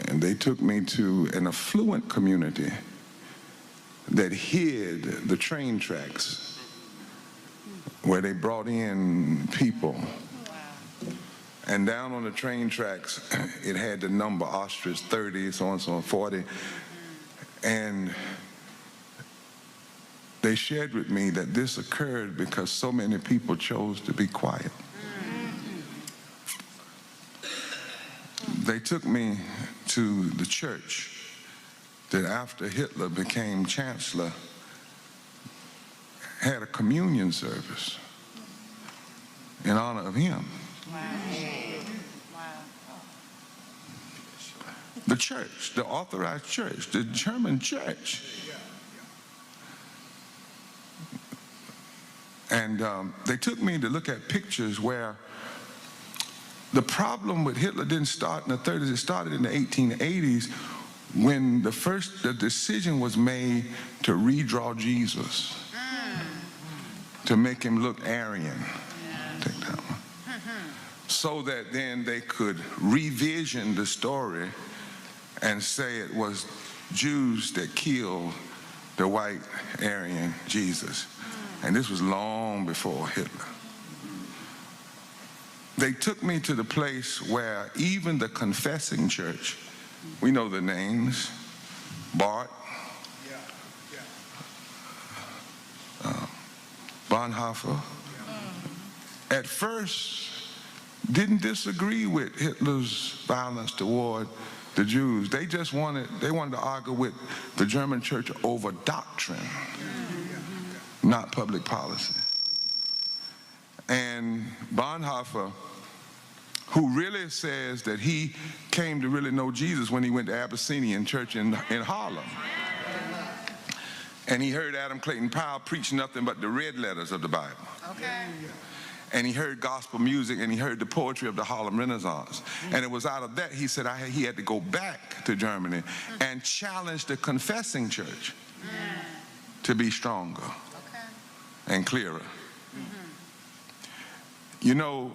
And they took me to an affluent community that hid the train tracks, where they brought in people. And down on the train tracks, it had the number ostrich 30, so on and so on, 40. And they shared with me that this occurred because so many people chose to be quiet. They took me to the church that after Hitler became chancellor had a communion service in honor of him. The church, the authorized church, the German church. And they took me to look at pictures where the problem with Hitler didn't start in the 30s, it started in the 1880s when the decision was made to redraw Jesus, to make him look Aryan. Take that one. So that then they could revision the story and say it was Jews that killed the white Aryan Jesus. And this was long before Hitler. They took me to the place where even the confessing church, we know the names, Bart, Bonhoeffer, at first didn't disagree with Hitler's violence toward the Jews. They just wanted to argue with the German church over doctrine, not public policy. And Bonhoeffer, who really says that he came to really know Jesus when he went to Abyssinian Church in Harlem. And he heard Adam Clayton Powell preach nothing but the red letters of the Bible. Okay. And he heard gospel music, and he heard the poetry of the Harlem Renaissance. And it was out of that, he said, he had to go back to Germany and challenge the confessing church to be stronger and clearer. You know,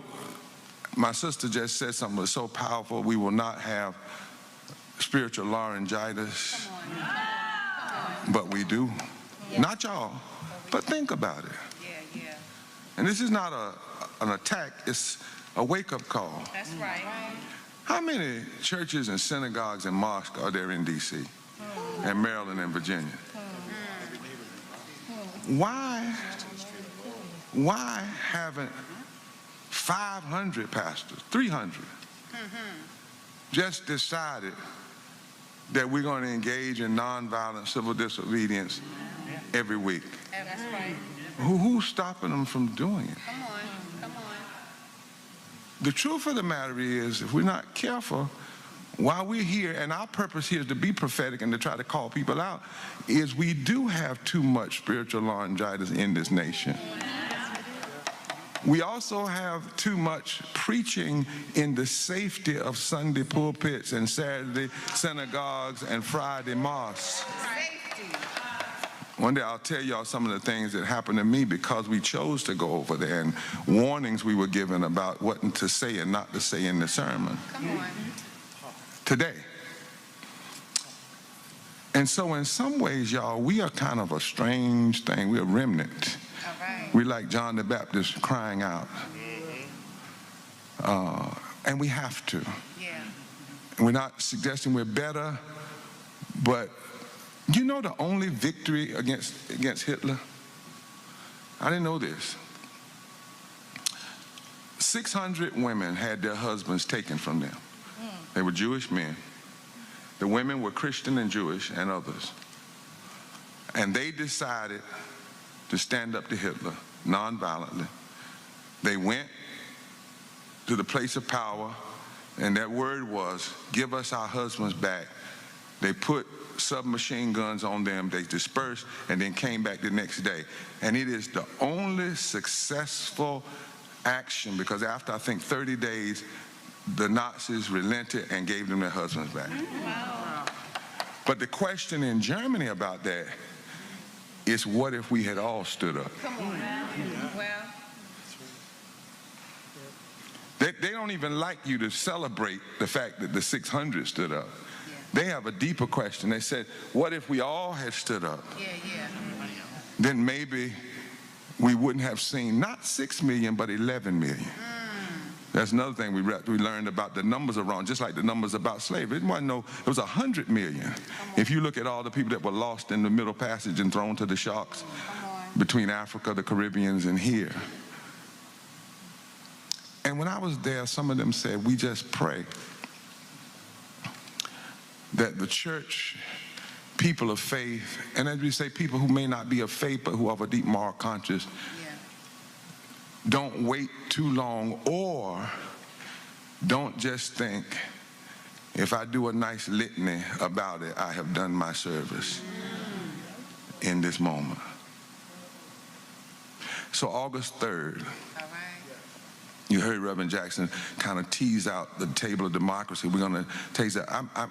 my sister just said something that was so powerful. We will not have spiritual laryngitis, but we do. Not y'all, but think about it. And this is not an attack, it's a wake-up call. That's right. How many churches and synagogues and mosques are there in D.C. and Maryland and Virginia? Why haven't 500 pastors, 300, just decided that we're going to engage in nonviolent civil disobedience every week? That's right. Who's stopping them from doing it? Come on. The truth of the matter is, if we're not careful, while we're here, and our purpose here is to be prophetic and to try to call people out, is we do have too much spiritual laryngitis in this nation. We also have too much preaching in the safety of Sunday pulpits and Saturday synagogues and Friday mosques. One day I'll tell y'all some of the things that happened to me because we chose to go over there, and warnings we were given about what to say and not to say in the sermon. Come on. Today. And so in some ways, y'all, we are kind of a strange thing. We're a remnant. Right. We like John the Baptist crying out. And we have to. Yeah. And we're not suggesting we're better, but you know the only victory against Hitler? I didn't know this. 600 women had their husbands taken from them. They were Jewish men. The women were Christian and Jewish and others. And they decided to stand up to Hitler nonviolently. They went to the place of power, and that word was, give us our husbands back. They put submachine guns on them, they dispersed, and then came back the next day. And it is the only successful action, because after, I think, 30 days, the Nazis relented and gave them their husbands back. Wow. But the question in Germany about that is, what if we had all stood up? Come on. Well. They don't even like you to celebrate the fact that the 600 stood up. They have a deeper question. They said, what if we all had stood up? Then maybe we wouldn't have seen not 6 million, but 11 million. That's another thing we learned about. The numbers are wrong, just like the numbers about slavery. It was 100 million. If you look at all the people that were lost in the Middle Passage and thrown to the sharks between Africa, the Caribbeans, and here. And when I was there, some of them said, we just pray that the church people of faith, and as we say, people who may not be of faith but who have a deep moral conscience, don't wait too long, or don't just think, if I do a nice litany about it, I have done my service in this moment. So August 3rd, you heard Reverend Jackson kind of tease out the table of democracy. We're going to tease that.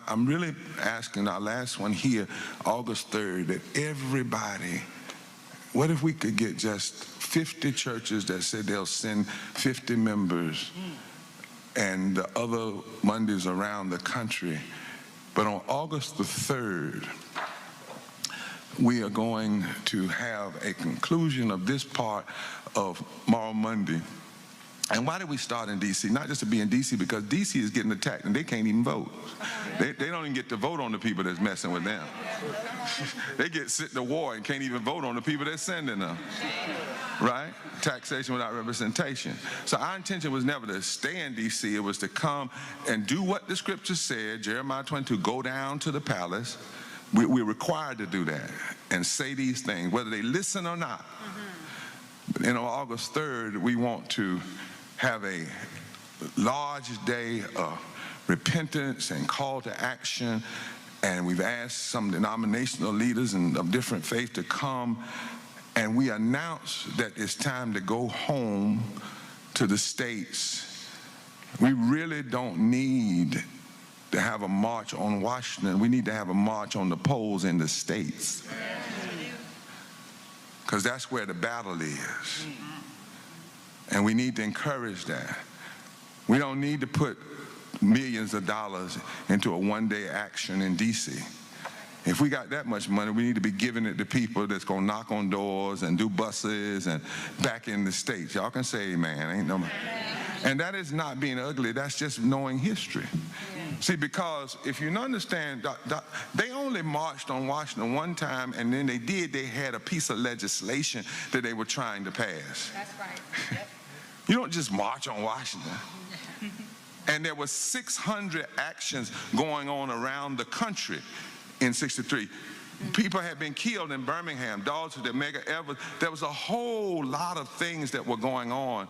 I'm really asking our last one here, August 3rd, that everybody, what if we could get just 50 churches that said they'll send 50 members and the other Mondays around the country. But on August the 3rd, we are going to have a conclusion of this part of Moral Monday. And why did we start in D.C.? Not just to be in D.C., because D.C. is getting attacked and they can't even vote. They don't even get to vote on the people that's messing with them. They get sent to war and can't even vote on the people that's sending them. Right? Taxation without representation. So our intention was never to stay in D.C. It was to come and do what the scripture said, Jeremiah 22, go down to the palace. We're required to do that and say these things, whether they listen or not. But on August 3rd, we want to have a large day of repentance and call to action. And we've asked some denominational leaders and of different faith to come. And we announce that it's time to go home to the states. We really don't need to have a march on Washington. We need to have a march on the polls in the states. Because that's where the battle is. And we need to encourage that. We don't need to put millions of dollars into a one-day action in D.C. If we got that much money, we need to be giving it to people that's going to knock on doors and do buses and back in the states. Y'all can say amen. Ain't no. And that is not being ugly. That's just knowing history. See, because if you understand, they only marched on Washington one time, and then they had a piece of legislation that they were trying to pass. That's right. Yep. You don't just march on Washington. And there were 600 actions going on around the country in '63. People had been killed in Birmingham, dogs at Mega Evers. There was a whole lot of things that were going on.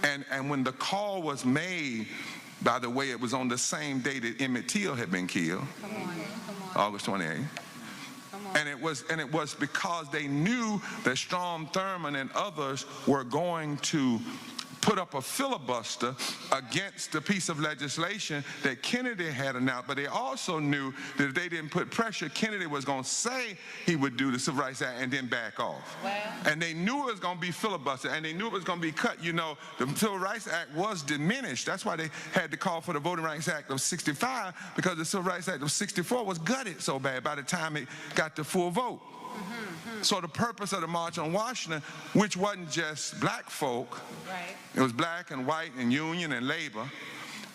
And when the call was made, by the way, it was on the same day that Emmett Till had been killed, August 28th. And it was because they knew that Strom Thurmond and others were going to put up a filibuster against the piece of legislation that Kennedy had announced. But they also knew that if they didn't put pressure, Kennedy was going to say he would do the Civil Rights Act and then back off. And they knew it was going to be filibuster, and they knew it was going to be cut. You know, the Civil Rights Act was diminished. That's why they had to call for the Voting Rights Act of '65, because the Civil Rights Act of '64 was gutted so bad by the time it got the full vote. So the purpose of the March on Washington, which wasn't just black folk, it was black and white and union and labor,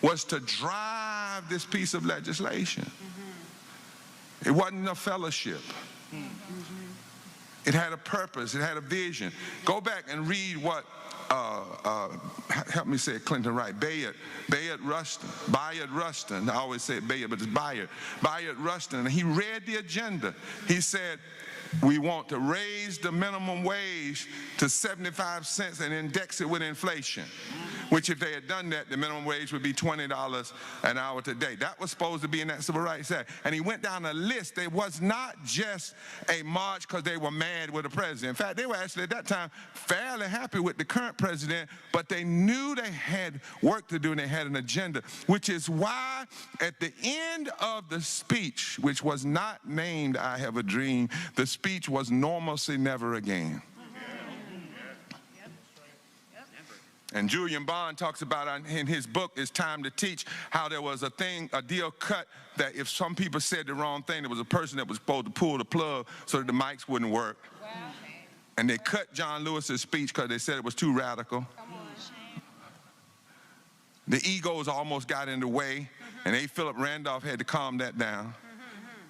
was to drive this piece of legislation. It wasn't a fellowship. It had a purpose. It had a vision. Go back and read what, help me say it, Clinton Wright, Bayard Rustin, I always say it Bayard, but it's Bayard Rustin, and he read the agenda. He said, we want to raise the minimum wage to 75 cents and index it with inflation, which if they had done that, the minimum wage would be $20 an hour today. That was supposed to be in that Civil Rights Act. And he went down a list. It was not just a march because they were mad with the president. In fact, they were actually at that time fairly happy with the current president, but they knew they had work to do and they had an agenda, which is why at the end of the speech, which was not named I Have a Dream, the speech was Normalcy Never Again. And Julian Bond talks about in his book, It's Time to Teach, how there was a deal cut that if some people said the wrong thing, there was a person that was supposed to pull the plug so that the mics wouldn't work. And they cut John Lewis's speech because they said it was too radical. The egos almost got in the way, and A. Philip Randolph had to calm that down.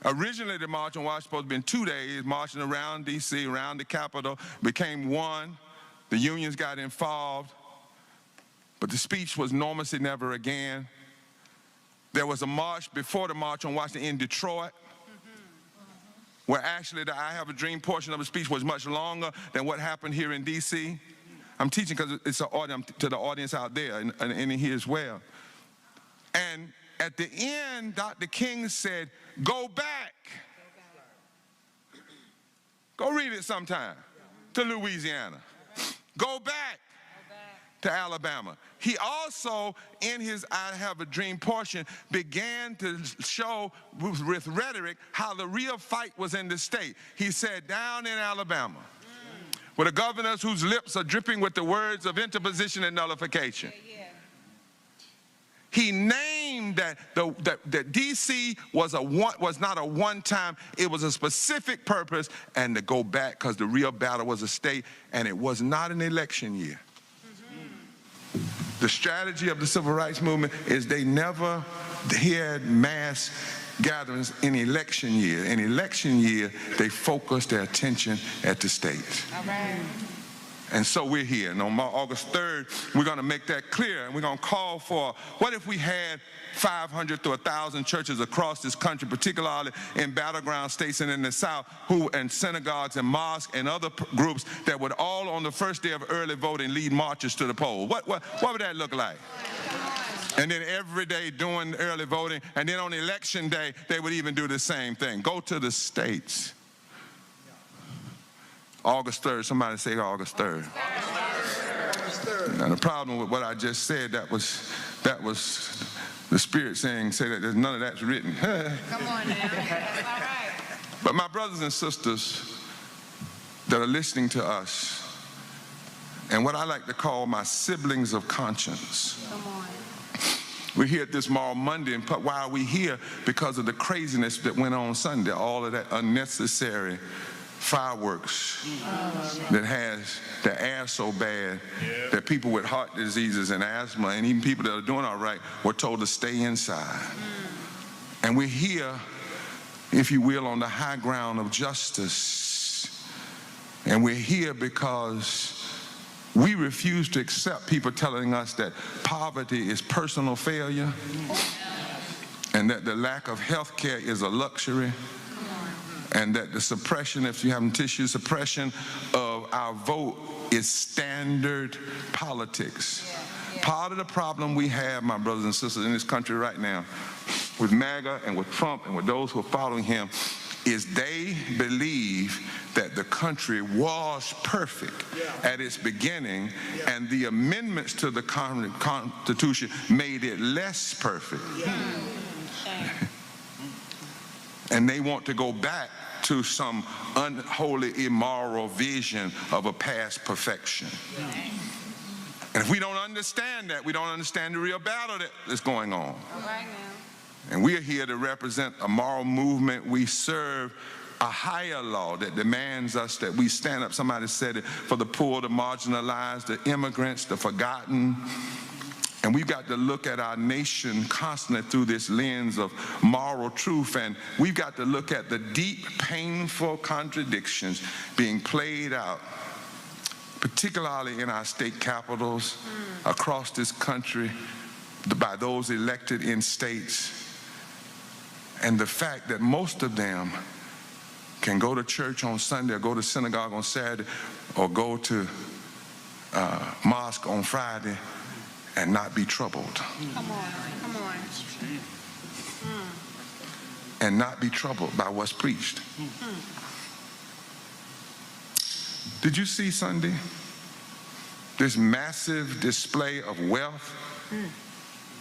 Originally, the March on Washington was supposed to be in 2 days, marching around D.C., around the Capitol, became one. The unions got involved. But the speech was Normalcy Never Again. There was a march before the March on Washington in Detroit. where actually the I Have a Dream portion of the speech was much longer than what happened here in D.C.? I'm teaching because it's an audience, to the audience out there and in here as well. And at the end, Dr. King said, go back. Go read it sometime, to Louisiana. Go back to Alabama. He also, in his I Have a Dream portion, began to show with rhetoric how the real fight was in the state. He said, down in Alabama, where the governors whose lips are dripping with the words of interposition and nullification. He named that D.C. was not a one-time, it was a specific purpose, and to go back because the real battle was a state, and it was not an election year. The strategy of the civil rights movement is they never had mass gatherings in election year. In election year, they focused their attention at the states. All right. And so we're here. And on August 3rd, we're going to make that clear. And we're going to call for, what if we had 500 to 1,000 churches across this country, particularly in battleground states and in the South, and synagogues and mosques and other groups that would all on the first day of early voting lead marches to the poll? What would that look like? And then every day doing early voting, and then on election day, they would even do the same thing. Go to the states. August 3rd, somebody say August 3rd. Now the problem with what I just said, that was the Spirit saying, say that there's none of that's written. Come on now. That's all right. But my brothers and sisters that are listening to us, and what I like to call my siblings of conscience. Come on. We're here at this Moral Monday, and why are we here? Because of the craziness that went on Sunday, all of that unnecessary fireworks that has the air so bad that people with heart diseases and asthma and even people that are doing all right were told to stay inside. And we're here, if you will, on the high ground of justice. And we're here because we refuse to accept people telling us that poverty is personal failure and that the lack of health care is a luxury, and that the suppression, if you have tissue, suppression of our vote is standard politics. Part of the problem we have, my brothers and sisters, in this country right now, with MAGA and with Trump and with those who are following him, is they believe that the country was perfect at its beginning, and the amendments to the Constitution made it less perfect. And they want to go back to some unholy, immoral vision of a past perfection. And if we don't understand that, we don't understand the real battle that is going on. All right now. And we are here to represent a moral movement. We serve a higher law that demands us that we stand up, somebody said it, for the poor, the marginalized, the immigrants, the forgotten. And we've got to look at our nation constantly through this lens of moral truth. And we've got to look at the deep, painful contradictions being played out, particularly in our state capitals, across this country, by those elected in states. And the fact that most of them can go to church on Sunday or go to synagogue on Saturday or go to mosque on Friday and not be troubled. Come on. And not be troubled by what's preached. Did you see Sunday? This massive display of wealth,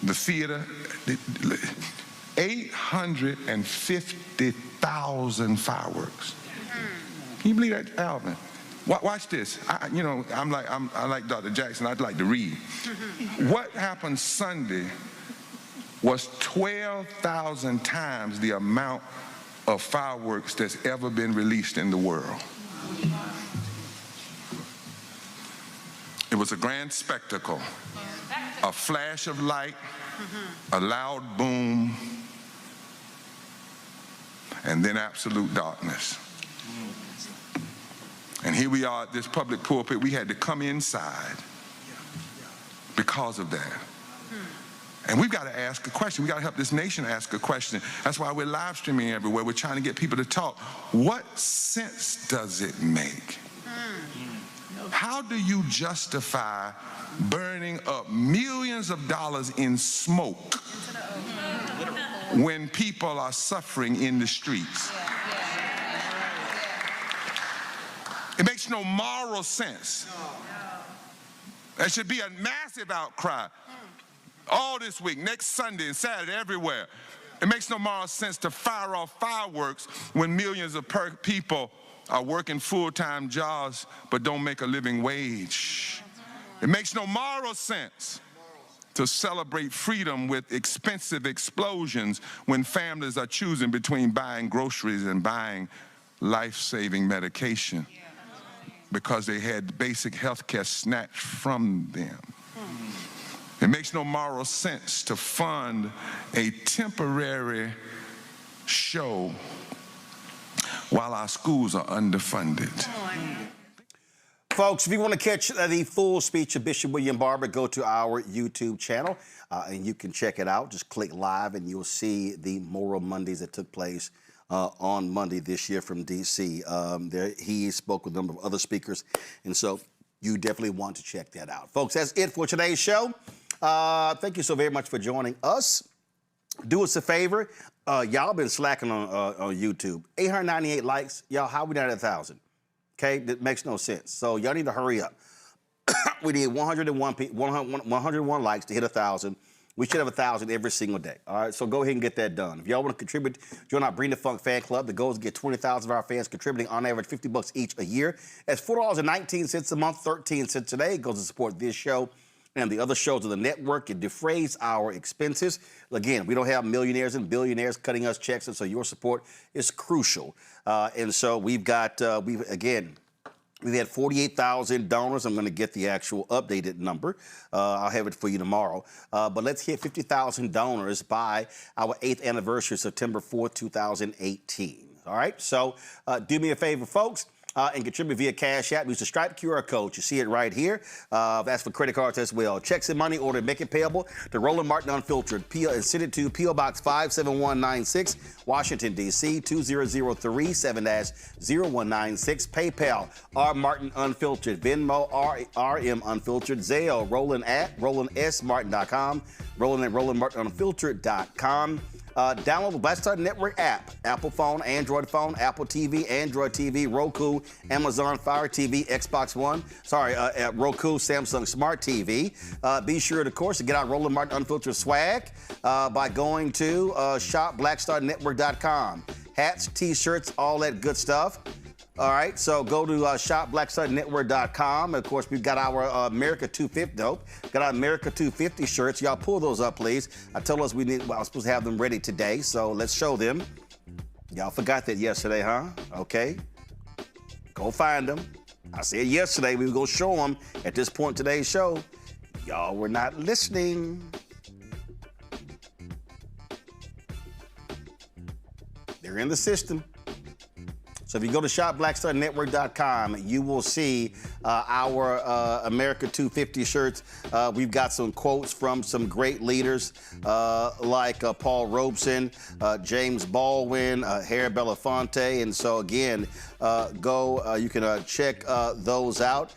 the theater, 850,000 fireworks. Can you believe that, Alvin? Watch this. I like Dr. Jackson. I'd like to read. What happened Sunday was 12,000 times the amount of fireworks that's ever been released in the world. It was a grand spectacle, a flash of light, a loud boom, and then absolute darkness. And here we are at this public pulpit. We had to come inside because of that. And we've got to ask a question. We've got to help this nation ask a question. That's why we're live streaming everywhere. We're trying to get people to talk. What sense does it make? How do you justify burning up millions of dollars in smoke when people are suffering in the streets? It makes no moral sense. There should be a massive outcry all this week, next Sunday and Saturday, everywhere. It makes no moral sense to fire off fireworks when millions of people are working full-time jobs but don't make a living wage. It makes no moral sense to celebrate freedom with expensive explosions when families are choosing between buying groceries and buying life-saving medication because they had basic health care snatched from them. It makes no moral sense to fund a temporary show while our schools are underfunded. Folks, if you want to catch the full speech of Bishop William Barber, go to our YouTube channel and you can check it out. Just click live and you'll see the Moral Mondays that took place on Monday this year from D.C. He spoke with a number of other speakers, and so you definitely want to check that out. Folks, that's it for today's show. Thank you so very much for joining us. Do us a favor. Y'all been slacking on YouTube. 898 likes. Y'all, how we not at 1,000? Okay, that makes no sense. So y'all need to hurry up. We need 101 likes to hit 1,000. We should have 1,000 every single day. All right, so go ahead and get that done. If y'all want to contribute, join our Bring the Funk fan club. The goal is to get 20,000 of our fans contributing on average $50 each a year. That's $4.19 a month, 13 cents a day. It goes to support this show and the other shows of the network. It defrays our expenses. Again, we don't have millionaires and billionaires cutting us checks, and so your support is crucial. And so we've got, we've had 48,000 donors. I'm going to get the actual updated number. I'll have it for you tomorrow. But let's hit 50,000 donors by our 8th anniversary, September 4th, 2018. All right, so do me a favor, folks. And contribute via Cash App. Use the Stripe QR code. You see it right here. That's for credit cards as well. Checks and money order, make it payable to Roland Martin Unfiltered. And send it to P.O. Box 57196, Washington, D.C. 2003 7-0196. PayPal, R. Martin Unfiltered. Venmo, RM Unfiltered. Zelle, Roland at RolandSMartin.com. Roland at RolandMartinUnfiltered.com. Download the Black Star Network app. Apple phone, Android phone, Apple TV, Android TV, Roku, Amazon Fire TV, Xbox One. Roku, Samsung Smart TV. Be sure, of course, to get our Roland Martin Unfiltered swag by going to shopblackstarnetwork.com. Hats, T-shirts, all that good stuff. All right, so go to shopblackstarnetwork.com. Of course, we've got our America 250. Got our America 250 shirts. Y'all pull those up, please. I told us I was supposed to have them ready today, so let's show them. Y'all forgot that yesterday, huh? Okay. Go find them. I said yesterday we were going to show them at this point in today's show. Y'all were not listening. They're in the system. So if you go to shopblackstarnetwork.com, you will see our America 250 shirts. We've got some quotes from some great leaders like Paul Robeson, James Baldwin, Harry Belafonte. And so again, you can check those out.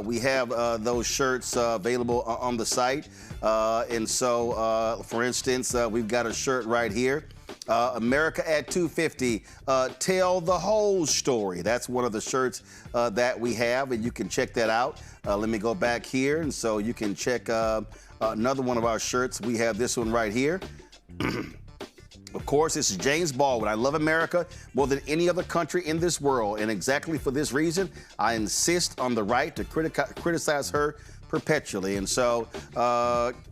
We have those shirts available on the site. And so, for instance, we've got a shirt right here. America at 250, tell the whole story. That's one of the shirts that we have, and you can check that out. Let me go back here, and so you can check another one of our shirts. We have this one right here. Of course, this is James Baldwin. I love America more than any other country in this world, and exactly for this reason, I insist on the right to criticize her perpetually. And so,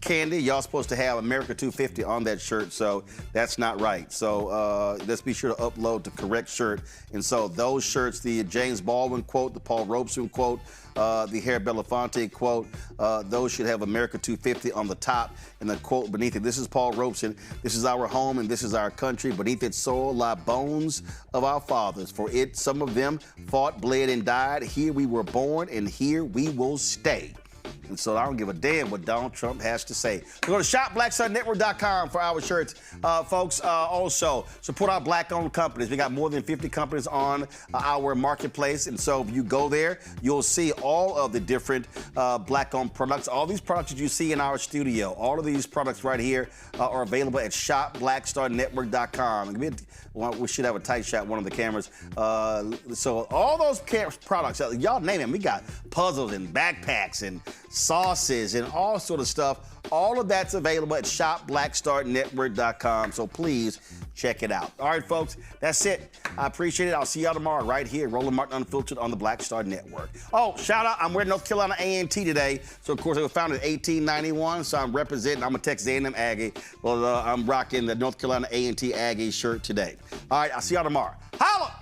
Candy, y'all supposed to have America 250 on that shirt, so that's not right. So let's be sure to upload the correct shirt. And so those shirts, the James Baldwin quote, the Paul Robeson quote, the Harry Belafonte quote, those should have America 250 on the top and the quote beneath it. This is Paul Robeson. This is our home and this is our country. Beneath its soil lie bones of our fathers. For it, some of them fought, bled, and died. Here we were born and here we will stay. And so I don't give a damn what Donald Trump has to say. So go to shopblackstarnetwork.com for our shirts. Folks, also support our black-owned companies. We got more than 50 companies on our marketplace. And so if you go there, you'll see all of the different black-owned products. All these products that you see in our studio, all of these products right here are available at shopblackstarnetwork.com. We should have a tight shot, one of the cameras. So all those products, y'all name them. We got puzzles and backpacks and sauces and all sort of stuff. All of that's available at shopblackstarnetwork.com. So please check it out. All right, folks, that's it. I appreciate it. I'll see y'all tomorrow right here, Roland Martin Unfiltered on the Black Star Network. Oh, shout out, I'm wearing North Carolina A&T today. So, of course, it was founded in 1891, so I'm representing. I'm a Texas A&M Aggie. Well, I'm rocking the North Carolina A&T Aggie shirt today. All right, I'll see y'all tomorrow. Holla!